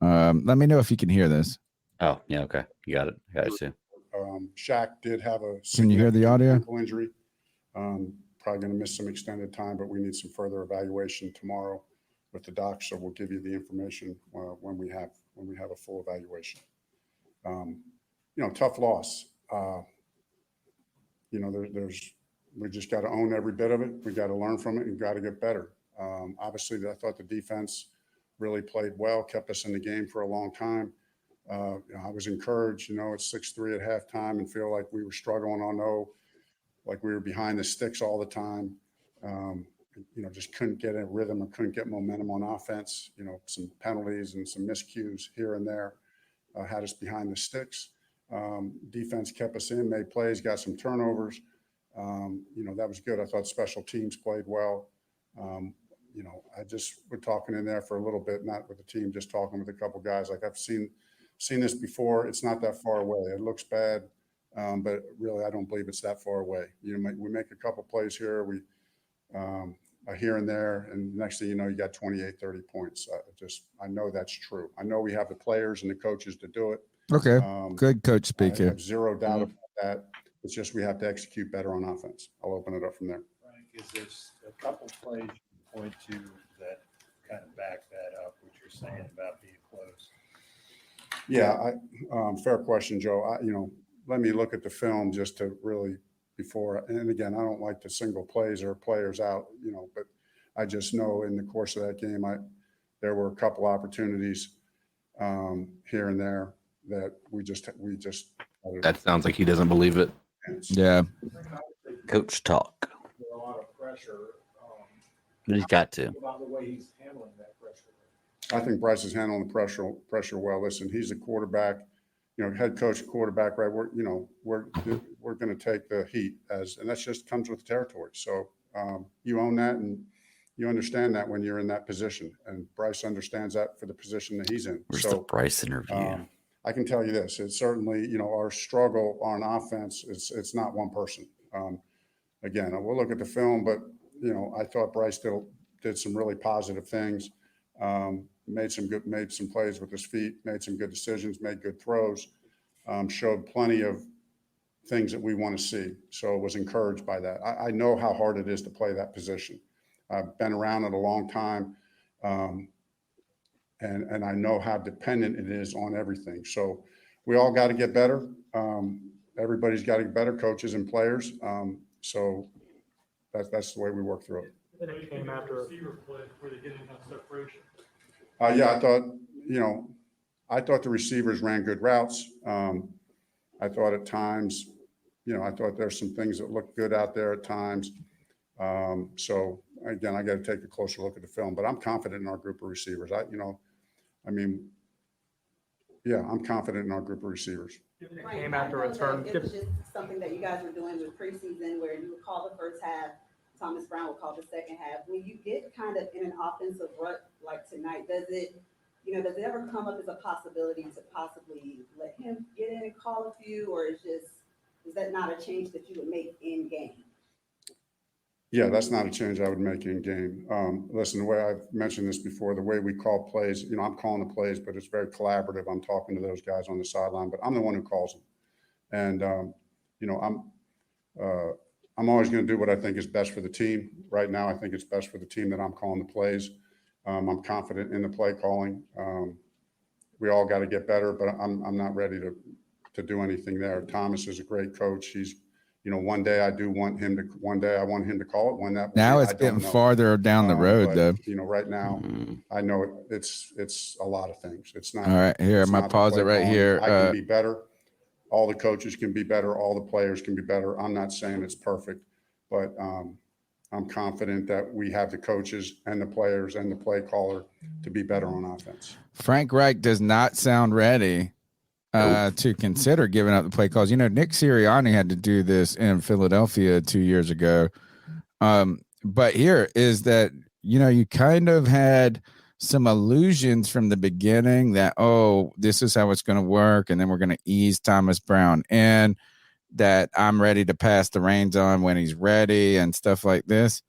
Let me know if you can hear this. Oh, yeah, okay. You got it. Got it too. Shaq did have a Can you hear the audio? ankle injury. Probably going to miss some extended time, but we need some further evaluation tomorrow with the doc. So we'll give you the information when we have a full evaluation. Tough loss. We just got to own every bit of it. We got to learn from it and got to get better. Obviously, I thought the defense really played well, kept us in the game for a long time. I was encouraged, it's 6-3 at halftime and feel like we were struggling like we were behind the sticks all the time. Just couldn't get a rhythm and couldn't get momentum on offense. Some penalties and some miscues here and there had us behind the sticks. Defense kept us in, made plays, got some turnovers. That was good. I thought special teams played well. We're talking in there for a little bit, not with the team, just talking with a couple guys. Like I've seen this before. It's not that far away. It looks bad, but really, I don't believe it's that far away. We make a couple plays here, we here and there, and next thing you know, you got 28, 30 points. I know that's true. I know we have the players and the coaches to do it. Okay, good coach speak here. I have zero doubt about that. It's just we have to execute better on offense. I'll open it up from there. Frank, is there a couple plays you can point to that kind of back that up, what you're saying about being close? Yeah, fair question, Joe. Let me look at the film just to really and again, I don't like to single plays or players out, but I just know in the course of that game, there were a couple opportunities here and there that we just. That sounds like he doesn't believe it. Yeah. Coach talk. A lot of pressure. He's got to. About the way he's handling that pressure. I think Bryce is handling the pressure well. Listen, he's a quarterback, head coach, quarterback, right? We're going to take the heat and that just comes with the territory. So you own that and you understand that when you're in that position. And Bryce understands that for the position that he's in. Where's the Bryce interview? I can tell you this: it's certainly, our struggle on offense. It's not one person. Again, we'll look at the film, but I thought Bryce did some really positive things. Made some plays with his feet, made some good decisions, made good throws, showed plenty of things that we want to see. So was encouraged by that. I know how hard it is to play that position. I've been around it a long time. And I know how dependent it is on everything. So we all got to get better. Everybody's got to get better, coaches and players. So that's the way we work through it. Then it came after receiver play where they get enough separation. Yeah, I thought the receivers ran good routes. I thought at times, I thought there's some things that looked good out there at times. So again, I got to take a closer look at the film, but I'm confident in our group of receivers. yeah, I'm confident in our group of receivers. Came after return. It was just something that you guys were doing with preseason where you would call the first half, Thomas Brown would call the second half. When you get kind of in an offensive rut like tonight, does it ever come up as a possibility to possibly let him get in and call a few, or is that not a change that you would make in game? Yeah, that's not a change I would make in game. Listen, the way I've mentioned this before, the way we call plays, I'm calling the plays, but it's very collaborative. I'm talking to those guys on the sideline, but I'm the one who calls them. And, I'm always going to do what I think is best for the team. Right now, I think it's best for the team that I'm calling the plays. I'm confident in the play calling. We all got to get better, but I'm not ready to do anything there. Thomas is a great coach. He's, one day I want him to call it. When that now be, it's getting farther down the road, but, though. Right now, I know it's a lot of things. It's not. All right, here, I'm gonna pause it right calling. here. I can be better. All the coaches can be better. All the players can be better. I'm not saying it's perfect, but I'm confident that we have the coaches and the players and the play caller to be better on offense. Frank Reich does not sound ready to consider giving up the play calls. Nick Sirianni had to do this in Philadelphia 2 years ago. But here is that, you kind of had some illusions from the beginning that, this is how it's going to work. And then we're going to ease Thomas Brown in, that I'm ready to pass the reins on when he's ready and stuff like this.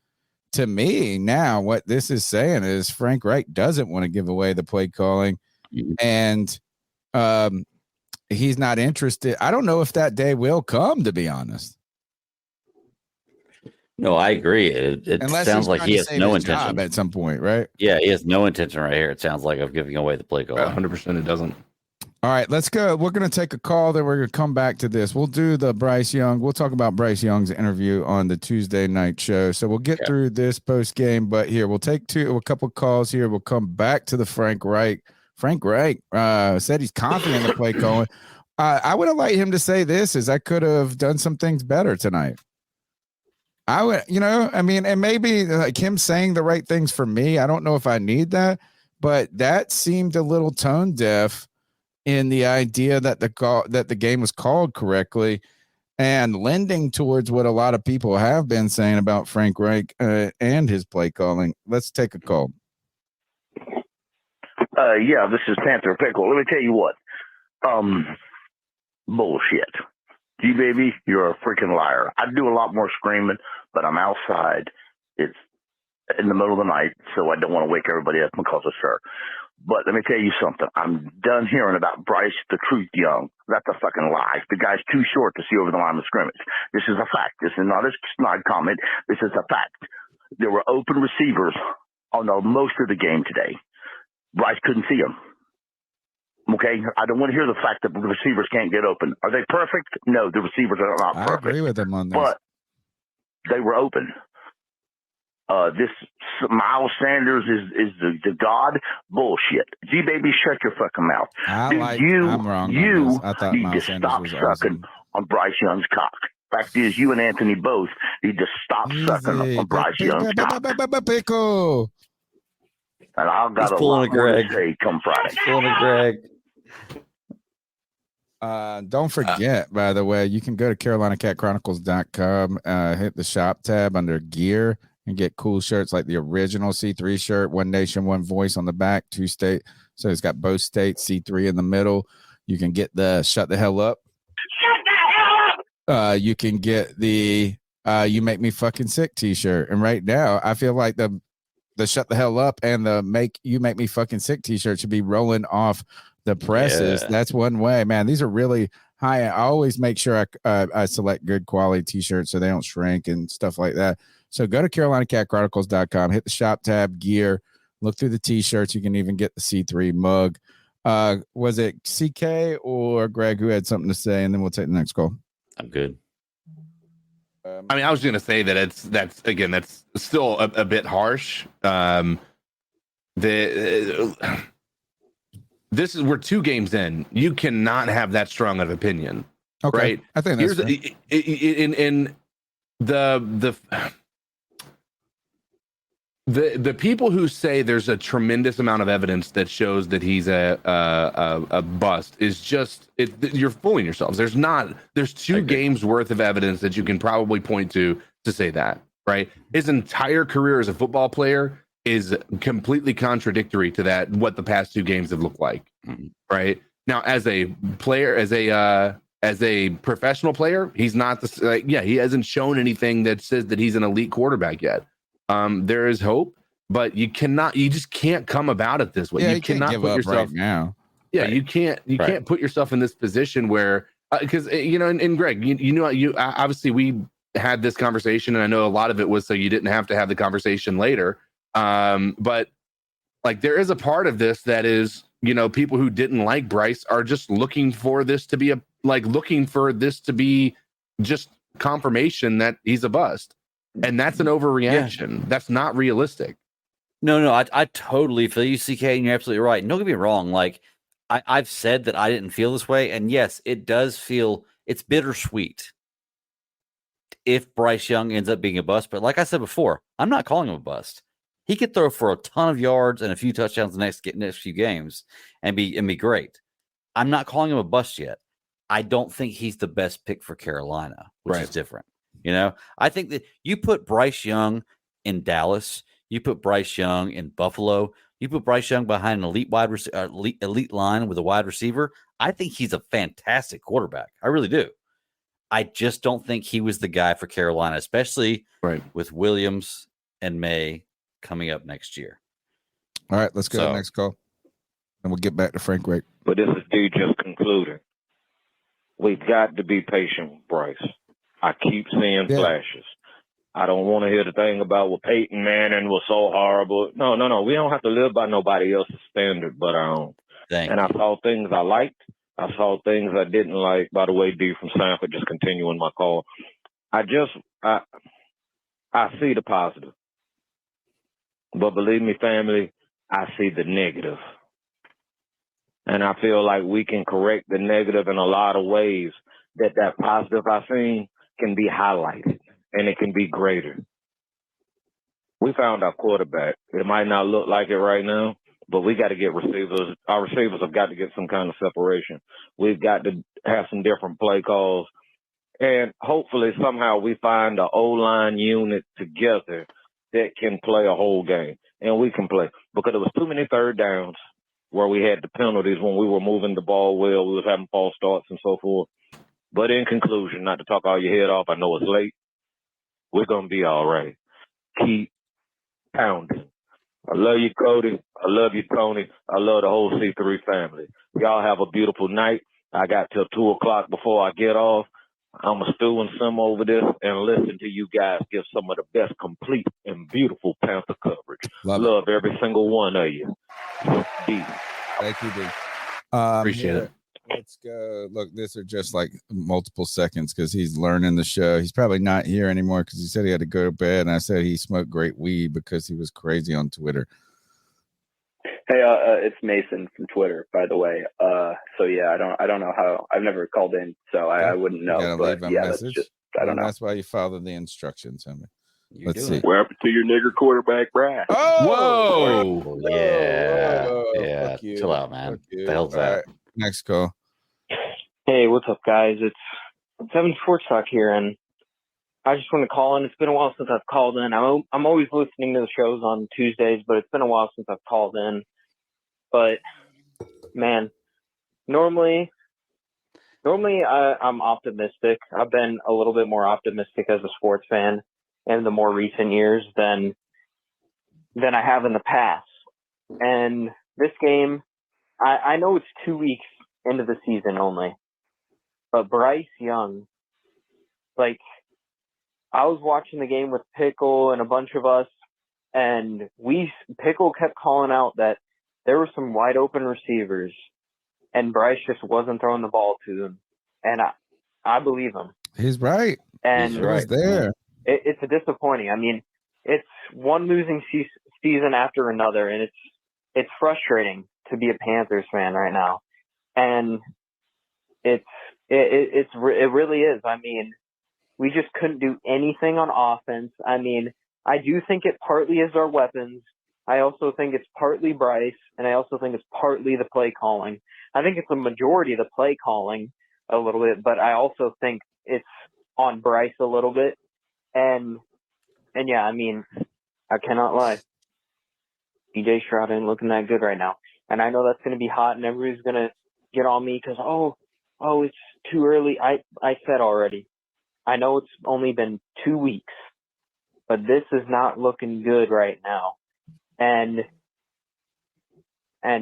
To me, now what this is saying is Frank Reich doesn't want to give away the play calling, and he's not interested. I don't know if that day will come, to be honest. No, I agree. It sounds like he has no intention at some point, right? Yeah, he has no intention right here. It sounds like of giving away the play call. 100% it doesn't. All right, let's go. We're going to take a call, then we're going to come back to this. We'll do the Bryce Young. We'll talk about Bryce Young's interview on the Tuesday night show. So we'll get through this post game, but here we'll take a couple calls here. We'll come back to the Frank Reich. Frank Reich said he's confident in the play calling. I would have liked him to say this, is I could have done some things better tonight. I would, and maybe like him saying the right things for me. I don't know if I need that, but that seemed a little tone deaf in the idea that the game was called correctly, and lending towards what a lot of people have been saying about Frank Reich and his play calling. Let's take a call. Yeah, this is Panther Pickle. Let me tell you what. Bullshit. G-Baby, you're a freaking liar. I do a lot more screaming, but I'm outside. It's in the middle of the night, so I don't want to wake everybody up because of sir. But let me tell you something. I'm done hearing about Bryce the Truth Young. That's a fucking lie. The guy's too short to see over the line of scrimmage. This is a fact. This is not a snide comment. This is a fact. There were open receivers on most of the game today. Bryce couldn't see them. Okay? I don't want to hear the fact that the receivers can't get open. Are they perfect? No, the receivers are not perfect. I agree with him on this. But they were open. This Miles Sanders is the god. Bullshit. G-Baby, shut your fucking mouth. I'm wrong. You I thought need Miles to Sanders stop was sucking awesome. on Bryce Young's cock. Fact is, you and Anthony both need to stop sucking on Bryce Young's cock. Pickle. And I've got a lot more to say come Friday. Pulling a Greg. Don't forget, by the way, you can go to CarolinaCatChronicles.com, hit the shop tab under gear, and get cool shirts like the original C3 shirt, One Nation, One Voice on the back, 2 state. So it's got both states, C3 in the middle. You can get the Shut the Hell Up. Shut the hell up! You can get the You Make Me Fucking Sick t-shirt. And right now, I feel like the Shut the Hell Up and the You Make Me Fucking Sick t-shirt should be rolling off the presses. Yeah. That's one way, man. These are really high. I always make sure I select good quality t-shirts so they don't shrink and stuff like that. So go to CarolinaCatChronicles.com, hit the shop tab, gear, look through the t-shirts. You can even get the C3 mug. Was it CK or Greg who had something to say? And then we'll take the next call. I'm good. I mean, I was going to say that that's still a bit harsh. We're 2 games in. You cannot have that strong of opinion. Okay. Right? I think that's in the The people who say there's a tremendous amount of evidence that shows that he's a bust is just you're fooling yourselves. There's 2 games worth of evidence that you can probably point to say that, right? His entire career as a football player is completely contradictory to that, what the past 2 games have looked like, right? Now, as a player, as a professional player, he's not he hasn't shown anything that says that he's an elite quarterback yet. There is hope, but you just can't come about it this way. Yeah, you cannot give put up yourself right now. Yeah, you can't put yourself in this position where because and Greg, obviously we had this conversation, and I know a lot of it was so you didn't have to have the conversation later. But like there is a part of this that is, people who didn't like Bryce are just looking for this to be just confirmation that he's a bust. And that's an overreaction. Yeah. That's not realistic. No, I totally feel you, CK, and you're absolutely right. And don't get me wrong. Like I've said that I didn't feel this way. And yes, it does feel it's bittersweet if Bryce Young ends up being a bust. But like I said before, I'm not calling him a bust. He could throw for a ton of yards and a few touchdowns the next few games and be great. I'm not calling him a bust yet. I don't think he's the best pick for Carolina, which is different. I think that you put Bryce Young in Dallas, you put Bryce Young in Buffalo, you put Bryce Young behind an elite line with a wide receiver. I think he's a fantastic quarterback. I really do. I just don't think he was the guy for Carolina, especially with Williams and May coming up next year. All right, let's go to the next call, and we'll get back to Frank Wake. But this is Steve just concluding. We've got to be patient with Bryce. I keep seeing flashes. I don't want to hear the thing about what Peyton Manning was so horrible. No. We don't have to live by nobody else's standard but our own. I saw things I liked. I saw things I didn't like. By the way, D from Sanford, just continuing my call. I see the positive. But believe me, family, I see the negative. And I feel like we can correct the negative in a lot of ways that positive I seen can be highlighted and it can be greater. We found our quarterback. It might not look like it right now, but we got to get receivers. Our receivers have got to get some kind of separation. We've got to have some different play calls. And hopefully somehow we find an O-line unit together that can play a whole game. And we can play. Because there was too many third downs where we had the penalties when we were moving the ball well. We was having false starts and so forth. But in conclusion, not to talk all your head off, I know it's late. We're going to be all right. Keep pounding. I love you, Cody. I love you, Tony. I love the whole C3 family. Y'all have a beautiful night. I got till 2 o'clock before I get off. I'm going to stew and simmer over this and listen to you guys give some of the best, complete, and beautiful Panther coverage. Love every single one of you. D. Thank you, D. Appreciate it. Let's go. Look, this are just like multiple seconds because he's learning the show. He's probably not here anymore because he said he had to go to bed. And I said he smoked great weed because he was crazy on Twitter. Hey, it's Mason from Twitter, by the way. So yeah, I don't know how. I've never called in, so I wouldn't know. But yeah, that's just I don't know. That's why you follow the instructions, homie. Let's see. What happened to your nigger quarterback, Brad? Oh, whoa. Yeah. Chill out, man. The hell's that? Right. Next call. Hey, what's up, guys? It's Seven Sports Talk here, and I just want to call in. It's been a while since I've called in. I'm always listening to the shows on Tuesdays, but it's been a while since I've called in. But man, normally I'm optimistic. I've been a little bit more optimistic as a sports fan in the more recent years than I have in the past. And this game, I know it's 2 weeks into the season only, but Bryce Young, like, I was watching the game with Pickle and a bunch of us, and Pickle kept calling out that there were some wide open receivers, and Bryce just wasn't throwing the ball to them. And I believe him. He's right. And he's right there. It's disappointing. I mean, it's one losing season after another, and it's frustrating to be a Panthers fan right now. And it really is. I mean, we just couldn't do anything on offense. I mean, I do think it partly is our weapons. I also think it's partly Bryce, and I also think it's partly the play calling. I think it's a majority of the play calling a little bit, but I also think it's on Bryce a little bit. And yeah, I mean, I cannot lie. DJ Stroud ain't looking that good right now. And I know that's going to be hot, and everybody's going to get on me because, it's too early. I said already. I know it's only been 2 weeks, but this is not looking good right now. And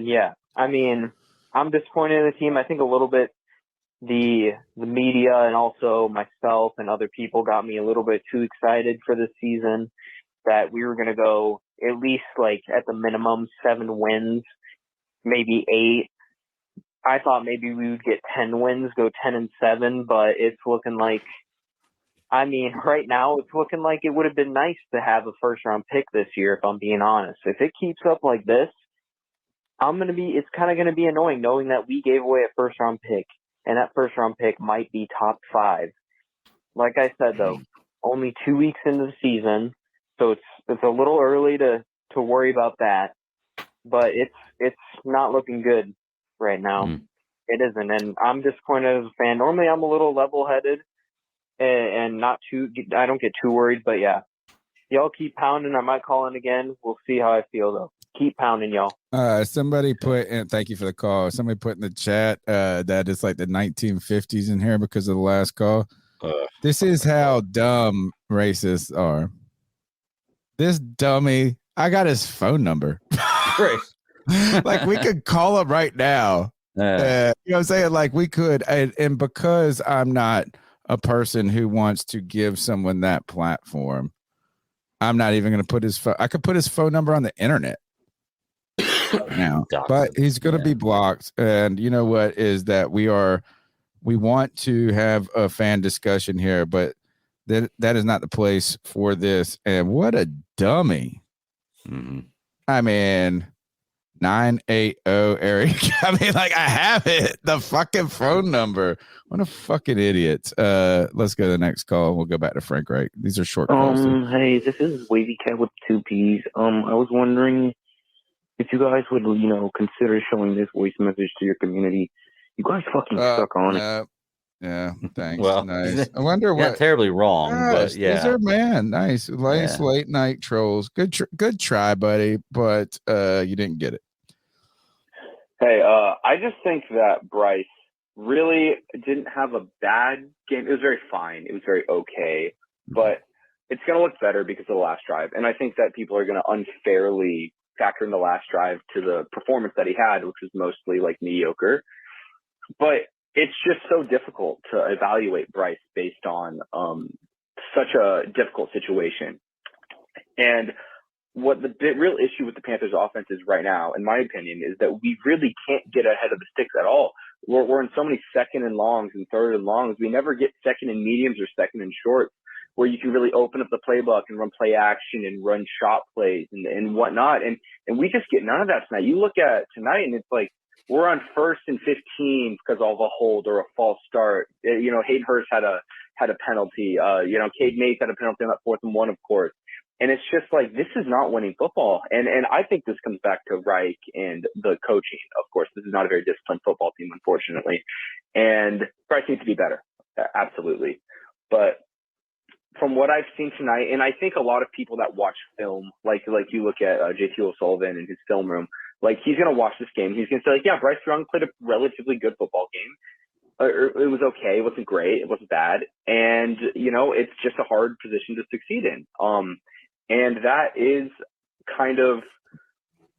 yeah, I mean, I'm disappointed in the team. I think a little bit the media and also myself and other people got me a little bit too excited for this season that we were going to go at least like at the minimum 7 wins, maybe 8. I thought maybe we would get 10 wins, go 10-7, but it's looking like, I mean, right now it's looking like it would have been nice to have a first-round pick this year, if I'm being honest. If it keeps up like this, it's kind of going to be annoying knowing that we gave away a first-round pick, and that first-round pick might be top 5. Like I said, though, only 2 weeks into the season, so it's a little early to worry about that, but it's not looking good right now. It isn't, and I'm disappointed as a fan. Normally, I'm a little level-headed and not too. I don't get too worried, but yeah, y'all keep pounding. I might call in again. We'll see how I feel though. Keep pounding, y'all. Somebody put in. Thank you for the call. Somebody put in the chat that it's like the 1950s in here because of the last call. This is how dumb racists are. This dummy. I got his phone number. Great. Like we could call him right now. You know what I'm saying? Like we could, and because I'm not a person who wants to give someone that platform, I'm not even going to put his phone. I could put his phone number on the internet now, but he's going to be blocked. And you know what is that we want to have a fan discussion here, but that is not the place for this. And what a dummy. I mean, 980 Eric. I mean, like I have it, the fucking phone number. What a fucking idiot. Let's go to the next call. We'll go back to Frank Reich. These are short calls. Hey, this is Wavy Cat with 2 P's. I was wondering if you guys would, consider showing this voice message to your community. You guys fucking suck on it. Yeah, thanks. Well, nice. I wonder what. Not terribly wrong, but yeah. These are nice late night trolls. Good try, buddy, but you didn't get it. Hey, I just think that Bryce really didn't have a bad game. It was very fine. It was very okay, but it's going to look better because of the last drive. And I think that people are going to unfairly factor in the last drive to the performance that he had, which was mostly like mediocre. But it's just so difficult to evaluate Bryce based on such a difficult situation. And what the real issue with the Panthers offense is right now, in my opinion, is that we really can't get ahead of the sticks at all. We're in so many second and longs and third and longs. We never get second and mediums or second and shorts where you can really open up the playbook and run play action and run shot plays and whatnot. And we just get none of that tonight. You look at tonight and it's like, we're on 1st and 15 because of a hold or a false start. Hayden Hurst had a penalty. Cade Mays had a penalty on that 4th and 1, of course. And it's just like, this is not winning football. And I think this comes back to Reich and the coaching. Of course, this is not a very disciplined football team, unfortunately. And Bryce needs to be better. Absolutely. But from what I've seen tonight, and I think a lot of people that watch film, like you look at JT O'Sullivan and his film room, like he's going to watch this game. He's going to say, like, yeah, Bryce Young played a relatively good football game. It was okay. It wasn't great. It wasn't bad. And, it's just a hard position to succeed in. And that is kind of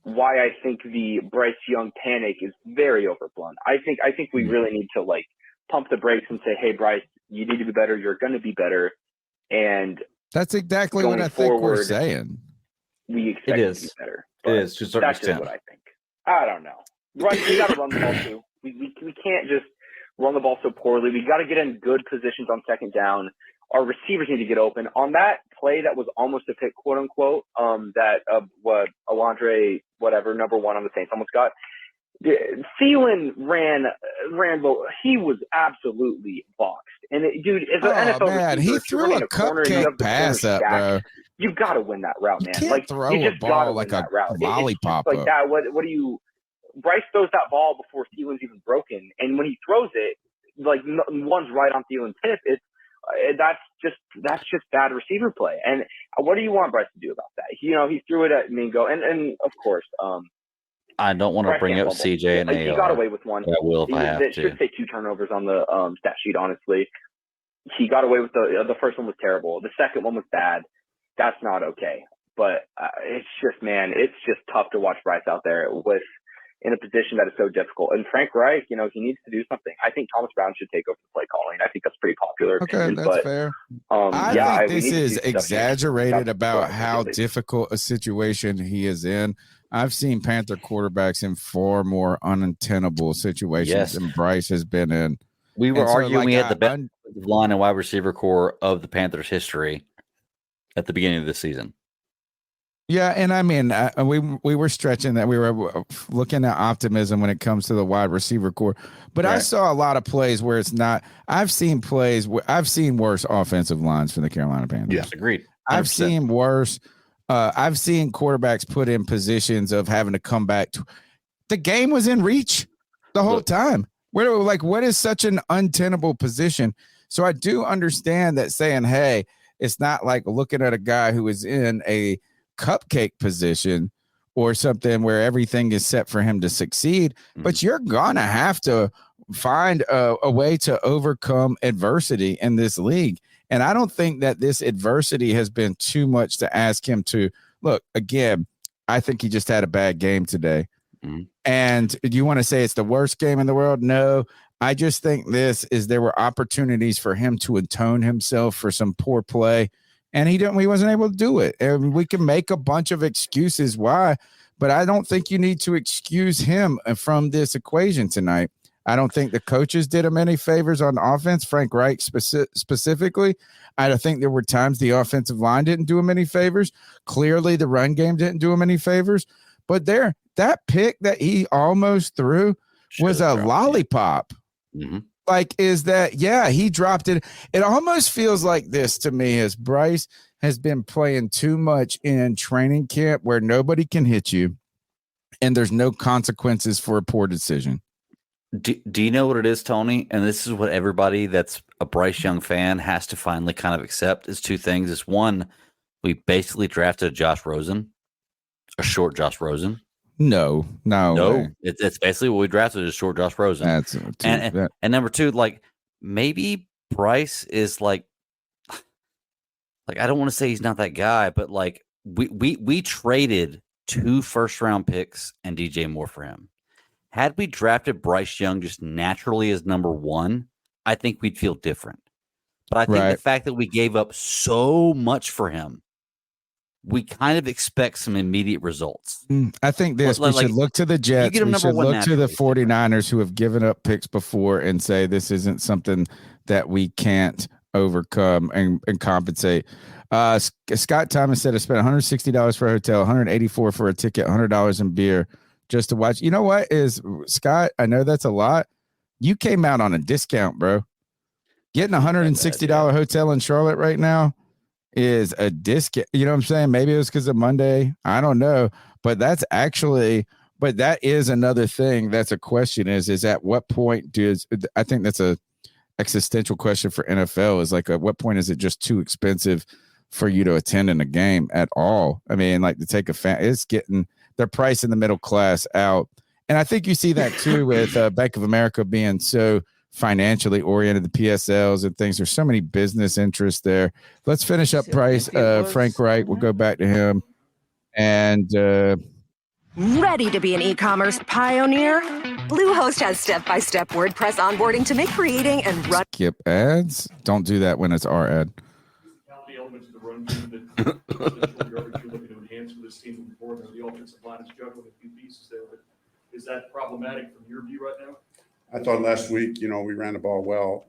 why I think the Bryce Young panic is very overblown. I think we really need to like pump the brakes and say, hey, Bryce, you need to be better. You're going to be better. And that's exactly what I think we're saying. We expect to be better. It is to a certain extent. That's what I think. I don't know. We got to run the ball too. We can't just run the ball so poorly. We got to get in good positions on second down. Our receivers need to get open. On that play that was almost a pick, quote unquote, that Alondre, whatever, number 1 on the Saints almost got. Thielen ran, he was absolutely boxed. And dude, as an NFL receiver, he threw a cupcake pass up, bro. you got to win that route, man. Can't like throw you a just got to ball like win a that route. lollipop like up. that. What do you? Bryce throws that ball before Thielen's even broken, and when he throws it, like one's right on Thielen's hip. It's that's just bad receiver play. And what do you want Bryce to do about that? He threw it at Mingo, and of course, I don't want to Bryce bring can't up fumble. CJ and He AR. got away with one. I will if I have It to. should say 2 turnovers on the stat sheet. Honestly, he got away with the first one was terrible. The second one was bad. That's not okay. But it's just tough to watch Bryce out there in a position that is so difficult. And Frank Reich, he needs to do something. I think Thomas Brown should take over the play calling. I think that's pretty popular opinion. Okay, that's fair. I think this is exaggerated about how difficult a situation he is in. I've seen Panther quarterbacks in far more untenable situations than Bryce has been in. We were arguing we had the best line and wide receiver core of the Panthers' history at the beginning of the season. Yeah, and I mean, we were stretching that. We were looking at optimism when it comes to the wide receiver core. But I saw a lot of plays where it's not. I've seen plays where I've seen worse offensive lines for the Carolina Panthers. Yes, agreed. 100%. I've seen worse. I've seen quarterbacks put in positions of having to come back. The game was in reach the whole time. What is such an untenable position? So I do understand that saying, hey, it's not like looking at a guy who is in a cupcake position or something where everything is set for him to succeed, but you're gonna have to find a way to overcome adversity in this league. And I don't think that this adversity has been too much to ask him to look again. I think he just had a bad game today. And you want to say it's the worst game in the world? No, I just think there were opportunities for him to atone himself for some poor play. And he wasn't able to do it. And we can make a bunch of excuses why, but I don't think you need to excuse him from this equation tonight. I don't think the coaches did him any favors on offense, Frank Reich specifically. I don't think there were times the offensive line didn't do him any favors. Clearly, the run game didn't do him any favors. But that pick that he almost threw was a lollipop. He dropped it. It almost feels like this to me as Bryce has been playing too much in training camp where nobody can hit you and there's no consequences for a poor decision. Do you know what it is, Tony? And this is what everybody that's a Bryce Young fan has to finally kind of accept is 2 things. Is one, we basically drafted a short Josh Rosen. No. It's basically what we drafted is short Josh Rosen. And number 2, like maybe Bryce is like I don't want to say he's not that guy, but like we traded 2 first-round picks and DJ Moore for him. Had we drafted Bryce Young just naturally as number 1, I think we'd feel different. But I think the fact that we gave up so much for him, we kind of expect some immediate results. I think we should look to the Jets. We should look to the 49ers who have given up picks before and say this isn't something that we can't overcome and compensate. Scott Thomas said I spent $160 for a hotel, $184 for a ticket, $100 in beer just to watch. You know what is, Scott, I know that's a lot. You came out on a discount, bro. Getting a $160 hotel in Charlotte right now is a discount. You know what I'm saying? Maybe it was because of Monday. I don't know. But that is another thing. That's a question is at what point I think that's a existential question for NFL is like, at what point is it just too expensive for you to attend in a game at all? I mean, like to take they're pricing the middle class out. And I think you see that too with Bank of America being so financially oriented, the PSLs and things. There's so many business interests there. Let's finish up Price. Frank Wright, we'll go back to him. And ready to be an e-commerce pioneer? Bluehost has step-by-step WordPress onboarding to make creating and run. Skip ads. Don't do that when it's our ad. The elements of the run game that you're looking to enhance for this team moving forward. The offensive line is juggling a few pieces there, but is that problematic from your view right now? I thought last week, we ran the ball well,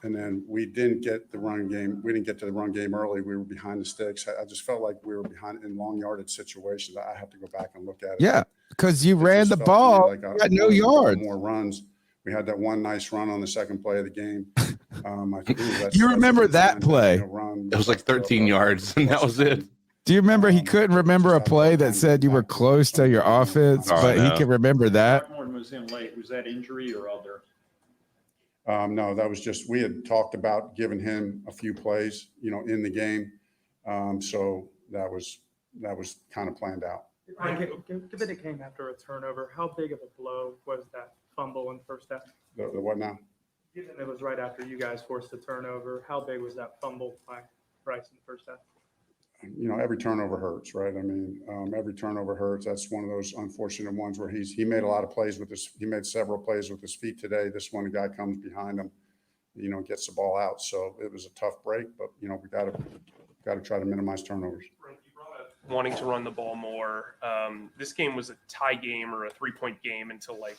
and then we didn't get the run game. We didn't get to the run game early. We were behind the sticks. I just felt like we were behind in long yardage situations. I have to go back and look at it. Yeah, because you ran the ball, like got no yards. More runs. We had that one nice run on the second play of the game. I think you remember that play? Run. It was like 13 yards, and that was it. Do you remember he couldn't remember a play that said you were close to your offense, but he can remember that? Throckmorton was in late. Was that injury or other? No, that was just, we had talked about giving him a few plays, in the game. So that was kind of planned out. Given it came after a turnover, how big of a blow was that fumble in the first half? The what now? Given it was right after you guys forced the turnover, how big was that fumble by Bryce in the first half? Every turnover hurts, right? I mean, every turnover hurts. That's one of those unfortunate ones where he made a lot of plays he made several plays with his feet today. This one guy comes behind him, gets the ball out. So it was a tough break, but we got to try to minimize turnovers. Wanting to run the ball more. This game was a tie game or a 3-point game until like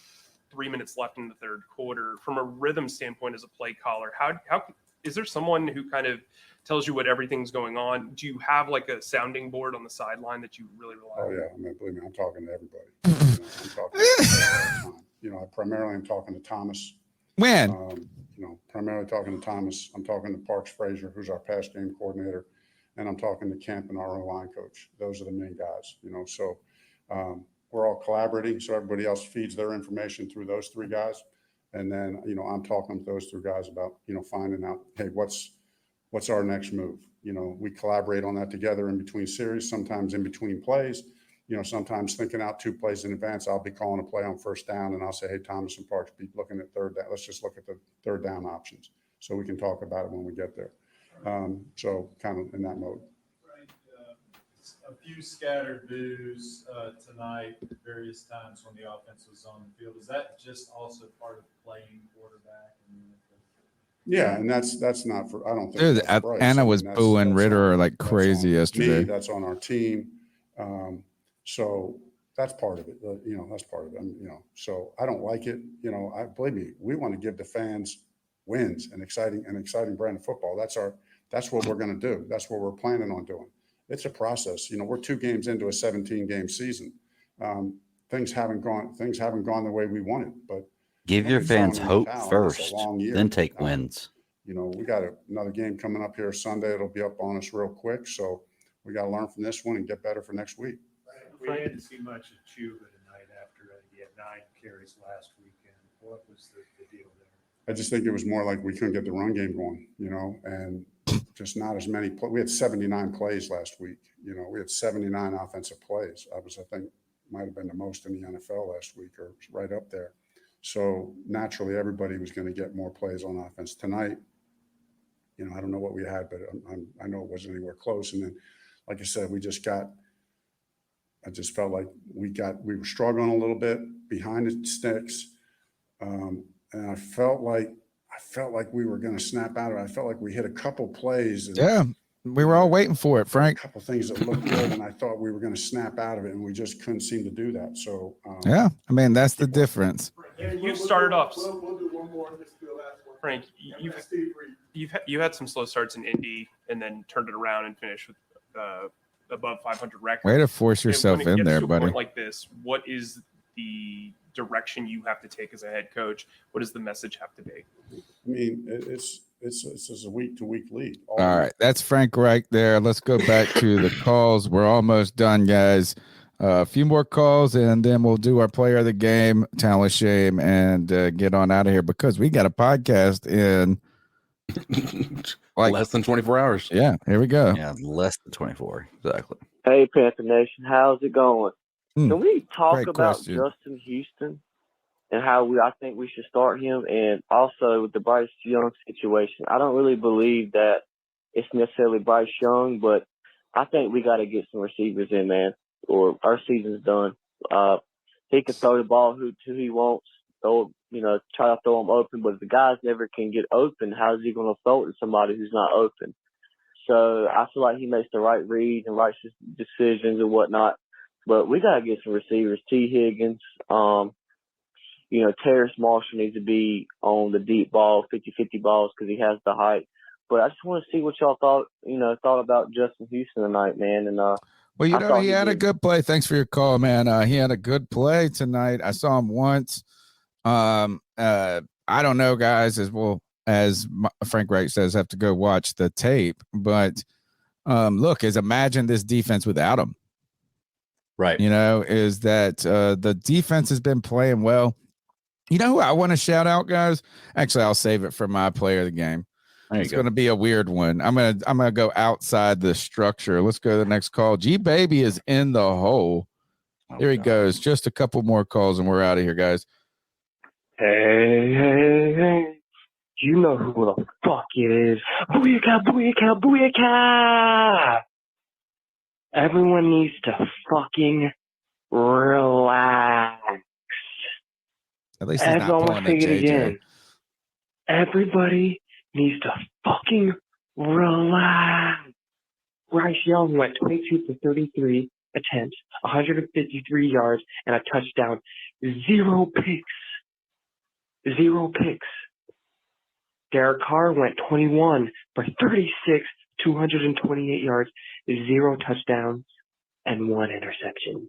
3 minutes left in the third quarter. From a rhythm standpoint, as a play caller, how is there someone who kind of tells you what everything's going on? Do you have like a sounding board on the sideline that you really rely on? Oh yeah, I mean, believe me, I'm talking to everybody. I'm talking to everybody all the time. I primarily am talking to Thomas. When? Primarily talking to Thomas. I'm talking to Parks Frazier, who's our pass game coordinator, and I'm talking to Kemp and our O-line coach. Those are the main guys. So we're all collaborating. So everybody else feeds their information through those three guys, and then I'm talking to those three guys about finding out, hey, what's our next move? We collaborate on that together in between series, sometimes in between plays, sometimes thinking out 2 plays in advance. I'll be calling a play on first down and I'll say, hey, Thomas and Parks, be looking at third down. Let's just look at the third down options so we can talk about it when we get there. So kind of in that mode. Right. A few scattered boos tonight at various times when the offense was on the field. Is that just also part of playing quarterback? Yeah, and that's not for, I don't think. Dude, that's Bryce. Anna was that's booing Ritter on, like crazy yesterday. Me, that's on our team. So that's part of it. That's part of it. So I don't like it. I believe me, we want to give the fans wins and exciting brand of football. That's what we're going to do. That's what we're planning on doing. It's a process. We're 2 games into a 17-game season. Things haven't gone the way we wanted, but give your fans hope first, then take wins. We got another game coming up here Sunday. It'll be up on us real quick. So we got to learn from this one and get better for next week. We didn't see much of Chuba tonight after he had 9 carries last weekend. What was the deal there? I just think it was more like we couldn't get the run game going, and just not as many. We had 79 plays last week. We had 79 offensive plays. I think might have been the most in the NFL last week, or right up there. So naturally, everybody was going to get more plays on offense tonight. I don't know what we had, but I know it wasn't anywhere close. And then, like I said, I just felt like we were struggling a little bit behind the sticks, and I felt like we were going to snap out of it. I felt like we hit a couple plays. Yeah, we were all waiting for it, Frank. A couple things that looked good, and I thought we were going to snap out of it, and we just couldn't seem to do that. So yeah, I mean that's the difference. You started off. We'll do one more. Let's do the last one. Frank, you had some slow starts in Indy, and then turned it around and finished with above 500 record. Way to force yourself in there, buddy. Point like this, what is the direction you have to take as a head coach? What does the message have to be? I mean, it's a week-to-week lead. All right, that's Frank right there. Let's go back to the calls. We're almost done, guys. A few more calls, and then we'll do our player of the game, talent shame, and get on out of here because we got a podcast in like less than 24 hours. Yeah, here we go. Yeah, less than 24. Exactly. Hey, Panther Nation, how's it going? Can we talk Great about question. Justin Houston and how I think we should start him, and also with the Bryce Young situation? I don't really believe that it's necessarily Bryce Young, but I think we got to get some receivers in, man, or our season's done. He can throw the ball who he wants, try to throw him open, but if the guys never can get open, how is he going to throw it to somebody who's not open? So I feel like he makes the right reads and right decisions and whatnot. But we got to get some receivers. T. Higgins, Terrace Marshall needs to be on the deep ball, 50-50 balls, because he has the height. But I just want to see what y'all thought about Justin Houston tonight, man. And well, he had a good play. Thanks for your call, man. He had a good play tonight. I saw him once. I don't know, guys, as Frank Reich says, have to go watch the tape. But look, imagine this defense without him. Right. Is that the defense has been playing well. You know who I want to shout out, guys? Actually, I'll save it for my player of the game. It's going to be a weird one. I'm gonna go outside the structure. Let's go to the next call. G Baby is in the hole. There he goes. Just a couple more calls and we're out of here, guys. Hey. You know who the fuck it is. Booyaka, booyaka, booyaka! Everyone needs to fucking relax. At least he's not pulling a JJ. Again. Everybody needs to fucking relax. Bryce Young went 22 for 33 attempts, 153 yards, and a touchdown. 0 picks. 0 picks. Derek Carr went 21 for 36, 228 yards, 0 touchdowns, and 1 interception.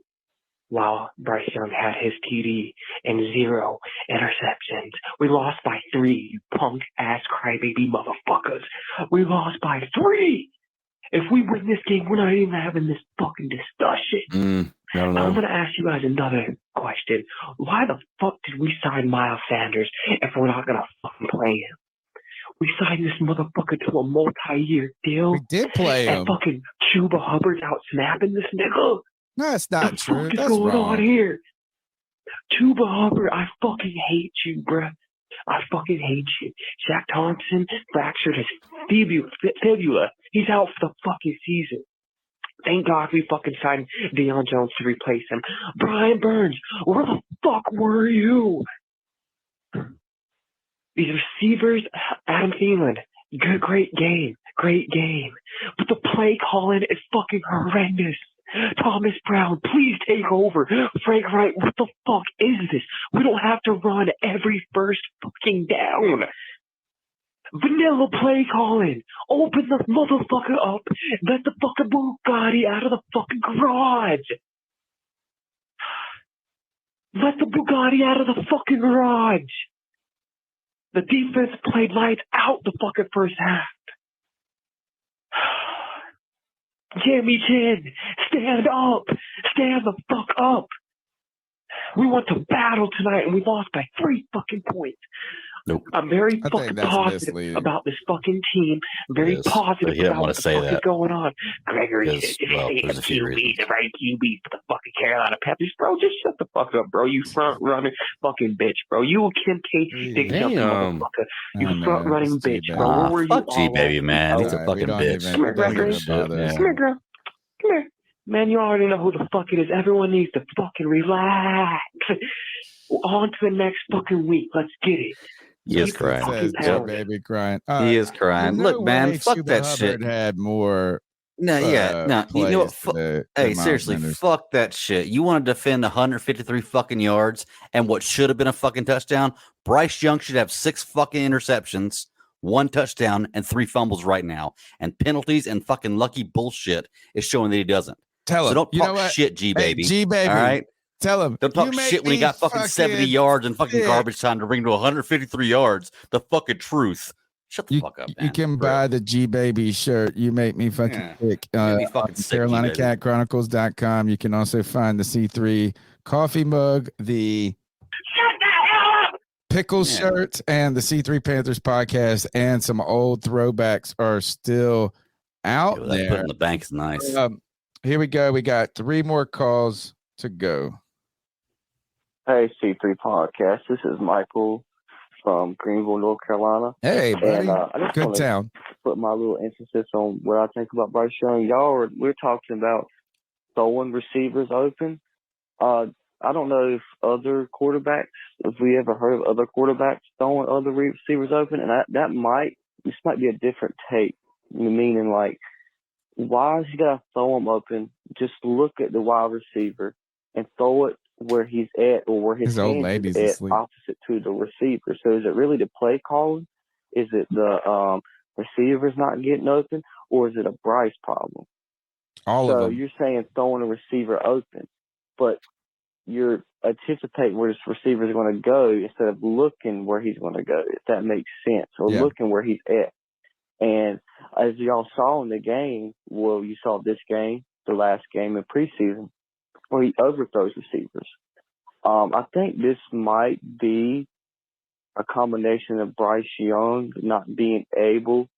While Bryce Young had his TD and 0 interceptions. We lost by 3, you punk-ass crybaby motherfuckers. We lost by 3! If we win this game, we're not even having this fucking discussion. I don't know. I'm going to ask you guys another question. Why the fuck did we sign Miles Sanders if we're not going to fucking play him? We signed this motherfucker to a multi-year deal. We did play him. And fucking Chuba Hubbard's out snapping this nigga. No, that's not true. What the fuck That's is going wrong. on here? Chuba Hubbard, I fucking hate you, bruh. I fucking hate you. Shaq Thompson fractured his fibula. He's out for the fucking season. Thank God we fucking signed Deion Jones to replace him. Brian Burns, where the fuck were you? These receivers, Adam Thielen, great game. But the play calling is fucking horrendous. Thomas Brown, please take over. Frank Wright, what the fuck is this? We don't have to run every first fucking down. Vanilla play calling. Open the motherfucker up. Let the fucking Bugatti out of the fucking garage. Let the Bugatti out of the fucking garage. The defense played lights out the fucking first half. Jimmy Chin, stand up. Stand the fuck up. We went to battle tonight and we lost by 3 fucking points. Nope. I'm very fucking positive about this fucking team. Very positive about what the fuck is going on. Gregory says the QB, the right QB for the fucking Carolina Panthers. Bro, just shut the fuck up, bro. You front running fucking bitch, bro. You a Kim K. Dick jumping motherfucker. You front running bitch, bro. Where were you all G baby, man. He's a fucking don't bitch. even- Come here, Gregory. Come here, girl. Come here. Man, you already know who the fuck it is. Everyone needs to fucking relax. On to the next fucking week. Let's get it. He is crying. Says G Baby crying. He is crying. No Look, man, way fuck Chuba that Hubbard shit. had more. No, no. You know what? plays Hey, than Miles seriously, Sanders. fuck that shit. You want to defend 153 fucking yards and what should have been a fucking touchdown? Bryce Young should have 6 fucking interceptions, 1 touchdown, and 3 fumbles right now. And penalties and fucking lucky bullshit is showing that he doesn't. Tell him. So don't You know talk what? shit, G baby. Hey, G Baby. All right. Tell him. Don't talk You make shit when he me got fucking 70 yards and fucking sick. garbage time to bring to 153 yards. The fucking truth. Shut the fuck up, man. You can buy the G Baby shirt. You make me fucking sick. Make me fucking sick, G-Baby. CarolinaCatChronicles.com. You can also find the C3 coffee mug, the Pickles shirt, and the C3 Panthers podcast, and some old throwbacks are still out That there. put in the bank is nice. Here we go. We got 3 more calls to go. Hey, C3 Podcast. This is Michael from Greenville, North Carolina. Hey, buddy. And, I just Good wanna town. put my little emphasis on what I think about Bryce Young. We're talking about throwing receivers open. I don't know if if we ever heard of other quarterbacks throwing other receivers open, and this might be a different take, meaning like, why is he got to throw him open? Just look at the wide receiver and throw it where he's at or where his old hands lady's is at asleep. opposite to the receiver. So is it really the play calling? Is it the receivers not getting open, or is it a Bryce problem? All of So them. you're saying throwing a receiver open, but you're anticipating where his receiver is going to go instead of looking where he's going to go, if that makes sense, or looking where he's at. And as y'all saw in the game, well, you saw this game, the last game in preseason, where he overthrows receivers. I think this might be a combination of Bryce Young not being able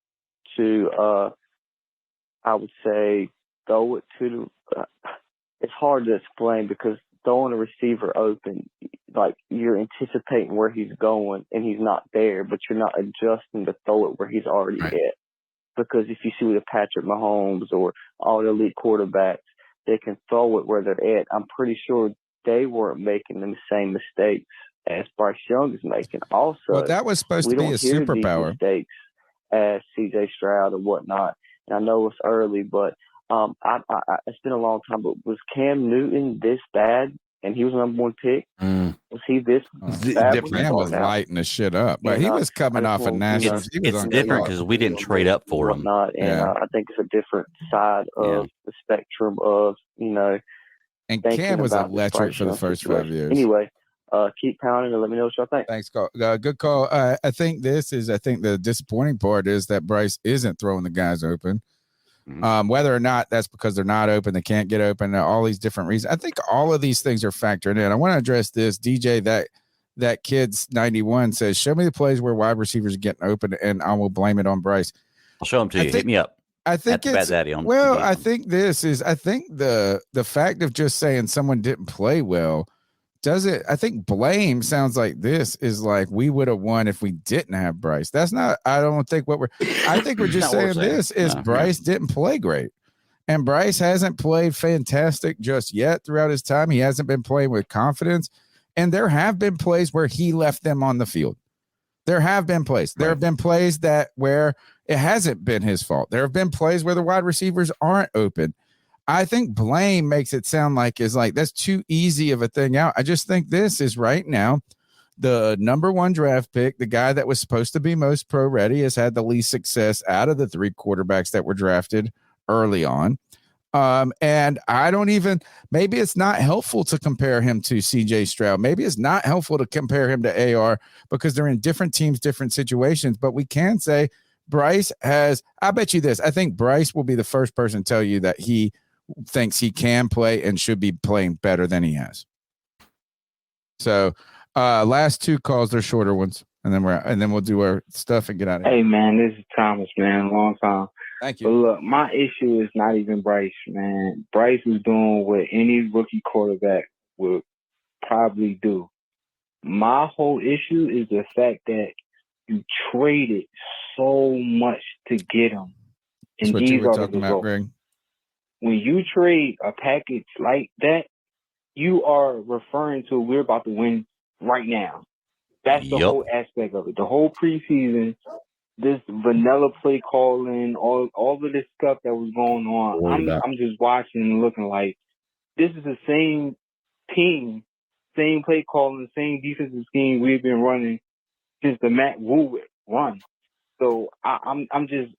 to, I would say, throw it to the it's hard to explain because throwing a receiver open, like you're anticipating where he's going and he's not there, but you're not adjusting to throw it where he's already at. Because if you see with Patrick Mahomes or all the elite quarterbacks, they can throw it where they're at. I'm pretty sure they weren't making the same mistakes as Bryce Young is making. Also, well, that was supposed to be a superpower. These mistakes as C.J. Stroud and whatnot. And I know it's early, but it's been a long time. But was Cam Newton this bad? And he was the number one pick. Was he this bad? Cam was lighting the shit up, but he was coming off a national. It's different because we didn't trade up for him. And I think it's a different side of the spectrum of And Cam was electric for the first 5 years. Anyway, keep pounding and let me know what y'all think. Thanks, call. Good call. I think the disappointing part is that Bryce isn't throwing the guys open. Whether or not that's because they're not open, they can't get open, all these different reasons. I think all of these things are factored in. I want to address this. DJ, that kid's 91 says, show me the plays where wide receivers are getting open, and I will blame it on Bryce. I'll show them to you. Hit me up. I think it's Daddy on I think the fact of just saying someone didn't play well does it. I think blame sounds like this is like we would have won if we didn't have Bryce. That's not. I don't think I think we're just saying this is Bryce didn't play great, and Bryce hasn't played fantastic just yet throughout his time. He hasn't been playing with confidence, and there have been plays where he left them on the field. There have been plays. There have been plays where it hasn't been his fault. There have been plays where the wide receivers aren't open. I think blame makes it sound like that's too easy of a thing out. I just think this is right now the number one draft pick, the guy that was supposed to be most pro ready, has had the least success out of the three quarterbacks that were drafted early on. And I don't even, maybe it's not helpful to compare him to CJ Stroud. Maybe it's not helpful to compare him to AR because they're in different teams, different situations. But we can say Bryce I bet you this. I think Bryce will be the first person to tell you that he thinks he can play and should be playing better than he has. So last two calls, they're shorter ones, and then we'll do our stuff and get out of here. Hey man, this is Thomas, man. Long time. Thank you. But look, my issue is not even Bryce, man. Bryce is doing what any rookie quarterback would probably do. My whole issue is the fact that you traded so much to get him. And that's what you were talking about, Greg. When you trade a package like that, you are referring to we're about to win right now. That's the whole aspect of it. The whole preseason, this vanilla play calling, all of this stuff that was going on. I'm just watching and looking like this is the same team, same play calling, same defensive scheme we've been running since the Matt Wood run. So I'm just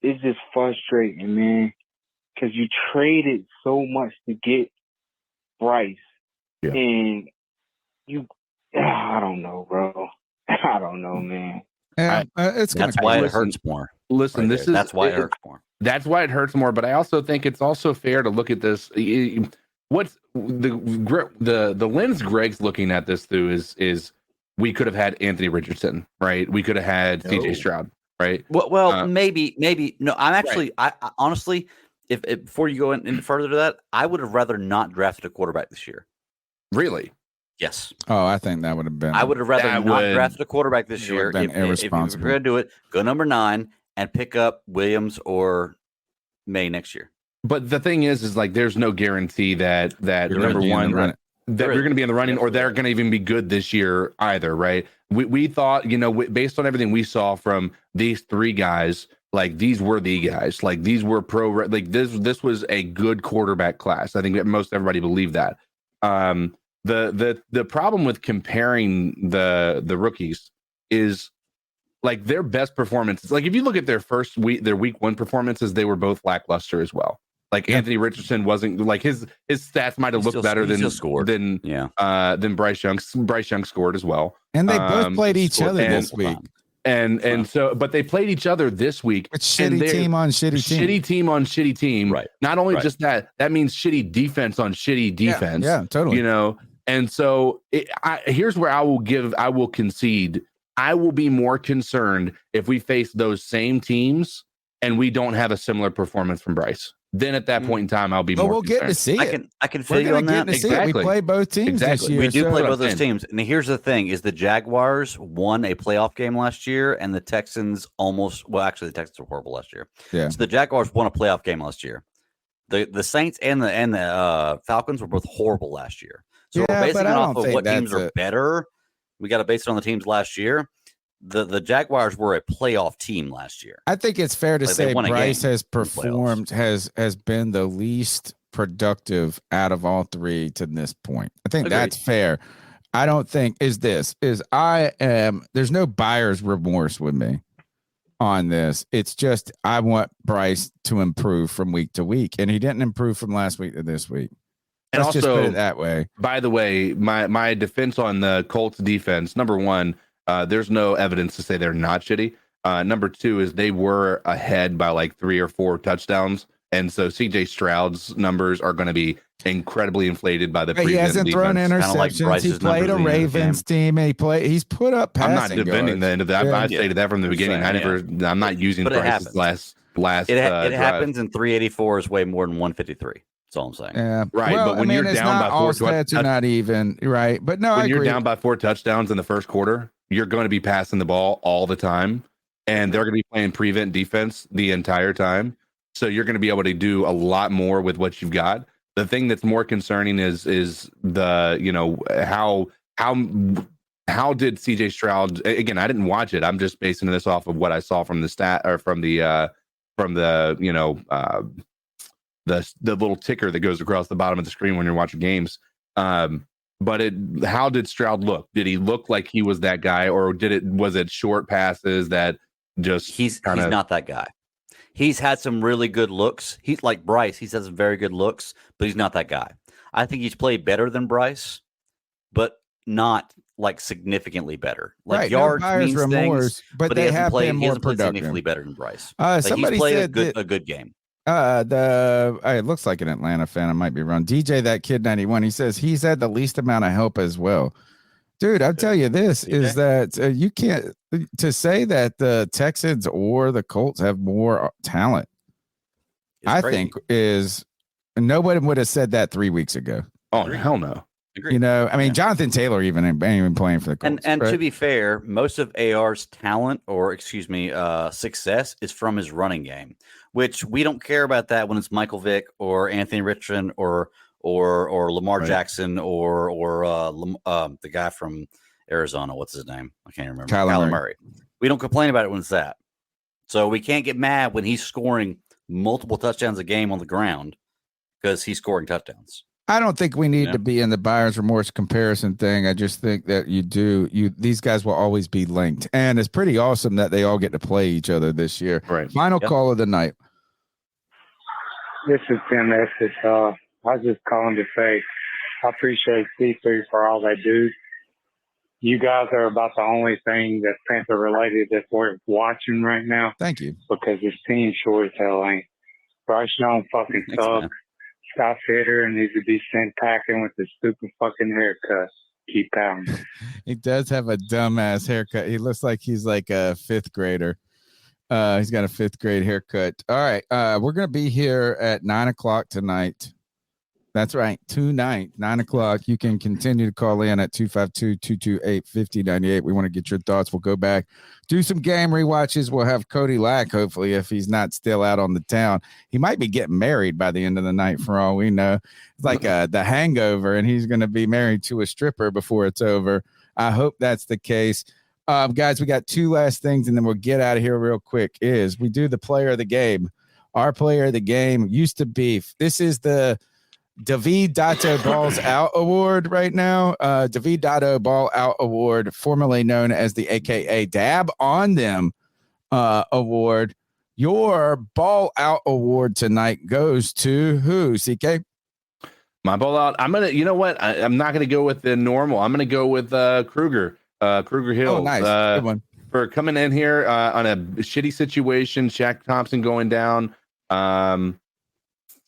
it's just frustrating, man. Because you traded so much to get Bryce, and I don't know, bro. I don't know, man. That's why it hurts more. Listen, that's why it hurts more. That's why it hurts more. But I also think it's also fair to look at this. What's the lens Greg's looking at this through is we could have had Anthony Richardson, right? We could have had CJ Stroud, right? Well, maybe no. I'm actually, I honestly. If before you go in further to that, I would have rather not drafted a quarterback this year. Really? Yes. Oh, I think that would have been. I would have rather not drafted a quarterback this year. If you're going to do it, go number 9 and pick up Williams or May next year. But the thing is like there's no guarantee that number one that you're going to be in the running or they're going to even be good this year either, right? We thought, based on everything we saw from these three guys. Like these were the guys, like these were this was a good quarterback class. I think that most everybody believed that. The problem with comparing the rookies is like their best performances. Like if you look at their week 1 performances, they were both lackluster as well. Like Anthony Richardson wasn't like his stats might have looked better than Bryce Young. Bryce Young scored as well, and they both played each other this week. So, but they played each other this week. With shitty team on shitty team. Shitty team on shitty team. Right. Not only just that means shitty defense on shitty defense. Yeah, totally. You know, and so here's where I will concede. I will be more concerned if we face those same teams and we don't have a similar performance from Bryce. Then at that point in time, I'll be more. We'll concerned. get to see it. I can feel you on that. Exactly. We play both teams this year. We do play both those teams. And here's the thing: is the Jaguars won a playoff game last year, and the Texans actually the Texans were horrible last year. Yeah. So the Jaguars won a playoff game last year. The Saints and the Falcons were both horrible last year. So we're basing it off of what teams are better. We got to base it on the teams last year. The Jaguars were a playoff team last year. I think it's fair to say Bryce has performed, has been the least productive out of all three to this point. I think that's fair. I don't think there's no buyer's remorse with me on this. It's just I want Bryce to improve from week to week, and he didn't improve from last week to this week. And Let's also, just put it that way. By the way, my defense on the Colts defense, number one, there's no evidence to say they're not shitty. Number two is they were ahead by like 3 or 4 touchdowns. And so CJ Stroud's numbers are going to be incredibly inflated by the He hasn't thrown interceptions. Like he played a Ravens team, and he's put up passing. I'm not defending the end of that. I stated that from the beginning. I'm not using Bryce's last. It happens, and 384 is way more than 153. That's all I'm saying. Yeah, right. Well, but when you're down by 4 touchdowns, you're not even right. But no, when you're down by 4 touchdowns in the first quarter, you're going to be passing the ball all the time, and they're going to be playing prevent defense the entire time. So you're going to be able to do a lot more with what you've got. The thing that's more concerning is the how did CJ Stroud, again, I didn't watch it. I'm just basing this off of what I saw from the stat or from the little ticker that goes across the bottom of the screen when you're watching games. But how did Stroud look? Did he look like he was that guy, or was it short passes that just he's not that guy? He's had some really good looks. He's like Bryce. He's had some very good looks, but he's not that guy. I think he's played better than Bryce, but not like significantly better. Like yards means things, but they have been more productive. Significantly better than Bryce. Somebody he's played said a good game. It looks like an Atlanta fan. I might be wrong. DJ, that kid 91. He says he's had the least amount of help as well. Dude, I'll tell you this is that you can't to say that the Texans or the Colts have more talent. I think is nobody would have said that 3 weeks ago. Oh, hell no. You know, I mean, Jonathan Taylor ain't even playing for the Colts. And to be fair, most of AR's talent, or success, is from his running game, which we don't care about that when it's Michael Vick or Anthony Richardson or Lamar Jackson or the guy from Arizona. What's his name? I can't remember. Kyler Murray. We don't complain about it when it's that. So we can't get mad when he's scoring multiple touchdowns a game on the ground because he's scoring touchdowns. I don't think we need to be in the buyer's remorse comparison thing. I just think that these guys will always be linked. And it's pretty awesome that they all get to play each other this year. Right. Final call of the night. This is Tim Estes. I was just calling to say I appreciate C3 for all they do. You guys are about the only thing that's Panther related that's worth watching right now. Thank you. Because this team sure as hell ain't. Bryce Young fucking sucks. Scott Fitter needs to be sent packing with his stupid fucking haircut. Keep pounding. He does have a dumbass haircut. He looks like he's like a 5th grader. He's got a 5th grade haircut. All right. We're going to be here at 9:00 tonight. That's right. Tonight, 9:00. You can continue to call in at 252-228-5098. We want to get your thoughts. We'll go back, do some game rewatches. We'll have Cody Lack, hopefully, if he's not still out on the town. He might be getting married by the end of the night for all we know. It's like The Hangover, and he's going to be married to a stripper before it's over. I hope that's the case. Guys, we got 2 last things, and then we'll get out of here real quick. We do the player of the game. Our player of the game used to be, this is the David Dato Balls Out Award right now. David Dato Ball Out Award, formerly known as the AKA Dab on Them Award. Your ball out award tonight goes to who, CK? My ball out. You know what? I'm not going to go with the normal. I'm going to go with Kruger Hills. Oh, nice. Good one. For coming in here on a shitty situation. Shaq Thompson going down.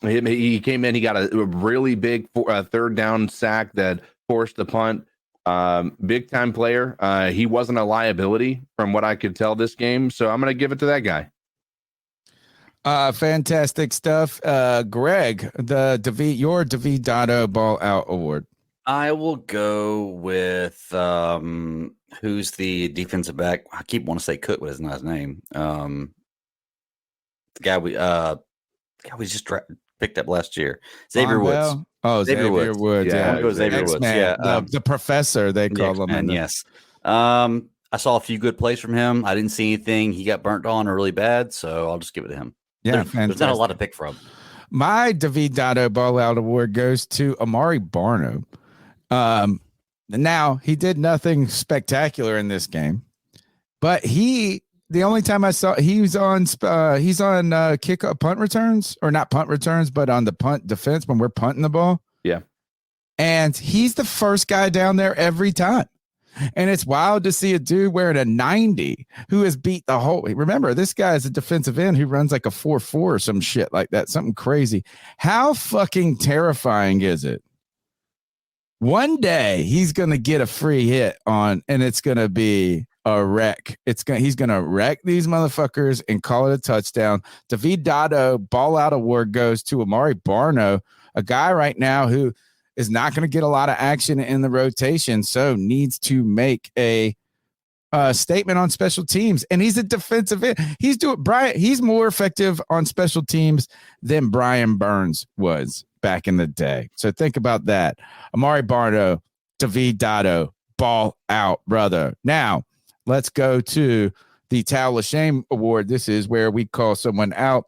He came in. He got a really big third down sack that forced the punt. Big time player. He wasn't a liability from what I could tell this game. So I'm going to give it to that guy. Fantastic stuff. Greg, your Davidado ball out award. I will go with who's the defensive back? I keep wanting to say Cook, but it's not his name. The guy we just picked up last year, Xavier Woods. Oh, Xavier Woods. Yeah, I'm gonna go Xavier Woods. Yeah, the professor they call him. Yes. I saw a few good plays from him. I didn't see anything he got burnt on or really bad, so I'll just give it to him. Yeah, there's not a lot to pick from. My Davidado ball out award goes to Amari Barno. Now he did nothing spectacular in this game, but the only time I saw he's on punt returns, or not punt returns, but on the punt defense when we're punting the ball. Yeah. And he's the first guy down there every time. And it's wild to see a dude wearing a 90 who has beat the whole. Remember, this guy is a defensive end who runs like a 4.4 or some shit like that. Something crazy. How fucking terrifying is it? One day he's going to get a free hit and it's going to be a wreck. He's going to wreck these motherfuckers and call it a touchdown. Davidado ball out award goes to Amari Barno, a guy right now who is not going to get a lot of action in the rotation, so needs to make a statement on special teams. And he's a defensive end. He's more effective on special teams than Brian Burns was back in the day. So think about that. Amari Barno, Davidado, ball out, brother. Now, let's go to the Towel of Shame Award. This is where we call someone out,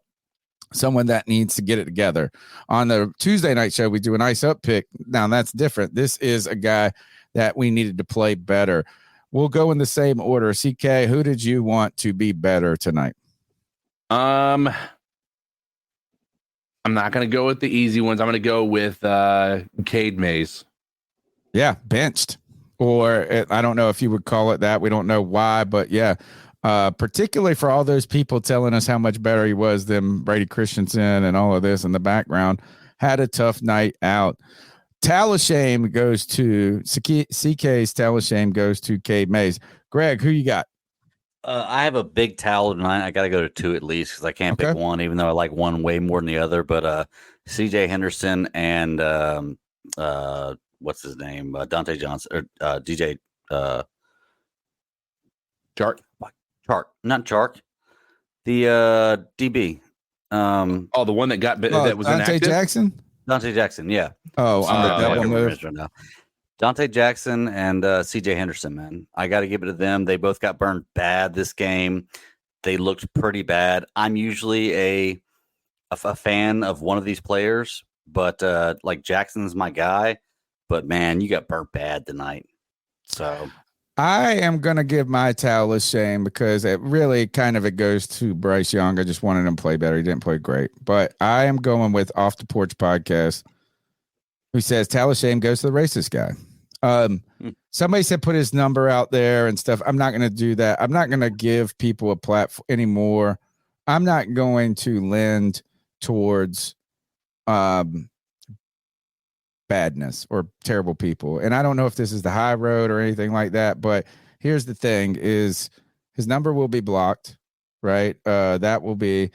someone that needs to get it together. On the Tuesday night show, we do an ice up pick. Now, that's different. This is a guy that we needed to play better. We'll go in the same order. CK, who did you want to be better tonight? I'm not going to go with the easy ones. I'm going to go with Cade Mays. Yeah, benched. Or I don't know if you would call it that. We don't know why, but yeah. Particularly for all those people telling us how much better he was than Brady Christensen and all of this in the background, had a tough night out. Towel of Shame goes to CK's Towel of Shame goes to Cade Mays. Greg, who you got? I have a big towel tonight. I got to go to two at least because I can't pick one, even though I like one way more than the other. But CJ Henderson and what's his name? Dante Johnson or DJ Chark. Not Chark. The DB. The one that got that was Dante inactive? Jackson. Dante Jackson, yeah. Oh, on the double move. Right now. Dante Jackson and CJ Henderson, man. I got to give it to them. They both got burned bad this game. They looked pretty bad. I'm usually a fan of one of these players, but like Jackson's my guy. But man, you got burnt bad tonight. So I am going to give my Towel of Shame because it really it goes to Bryce Young. I just wanted him to play better. He didn't play great. But I am going with Off the Porch Podcast, who says Towel of Shame goes to the racist guy. Somebody said put his number out there and stuff. I'm not going to do that. I'm not going to give people a platform anymore. I'm not going to lend towards badness or terrible people. And I don't know if this is the high road or anything like that, but here's the thing is his number will be blocked, right? That will be,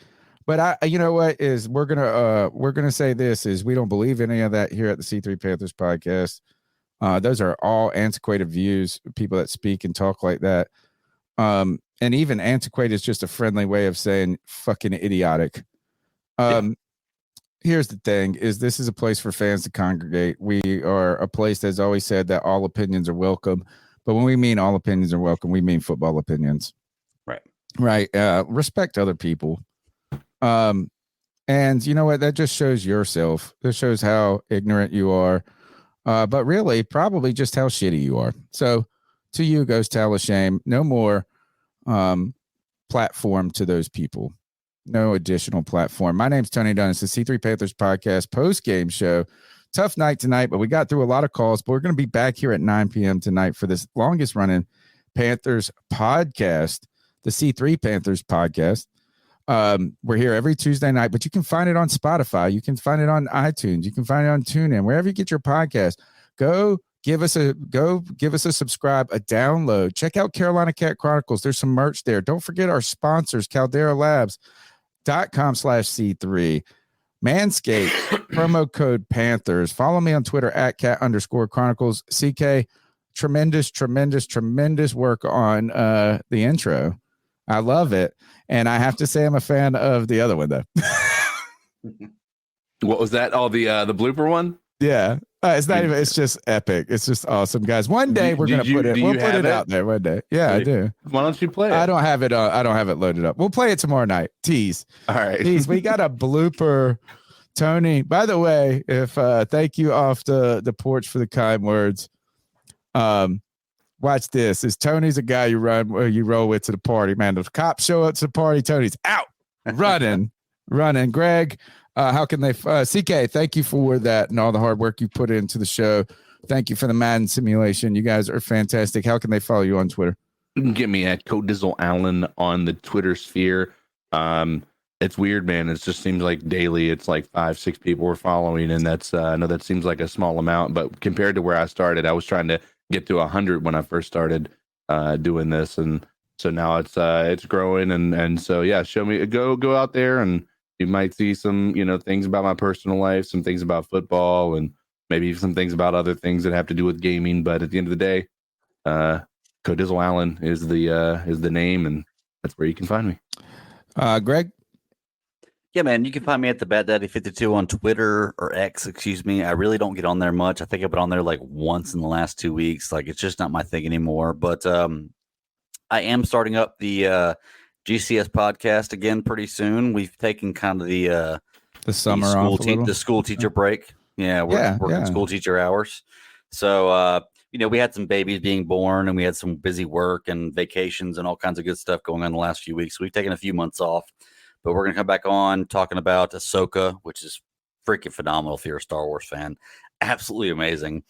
but you know what is we're going to say this is we don't believe any of that here at the C3 Panthers podcast. Those are all antiquated views, people that speak and talk like that. And even antiquated is just a friendly way of saying fucking idiotic. Here's the thing is this is a place for fans to congregate. We are a place that's always said that all opinions are welcome. But when we mean all opinions are welcome, we mean football opinions. Right. Respect other people. And you know what? That just shows yourself. This shows how ignorant you are. But really, probably just how shitty you are. So to you goes Towel of Shame. No more platform to those people. No additional platform. My name's Tony Dunn. It's the C3 Panthers podcast post-game show. Tough night tonight, but we got through a lot of calls. But we're going to be back here at 9 p.m. tonight for this longest running Panthers podcast, the C3 Panthers podcast. We're here every Tuesday night, but you can find it on Spotify. You can find it on iTunes. You can find it on TuneIn, wherever you get your podcast. Go give us a subscribe, a download. Check out Carolina Cat Chronicles. There's some merch there. Don't forget our sponsors, calderalabs.com/C3. Manscaped, promo code Panthers. Follow me on Twitter at cat_chronicles. CK, tremendous work on the intro. I love it. And I have to say I'm a fan of the other one, though. What was that? Oh, the blooper one? Yeah. It's not even, it's just epic. It's just awesome, guys. One day we're going to put it, we'll put it out there one day. Yeah, I do. Why don't you play it? I don't have it loaded up. We'll play it tomorrow night. Tease. All right. Tease. We got a blooper. Tony, by the way, if thank you off the porch for the kind words. Watch this. Is Tony's a guy you roll with to the party, man. The cops show up to the party, Tony's out running. Greg, how can they CK, thank you for that and all the hard work you put into the show. Thank you for the Madden simulation. You guys are fantastic. How can they follow you on Twitter? You can get me at Codizzle Allen on the Twitter sphere. It's weird, man. It just seems like daily it's like 5-6 people we're following, and that's I know that seems like a small amount, but compared to where I started, I was trying to get to 100 when I first started doing this, and so now it's growing, and so yeah, show me, go out there, and you might see some things about my personal life, some things about football, and maybe some things about other things that have to do with gaming. But at the end of the day, Codizzle Allen is the name, and that's where you can find me. Greg. Yeah, man, you can find me at the Bat Daddy 52 on Twitter, or X, excuse me. I really don't get on there much. I think I've been on there like once in the last 2 weeks. Like, it's just not my thing anymore. But I am starting up the GCS podcast again pretty soon. We've taken kind of the summer off the school teacher break. Yeah, we're working school teacher hours. So we had some babies being born, and we had some busy work and vacations and all kinds of good stuff going on the last few weeks. So we've taken a few months off. But we're going to come back on talking about Ahsoka, which is freaking phenomenal if you're a Star Wars fan. Absolutely amazing.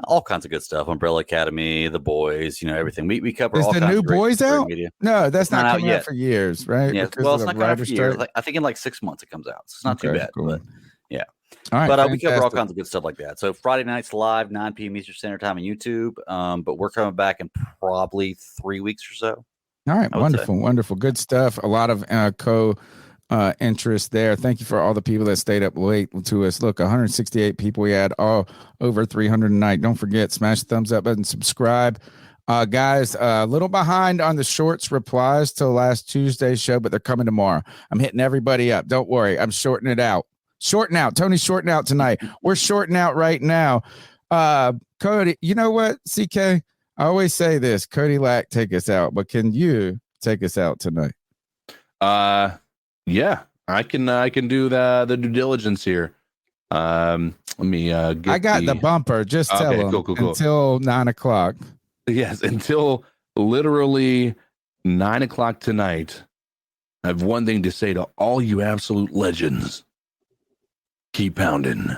All kinds of good stuff. Umbrella Academy, The Boys, everything. We cover all kinds of new Boys out? media. No, that's not coming out for years, right? Yeah, Because well, of it's the not coming out for writer's years. strike? I think in like 6 months it comes out. So it's not too Okay, bad. cool. But yeah. All right, but we cover all fantastic. kinds of good stuff like that. So Friday nights live, 9 p.m. Eastern Standard Time on YouTube. But we're coming back in probably 3 weeks or so. All right, wonderful. Good stuff. A lot of interest there. Thank you for all the people that stayed up late to us. Look, 168 people. We had all over 300 tonight. Don't forget, smash the thumbs up button, subscribe. Guys, a little behind on the shorts replies to last Tuesday's show, but they're coming tomorrow. I'm hitting everybody up. Don't worry. I'm shorting it out. Tony's shorting out tonight. We're shorting out right now. Cody, you know what, CK? I always say this, Cody Lack, take us out, but can you take us out tonight? Yeah, I can do the due diligence here. Let me get I got the bumper. Just tell them cool. Until 9 o'clock. Yes, until literally 9 o'clock tonight. I have one thing to say to all you absolute legends. Keep pounding.